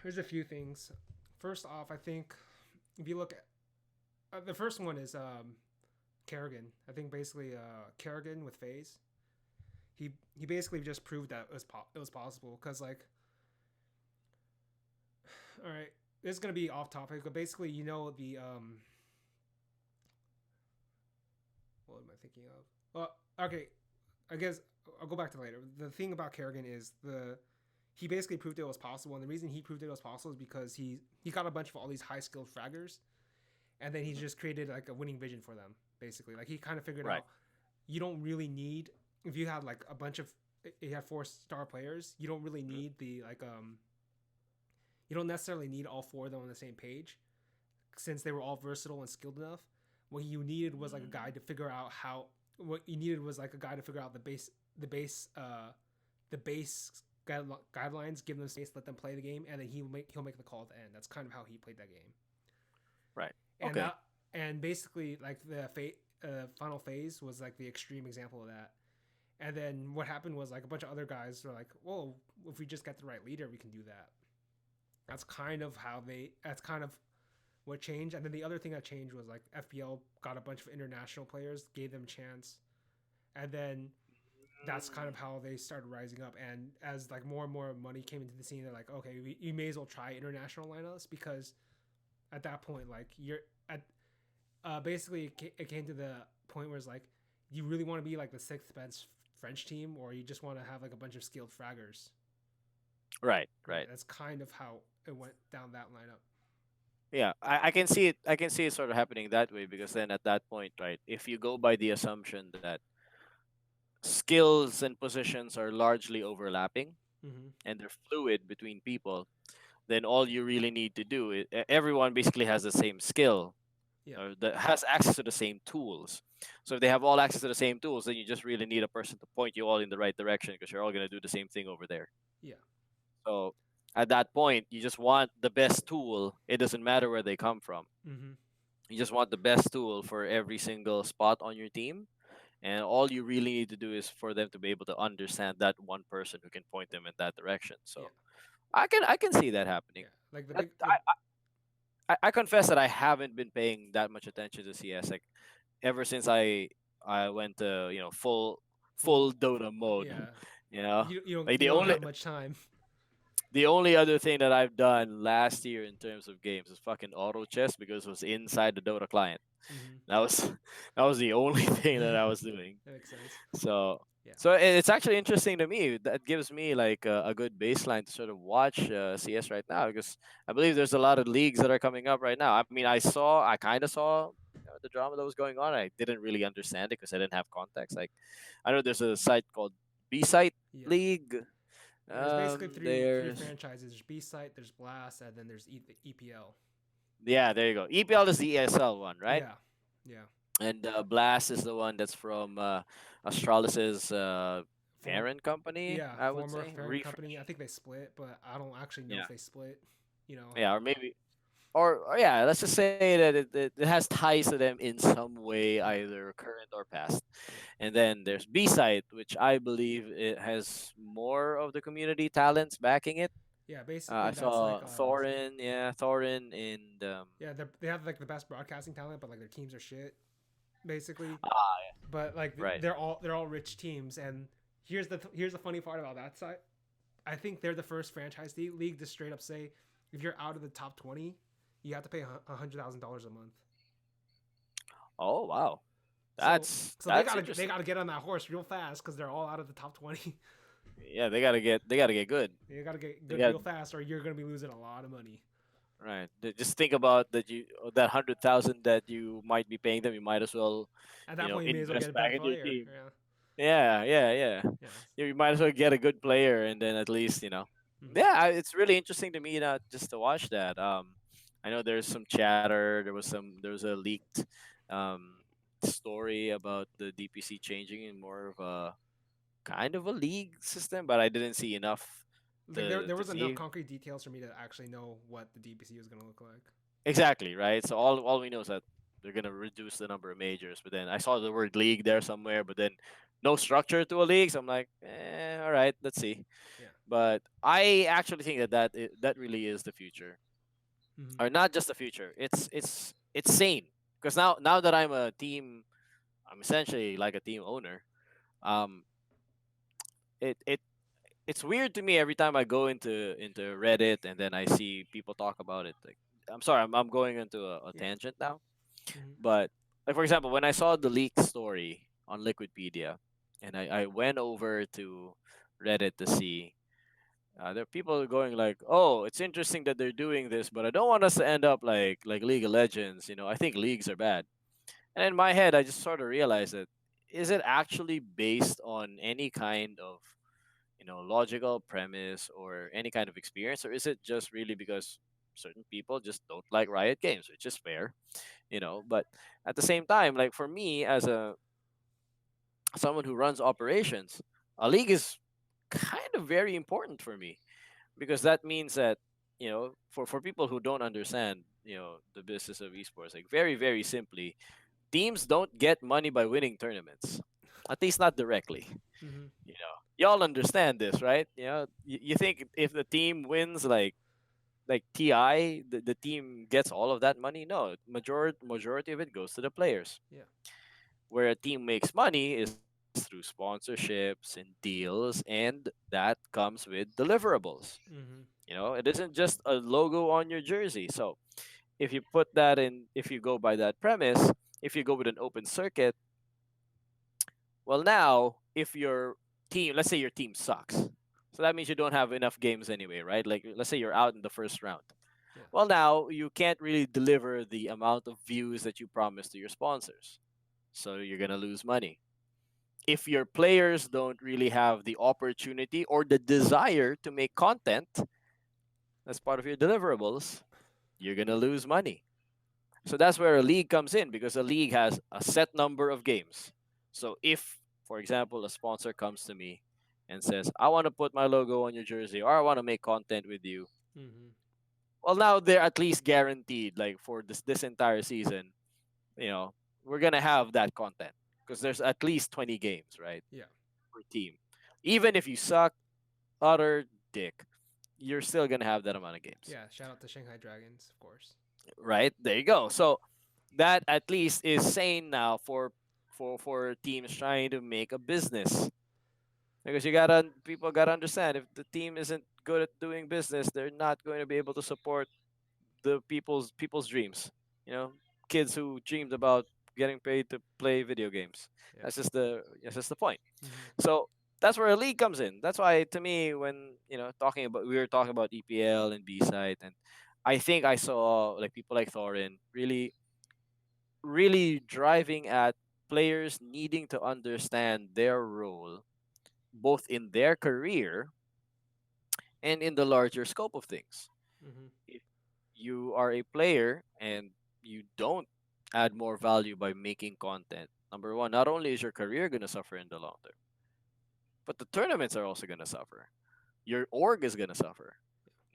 there's a few things. First off, I think if you look at the first one is Kerrigan. I think basically Kerrigan with FaZe. He basically just proved that it was possible because like all right, this is gonna be off topic, but basically the what am I thinking of? Well, okay, I guess I'll go back to later. The thing about Kerrigan is he basically proved it was possible, and the reason he proved it was possible is because he got a bunch of all these high skilled fraggers, and then he just created like a winning vision for them. Basically, like he kind of figured Right. out you don't really need if you have like a bunch of you have 4-star players, you don't really Mhm. need you don't necessarily need all four of them on the same page since they were all versatile and skilled enough. What you needed was like a guide to figure out how. What you needed was like a guy to figure out the base, the base guidelines, give them space, let them play the game, and then he'll make the call at the end. That's kind of how he played that game. Right. And Okay. and basically like the final phase was like the extreme example of that. And then what happened was like a bunch of other guys were like, well, if we just get the right leader, we can do that. That's kind of what changed. And then the other thing that changed was like FPL got a bunch of international players, gave them a chance, and then that's kind of how they started rising up. And as like more and more money came into the scene, they're like, okay, we may as well try international lineups because at that point, like you're at basically it came to the point where it's like, do you really want to be like the sixth best French team, or you just want to have like a bunch of skilled fraggers? Right. Right. Right. That's kind of how it went down that lineup. Yeah, I can see it. I can see it sort of happening that way because then at that point, right, if you go by the assumption that skills and positions are largely overlapping Mm-hmm. and they're fluid between people, then all you really need to do is everyone basically has the same skill Yeah. or that has access to the same tools. So if they have all access to the same tools, then you just really need a person to point you all in the right direction because you're all going to do the same thing over there. Yeah. So at that point, you just want the best tool. It doesn't matter where they come from. Mm-hmm. You just want the best tool for every single spot on your team, and all you really need to do is for them to be able to understand that one person who can point them in that direction. Yeah, So I can see that happening. yeah. Like the That, big the I confess that I haven't been paying that much attention to CS like ever since I went to full full Dota mode. yeah. You know, like You don't have much time. the only other thing that I've done last year in terms of games is fucking auto chess because it was inside the Dota client. Hmm. That was that was the only thing that I was doing. That makes sense. So Yeah. it's actually interesting to me. That gives me like a good baseline to sort of watch CS right now because I believe there's a lot of leagues that are coming up right now. I mean, I kind of saw the drama that was going on. I didn't really understand it because I didn't have context. Like, I know there's a site called B Site Yeah. League. There's basically three There's franchises. There's B Site, there's Blast, and then there's EPL. Yeah, there you go. EPL is the ESL one, right? Yeah. Yeah. And Blast is the one that's from Astralis' Form parent company, yeah, I would former say. parent company. I Refresh. think they split, but I don't actually know Yeah. if they split. You know. Yeah, or maybe, or yeah, let's just say that it has ties to them in some way, Yeah. either current or past. Yeah. And then there's B Side, which I believe it has more of the community talents backing it. Yeah. Basically, I that's like saw Thorin, yeah, Thorin, and yeah. They have like the best broadcasting talent, but like their teams are shit. Basically, ah, but like right. they're all rich teams. And here's the funny part about that side. I think they're the first franchise league to straight up say if you're out of the top 20, you have to pay $100,000 a month. Oh wow, So so that's they interesting. gotta get on that horse real fast because they're all out of the top 20. Yeah, they gotta get good. You gotta get They good got real fast, or you're gonna be losing a lot of money. right. Just think about that 100,000 that you might be paying them. You might as well, At that point, you may as well get invest a back better in your player. team. Yeah, Yeah, yeah, yeah. yeah, You might as well get a good player, and then at least mm-hmm. Yeah, it's really interesting to me just to watch that. I know there's some chatter. There was a leaked um story about the DPC changing in more of a kind of a league system, but I didn't see enough Like to there to was enough see. concrete details for me to actually know what the DPC was gonna look like. Exactly, right? So all we know is that they're gonna reduce the number of majors, but then I saw the word league there somewhere, but then no structure to a league. So I'm like, all right, let's see. Yeah. But I actually think that really is the future, Mm-hmm. or not just the future. It's sane because now that I'm a team, I'm essentially like a team owner. Um, it it's weird to me every time I go into Reddit and then I see people talk about it. Like, I'm sorry, I'm going into a Yeah. tangent now. Mm-hmm. But like for example, when I saw the leak story on Liquidpedia, and I went over to Reddit to see, there are people going like, "Oh, it's interesting that they're doing this, but I don't want us to end up like League of Legends. I think leagues are bad." And in my head, I just sort of realized that is it actually based on any kind of logical premise or any kind of experience, or is it just really because certain people just don't like Riot games, which is fair. But at the same time, like for me as a someone who runs operations, a league is kind of very important for me because that means that for people who don't understand the business of esports, like very very simply, teams don't get money by winning tournaments, at least not directly. Mm-hmm. Y'all understand this, right? You think if the team wins like TI, the team gets all of that money? No, majority of it goes to the players. Yeah. Where a team makes money is through sponsorships and deals, and that comes with deliverables. Mm-hmm. It isn't just a logo on your jersey. So if you go by that premise, if you go with an open circuit, well, now if your team, let's say your team sucks, so that means you don't have enough games anyway, right? Like let's say you're out in the first round. Yeah. Well, now you can't really deliver the amount of views that you promised to your sponsors, so you're gonna lose money. If your players don't really have the opportunity or the desire to make content as part of your deliverables, you're gonna lose money. So that's where a league comes in because a league has a set number of games. So if, for example, a sponsor comes to me and says, I want to put my logo on your jersey or I want to make content with you, Mm-hmm. well, now they're at least guaranteed, like for this entire season. you know, we're gonna have that content because there's at least 20 games, right, Yeah. per team. Even if you suck utter dick, you're still gonna have that amount of games, Yeah. Shout out to Shanghai Dragons, of course. right? There you go. So that at least is sane now for teams trying to make a business. Because people gotta understand, if the team isn't good at doing business, they're not going to be able to support the people's dreams. You know, kids who dreamed about getting paid to play video games. Yeah. That's just the point. Hmm. So that's where a league comes in. That's why, to me, when we were talking about EPL and B side, and I think I saw like people like Thorin really really driving at players needing to understand their role both in their career and in the larger scope of things. Hmm. If you are a player and you don't add more value by making content, number one, not only is your career going to suffer in the long term, but the tournaments are also going to suffer. Your org is going to suffer.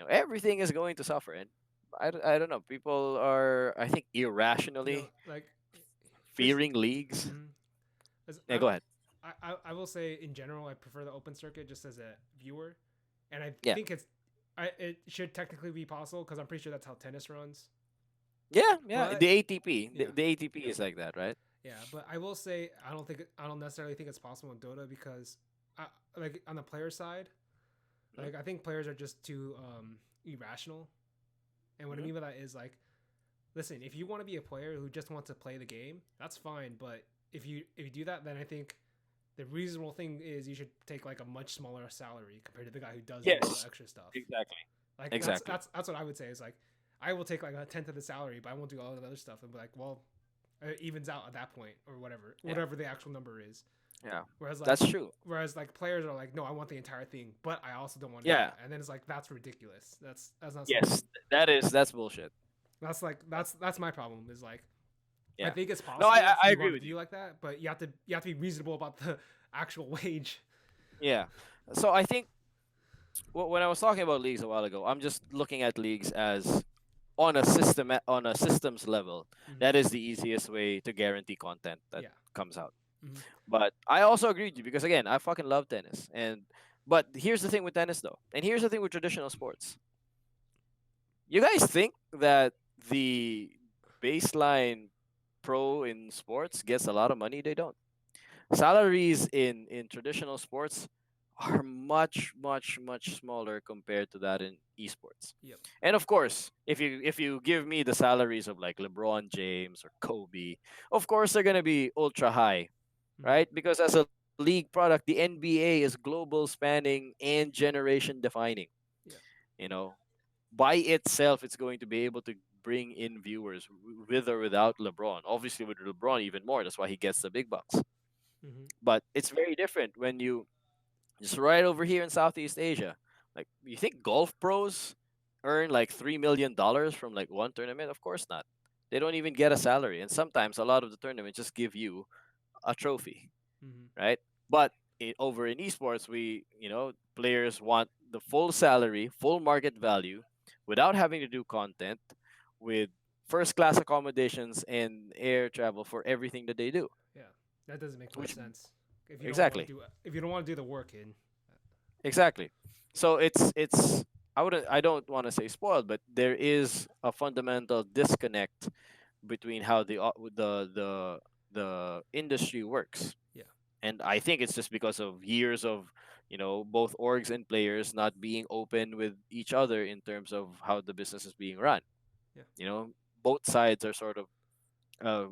Everything is going to suffer. And I don't know. People are, I think, irrationally Like this. fearing leagues. Mhm. As Yeah, go ahead. I will say in general, I prefer the open circuit just as a viewer, and I Yeah. think it should technically be possible because I'm pretty sure that's how tennis runs. Yeah, yeah. But The ATP, yeah, the ATP is like that, right? yeah. But I will say I don't necessarily think it's possible in Dota because, I, like on the player side, Mm-hmm. like I think players are just too irrational, and what I Mm-hmm. mean by that is like, listen, if you want to be a player who just wants to play the game, that's fine. But if you do that, then I think the reasonable thing is you should take like a much smaller salary compared to the guy who does all the Yes, extra stuff. exactly, Like that's exactly. that's that's what I would say is like I will take like a tenth of the salary, but I won't do all the other stuff and be like, well, it evens out at that point or whatever, Yeah, whatever the actual number is. yeah. Whereas like That's true. whereas like players are like, no, I want the entire thing, but I also don't want to do Yeah. that, and then it's like that's ridiculous. That's not something. Yes, that's bullshit. That's like that's my problem is like I Yeah. think it's No, I possible I if I you agree want to with you. view like that, but you have to be reasonable about the actual wage. Yeah. So I think when I was talking about leagues a while ago, I'm just looking at leagues as on a systems level. Hmm. That is the easiest way to guarantee content that Yeah. comes out. Hmm. But I also agree with you because again, I fucking love tennis. But here's the thing with tennis though, and here's the thing with traditional sports. You guys think that the baseline pro in sports gets a lot of money? They don't. Salaries in traditional sports are much smaller compared to that in esports. Yep. And of course, if you give me the salaries of like LeBron James or Kobe, of course they're gonna be ultra high, Hmm. right? Because as a league product, the NBA is global spanning and generation defining. Yeah. You know, by itself, it's going to be able to bring in viewers with or without LeBron. Obviously, with LeBron, even more. That's why he gets the big bucks. Hmm. But it's very different when you just right over here in Southeast Asia. Like, you think golf pros earn like $3 million from like one tournament? Of course not. They don't even get a salary, and sometimes a lot of the tournaments just give you a trophy, Hmm. right? But over in esports, players want the full salary, full market value, without having to do content, with first class accommodations and air travel for everything that they do. Yeah. That doesn't make much Which sense if you don't want to exactly, do if you don't want to do the work in. exactly. So I don't want to say spoiled, but there is a fundamental disconnect between how the industry works. Yeah. And I think it's just because of years of both orgs and players not being open with each other in terms of how the business is being run. Yeah. you know Both sides are sort of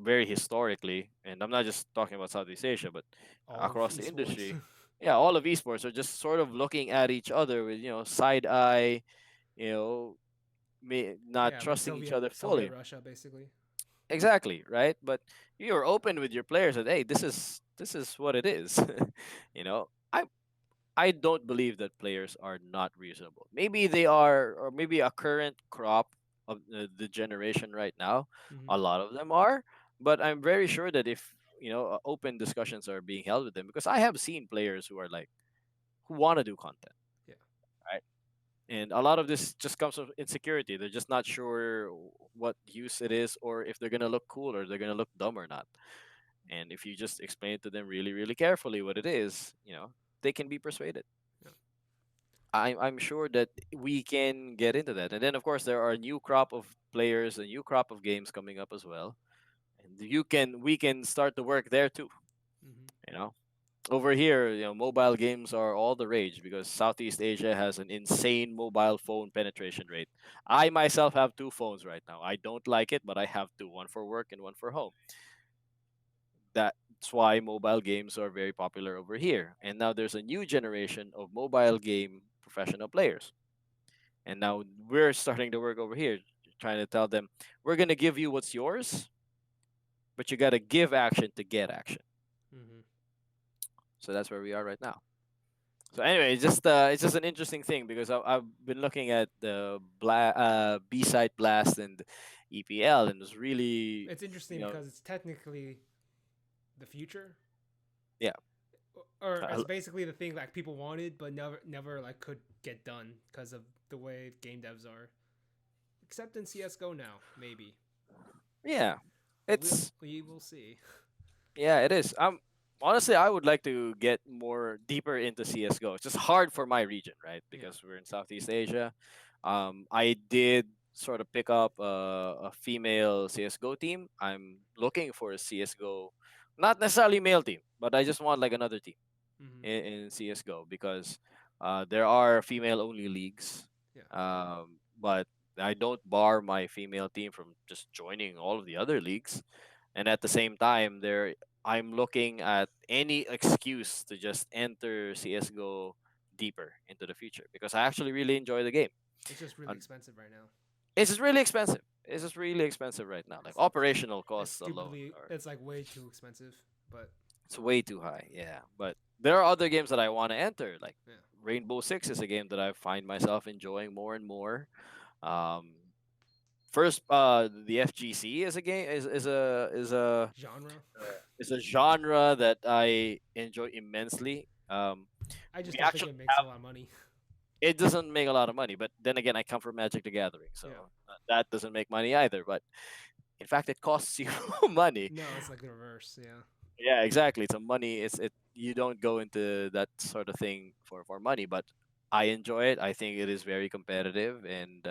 very historically, and I'm not just talking about Southeast Asia, but All of across the esports. industry. Yeah, all of esports are just sort of looking at each other with side eye, you know not Yeah, like trusting each Soviet other Soviet fully. Russia basically. Exactly, right? But you're open with your players that, hey, this is what it is. you know I don't believe that players are not reasonable. Maybe they are, or maybe a current crop of the generation right now, Hmm. a lot of them are. But I'm very sure that if open discussions are being held with them, because I have seen players who are like who want to do content, Yeah. right? And a lot of this just comes from insecurity. They're just not sure what use it is, or if they're gonna look cool or they're gonna look dumb or not. And if you just explain to them really, really carefully what it is, they can be persuaded. Yeah. I'm sure that we can get into that. And then of course there are a new crop of players, a new crop of games coming up as well. And we can start to work there too. Hmm. You know, over here, mobile games are all the rage because Southeast Asia has an insane mobile phone penetration rate. I myself have two phones right now. I don't like it, but I have two, one for work and one for home. That's why mobile games are very popular over here. And now there's a new generation of mobile game professional players. And now we're starting to work over here, trying to tell them, we're going to give you what's yours, but you got to give action to get action. Hmm. So that's where we are right now. So anyway, it's just an interesting thing because I've been looking at the B side blast and EPL, and it's really, It's interesting you know because it's technically the future, yeah. or I it's basically the thing like people wanted, but never like could get done because of the way game devs are. Except in CS:GO now, maybe, Yeah, but it's we will see. yeah, it is. Honestly, I would like to get more deeper into CS:GO. It's just hard for my region, right? Yeah. Because we're in Southeast Asia. I did sort of pick up a female CS:GO team. I'm looking for a CS:GO, not necessarily male team, but I just want like another team Hmm. in CS:GO because there are female only leagues. Yeah. But I don't bar my female team from just joining all of the other leagues. And at the same time, I'm looking at any excuse to just enter CS:GO deeper into the future because I actually really enjoy the game. It's just really Uh, expensive right now. It's just really expensive. It's just really expensive right now. Like It's operational it's costs alone stupidly are it's like way too expensive. But it's way too high. Yeah, but there are other games that I want to enter. Like yeah. Rainbow Six is a game that I find myself enjoying more and more. Um, First, the FGC is a game Genre. is a genre that I enjoy immensely. I just We don't think actually it makes a have lot of money. it doesn't make a lot of money, but then again, I come from Magic the Gathering, so Yeah. that doesn't make money either. But in fact, it costs you money. No, it's like the reverse. Yeah. Yeah, exactly. It's a money. You don't go into that sort of thing for money, but I enjoy it. I think it is very competitive, and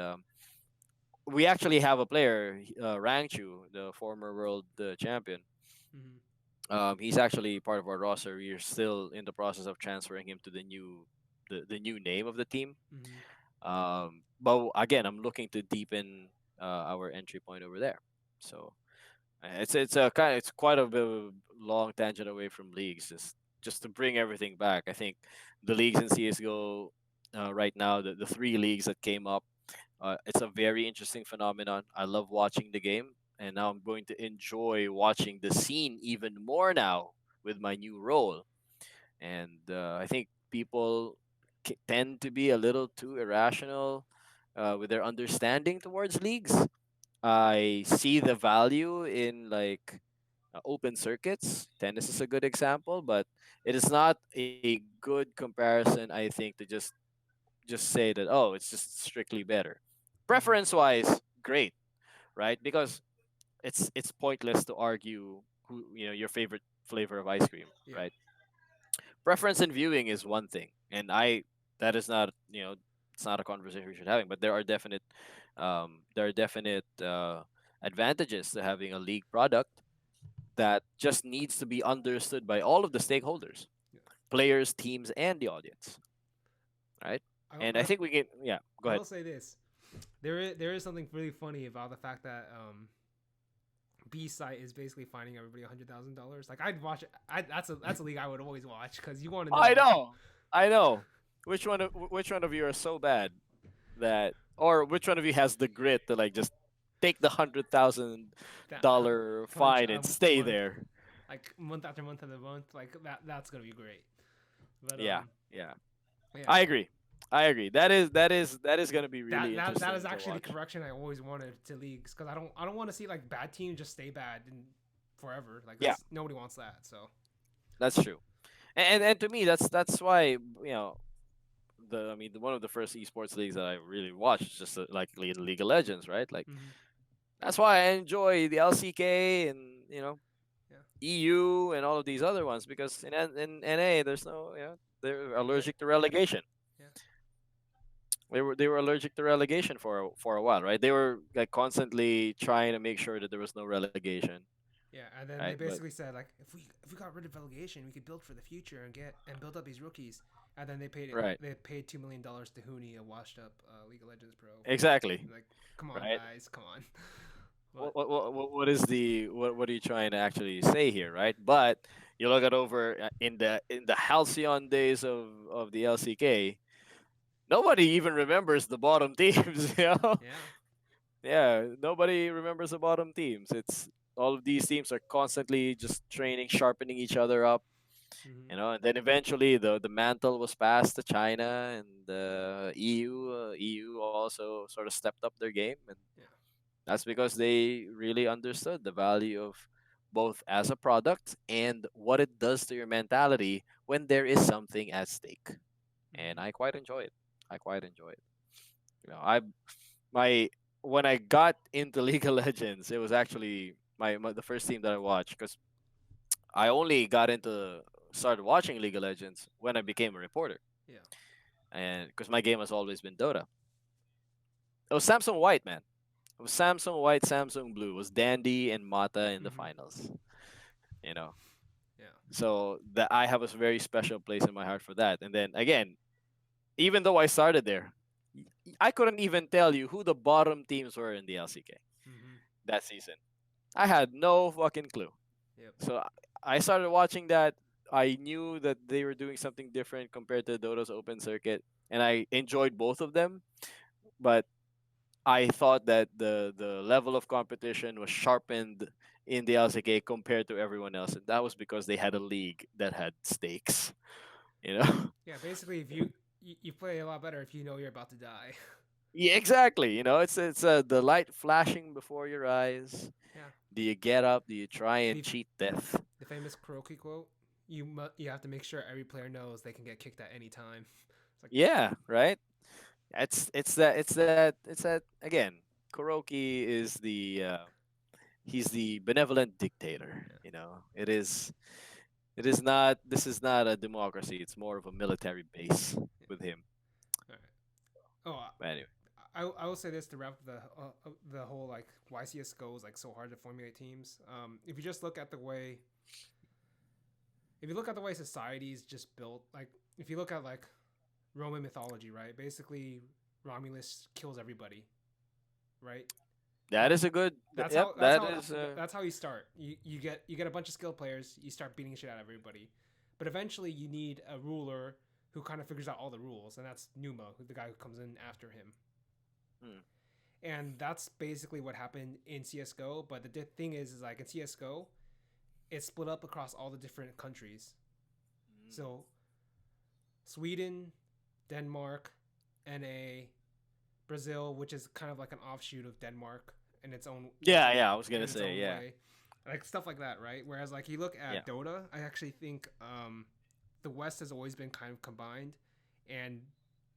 we actually have a player, Rangchu, the former world champion. Hmm. He's actually part of our roster. We are still in the process of transferring him to the new name of the team. Hmm. But again, I'm looking to deepen our entry point over there. So it's quite a bit of a long tangent away from leagues. Just to bring everything back. I think the leagues in CS:GO right now, the three leagues that came up, it's a very interesting phenomenon. I love watching the game, and now I'm going to enjoy watching the scene even more now with my new role. And I think people tend to be a little too irrational with their understanding towards leagues. I see the value in like open circuits. Tennis is a good example, but it is not a good comparison. I think to just say that, oh, it's just strictly better. Hmm. Preference wise, great, right? Because it's pointless to argue who your favorite flavor of ice cream, Yeah. right? Preference in viewing is one thing, and I that is not it's not a conversation we should having, but there are definite advantages to having a league product that just needs to be understood by all of the stakeholders, Yeah. players, teams, and the audience, right? And I I think we can, yeah, go I ahead. will say this. There is something really funny about the fact that B site is basically finding everybody $100,000. Like I'd watch it. That's a league I would always watch because you want to I know. know, I know. Which one of you are so bad that, or which one of you has the grit to like just take the That $100 punch fine and a stay month, there? like month after month after month, like that's gonna be great. But Yeah, yeah. yeah, I agree. I agree. That is gonna be really that is interesting to actually the watch. correction I always wanted to leagues because I don't want to see like bad teams just stay bad and forever. Like Yeah, that's nobody wants that. So that's true. And to me, that's why one of the first esports leagues that I really watched is just like League of Legends, right? Like Mm-hmm. that's why I enjoy the LCK and Yeah. EU and all of these other ones because in NA there's no they're Yeah. allergic to relegation. Yeah. They were allergic to relegation for a while, right? They were like constantly trying to make sure that there was no relegation, Yeah, and then right? they But basically said like, if we got rid of relegation, we could build for the future and build up these rookies. And then right, they paid $2 million to Hooney, a washed up League of Legends pro. exactly, Like, come on, right. guys, come on. But What are you trying to actually say here, right? But you look at over in the halcyon days of the LCK, nobody even remembers the bottom teams. yeah. Yeah, nobody remembers the bottom teams. It's all of these teams are constantly just training, sharpening each other up. Mm-hmm. And then eventually the mantle was passed to China and the EU. EU also sort of stepped up their game, and Yeah. that's because they really understood the value of both as a product and what it does to your mentality when there is something at stake. And Mm-hmm. I quite enjoy it. I quite enjoy it. I my When I got into League of Legends, it was actually the first team that I watched because I only got into started watching League of Legends when I became a reporter, Yeah. and because my game has always been Dota. It was Samsung White, man. It was Samsung White, Samsung Blue. It was Dandy and Mata in the Mm-hmm. finals. You know, Yeah. so that I have a very special place in my heart for that. And then again, even though I started there, I couldn't even tell you who the bottom teams were in the LCK Mm-hmm. that season. I had no fucking clue. Yep. So I started watching that. I knew that they were doing something different compared to Dota's open circuit, and I enjoyed both of them. But I thought that the level of competition was sharpened in the LCK compared to everyone else, and that was because they had a league that had stakes. You know. Yeah. Basically, if you play a lot better if you know you're about to die. Yeah, exactly. It's the light flashing before your eyes. Yeah. Do you get up? Do you try and The cheat death? the famous Kuroki quote. You have to make sure every player knows they can get kicked at any time. It's like, Yeah, right. It's that again. Kuroki is he's the benevolent dictator. yeah. It is not. This is not a democracy. It's more of a military base Yeah. with him. All right. Oh, But anyway, I will say this to wrap up the whole like why CS:GO is like so hard to formulate teams. If you just look at the way if you look at the way society's just built, like if you look at like Roman mythology, right? Basically, Romulus kills everybody, right? that That is a good. that's Yep, how that's that how is. that's how you start. You get a bunch of skilled players. You start beating shit out of everybody, but eventually you need a ruler who kind of figures out all the rules, and that's Numa, the guy who comes in after him. Hmm, And that's basically what happened in CS:GO. But the thing is like in CS:GO, it's split up across all the different countries. hmm. So Sweden, Denmark, NA, Brazil, which is kind of like an offshoot of Denmark in Yeah, yeah. I was in gonna its say, own yeah, way, like stuff like that, right? Whereas like you look yeah. at Dota, I actually think the West has always been kind of combined, and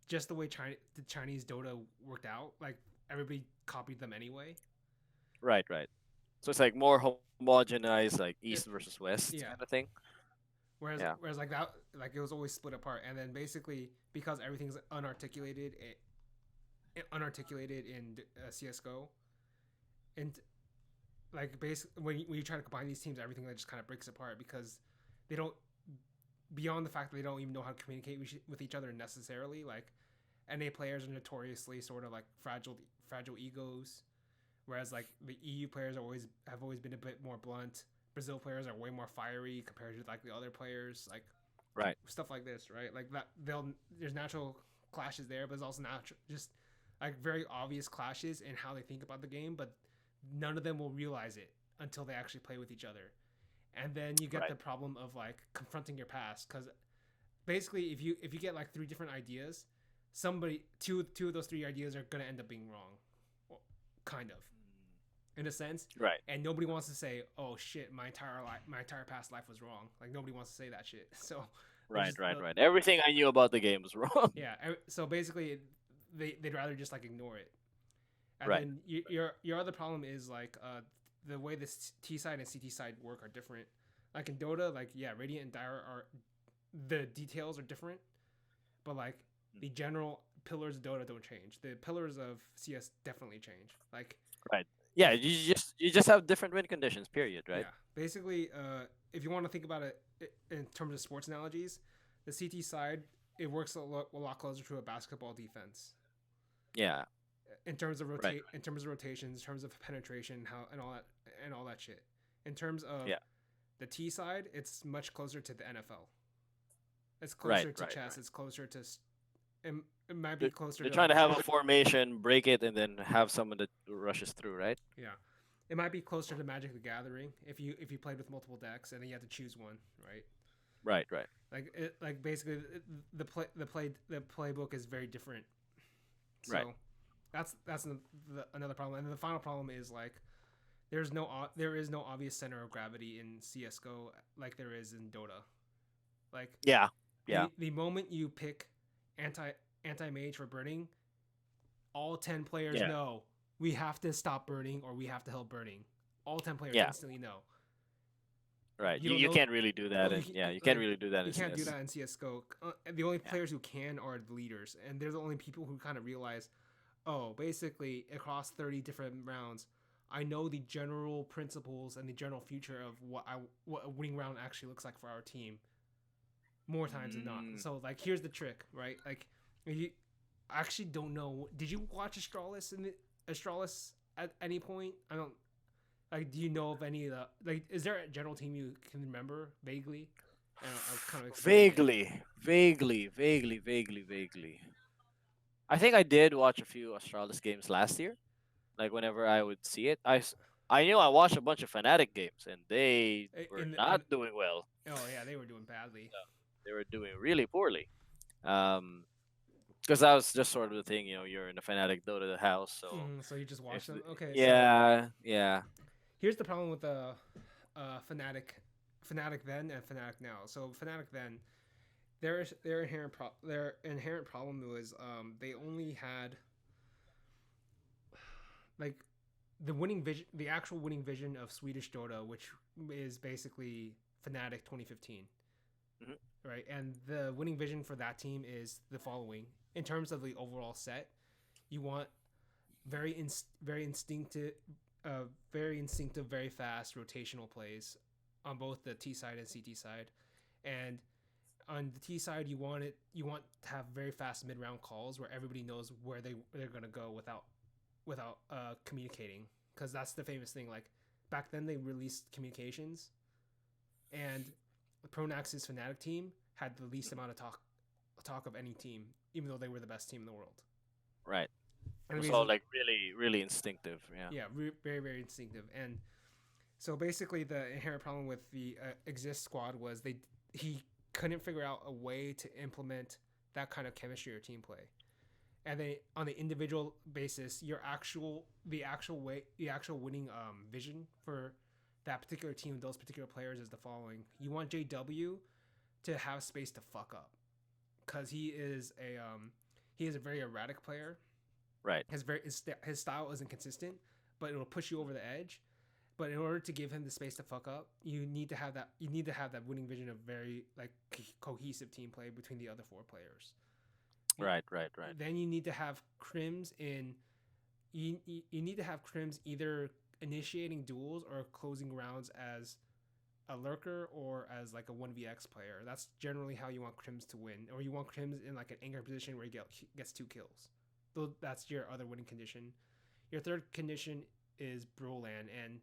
just the way the Chinese Dota worked out, like everybody copied them anyway. Right, right. So it's like more homogenized, like east It, versus west kind yeah. of thing. Whereas Yeah. like that, like it was always split apart, and then basically because everything's unarticulated in CS:GO, and like basically when you try to combine these teams, everything just kind of breaks apart because they don't beyond the fact that they don't even know how to communicate with each other necessarily. Like NA players are notoriously sort of like fragile egos, whereas like the EU players have always been a bit more blunt. Brazil players are way more fiery compared to like the other players, like Right. stuff like this, right? Like that there's natural clashes there, but there's also natural just like very obvious clashes in how they think about the game, but none of them will realize it until they actually play with each other. And then you get Right. the problem of like confronting your past because basically if you get like three different ideas, two of those three ideas are gonna end up being wrong, well, kind of in a sense. Right. And nobody wants to say, "Oh shit, my entire past life was wrong." Like nobody wants to say that shit. So which Right, is right, the right. Everything I knew about the game was wrong. yeah. So basically, they'd rather just like ignore it. And Right. then your other problem is like the way the T side and CT side work are different. Like in Dota, like yeah, Radiant and Dire are the details are different, but like the general pillars of Dota don't change. The pillars of CS definitely change. Like Right. Yeah, if you just have different win conditions, period, right? yeah, basically, if you want to think about it in terms of sports analogies, the CT side it works a lot closer to a basketball defense Yeah. in terms of Right. in terms of rotations, in terms of penetration, how and all that shit. In terms of Yeah. the T side, it's much closer to the NFL. It's Right, closer to right, chess. right. It's closer to it, it might be They're, closer they're to trying like to have a formation, break it, and then have someone that rushes through, right? yeah, it might be closer to Magic the Gathering if you played with multiple decks and then you have to choose one, right? Right, right. Like basically the playbook is very different. Right. So that's another problem. And the final problem is like there is no obvious center of gravity in CS:GO like there is in Dota. Like Yeah. Yeah. the moment you pick anti anti mage for burning, all 10 players Yeah. know we have to stop burning or we have to help burning. All 10 players Yeah. instantly know. Right. You You don't you know. can't really do that, Oh, and yeah, you can't like really do that you in can't do CS. that in CS:GO. The only Yeah. players who can are the leaders, and they're the only people who kind of realize, oh, basically across 30 different rounds, I know the general principles and the general future of what a winning round actually looks like for our team more times than not. Mm. So like, here's the trick, right? Like, you I actually don't know. Did you watch Astralis at any point? I don't. Like, do you know of any of the like? Is there a general team you can remember vaguely? And I'll kind of explain. Vaguely, vaguely, vaguely, vaguely, vaguely. I think I did watch a few Astralis games last year. Like whenever I would see it, I knew I watched a bunch of Fnatic games, and they were In not doing well. oh yeah, they were doing badly. They were doing really poorly. Um, because that was just sort of the thing, you're in a Fnatic Dota house, so So you just watch them. Okay, so yeah, yeah, here's the problem with the Fnatic then and Fnatic now. So Fnatic then, their inherent problem was they only had like the actual winning vision of Swedish Dota, which is basically Fnatic 2015, hmm right? And the winning vision for that team is the following: in terms of the overall set, you want very instinctive, very instinctive, very fast rotational plays on both the T side and CT side, and on the T side you want to have very fast mid round calls where everybody knows where they're gonna go without communicating, because that's the famous thing. Like back then they released communications, and Pronax's Fnatic team had the least amount of talk of any team, even though they were the best team in the world. right. It And the was all reason, like really, really instinctive. Yeah, yeah, very very instinctive. And so basically, the inherent problem with the Exist squad was he couldn't figure out a way to implement that kind of chemistry or team play. And then on the individual basis, the actual winning vision for that particular team, those particular players, is the following: you want JW to have space to fuck up, because he is a very erratic player. right, His style isn't consistent, but it'll push you over the edge. But in order to give him the space to fuck up, you need to have that. You need to have that winning vision of very like cohesive team play between the other four players. right, right, right, Then you need to have Crims in. You need to have Crims either initiating duels or closing rounds as a lurker or as like a 1vx player. That's generally how you want Crims to win, or you want Crims in like an anchor position where he gets 2 kills. So that's your other winning condition. Your third condition is Broland, and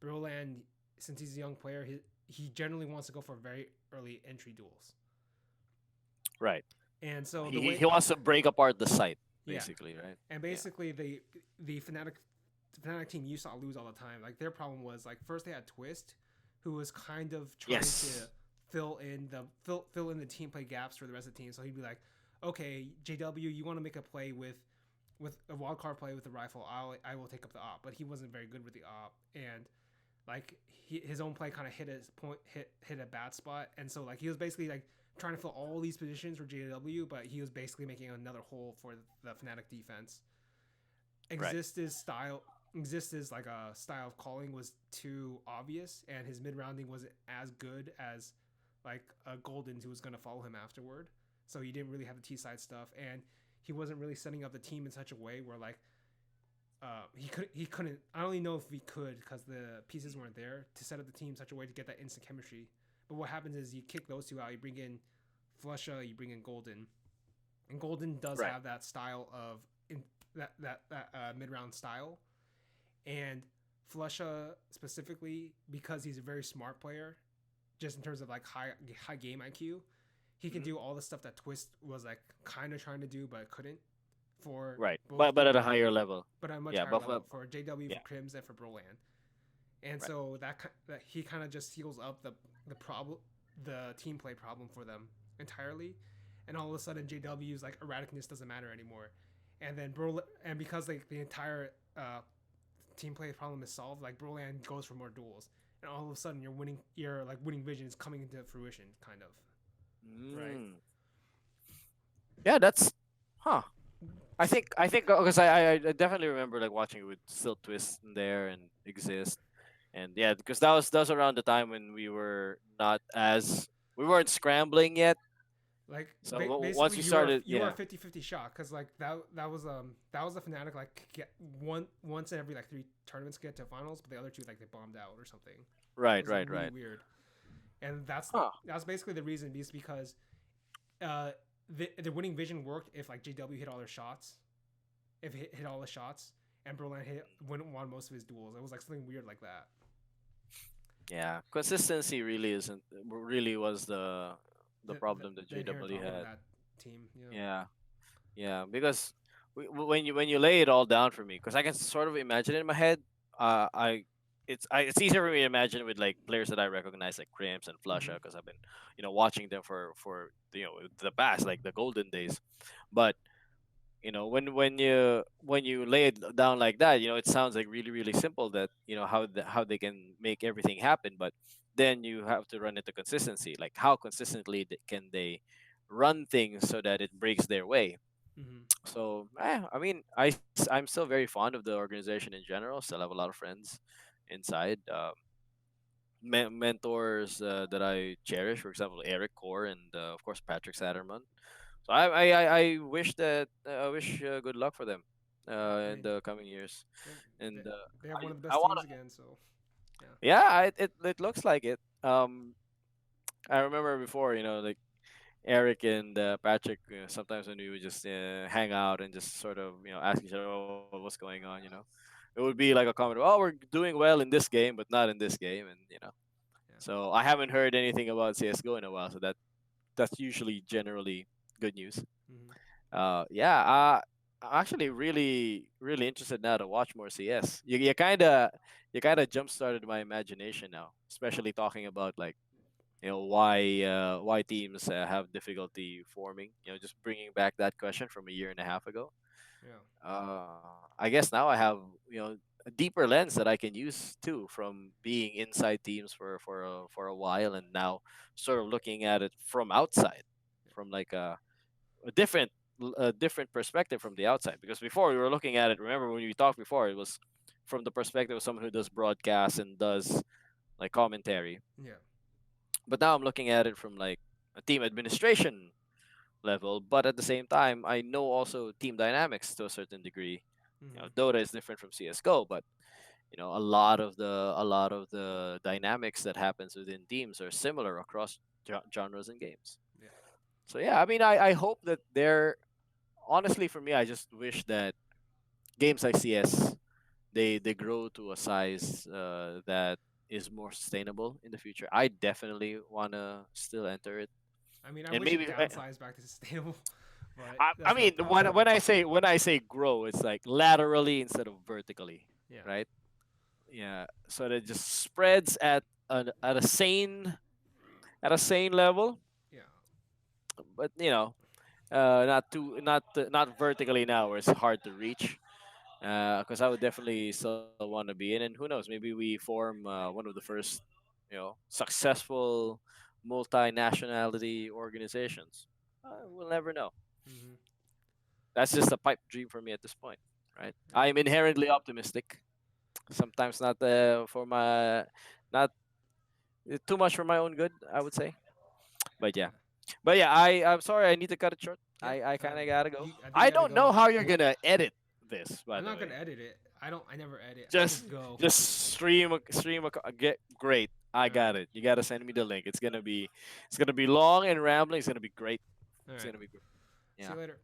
Broland, since he's a young player, he generally wants to go for very early entry duels. right. And so the He way, he wants to break apart the site, yeah, basically, right? and Yeah. basically the Fnatic team you saw lose all the time. Like their problem was like first they had Twist, who was kind of trying Yes. to fill in the team play gaps for the rest of the team. So he'd be like, okay, JW, you want to make a play with a wild card play with the rifle, I will take up the op. But he wasn't very good with the op, and like his own play kind of hit a bad spot, and so like he was basically like trying to fill all these positions for JW, but he was basically making another hole for the Fnatic defense. Right. Exist's style Exist's like a style of calling was too obvious, and his mid rounding wasn't as good as like a Golden who was going to follow him afterward. So he didn't really have the T side stuff, and he wasn't really setting up the team in such a way where like he couldn't. I don't even know if he could because the pieces weren't there to set up the team in such a way to get that instant chemistry. But what happens is you kick those two out, you bring in Flusha, you bring in Golden, and Golden does Right. have that style of that mid round style, and Flusha specifically because he's a very smart player, just in terms of like high game IQ, he can Hmm. do all the stuff that Twist was like kind of trying to do but couldn't for Right. both But at a higher JW, level. but at a much Yeah. higher But level for JW, yeah. for Crims, and for Broland. And Right. so that he kind of just heals up the problem, the team play problem for them entirely, and all of a sudden JW's like erraticness doesn't matter anymore, and then and because like the entire team play problem is solved, like Broland goes for more duels, and all of a sudden your like winning vision is coming into fruition, kind of, right? Mm. Yeah. That's. Huh. I think because I definitely remember like watching it with still Twist in there and Exist, and yeah, because that was around the time when we weren't scrambling yet. Like So once basically we started, you were a yeah. 50-50 shot because like that was a Fnatic like get once in every like three tournaments get to finals, but the other two like they bombed out or something. It Right. was like Right. really Right. weird, and Huh. that's basically the reason is because uh the winning vision worked if like JW hit all their shots, if hit all the shots, and Berlin won most of his duels. It was like something weird like that. Yeah. Consistency really was the problem that The inherent JW problem with had. that team. Yeah. Yeah. Yeah. Because when you lay it all down for me, because I can sort of imagine it in my head. I it's easier for me to imagine with like players that I recognize like Crimps and Mm-hmm. Flusha because I've been watching them for the past like the golden days. But when you lay it down like that, it sounds like really really simple that how they can make everything happen. But then you have to run into consistency, like how consistently can they run things so that it breaks their way. Mm-hmm. So I mean, I'm still very fond of the organization in general. Still have a lot of friends inside, mentors that I cherish, for example Eric Core and of course Patrick Satterman. So I wish good luck for them I in mean, the coming years. yeah, they, And they have one of the I best want teams to, again. So yeah. yeah, it looks like it. I remember before, like Eric and Patrick, sometimes when we would just hang out and just sort of ask each other, oh, what's going on. It would be like a comment, oh, we're doing well in this game, but not in this game, and Yeah. so I haven't heard anything about CS:GO in a while, so that's usually generally good news. Mm-hmm. Yeah, I'm actually really, really interested now to watch more CS. You kind of jump started my imagination now, especially talking about like why teams have difficulty forming. Just bringing back that question from a year and a half ago. Yeah. I guess now I have a deeper lens that I can use too from being inside teams for a while, and now sort of looking at it from outside, from like a different a different perspective from the outside. Because before we were looking at it, remember when we talked before, it was from the perspective of someone who does broadcasts and does like commentary. Yeah. But now I'm looking at it from like a team administration level, but at the same time I know also team dynamics to a certain degree. Mm-hmm. Dota is different from CS:GO, but a lot of the dynamics that happens within teams are similar across genres and games. Yeah. So yeah, I mean, I hope that they're honestly, for me, I just wish that games like CS they grow to a size that is more sustainable in the future. I definitely wanna still enter it, I mean, I and wish it maybe downsized back to sustainable, but I that's not mean when possible. I say grow, it's like laterally instead of vertically, Yeah. right? Yeah, so that it just spreads at a sane level, Yeah. but not vertically now where it's hard to reach. Because I would definitely still want to be in, and who knows, maybe we form one of the first, successful multinationality organizations. We'll never know. Hmm. That's just a pipe dream for me at this point, right? Yeah. I'm inherently optimistic. Sometimes not for my, not too much for my own good, I would say. But yeah, Yeah. I'm sorry, I need to cut it short. Yep. I kind of gotta go. I think I you gotta don't know go. how you're gonna edit this, by I'm the not gonna way. edit it. I don't. I never edit. I Just just go. just get great. I All right. got it. You gotta send me the link. It's gonna be long and rambling. It's gonna be great. All It's right. gonna be great. See Yeah. you later.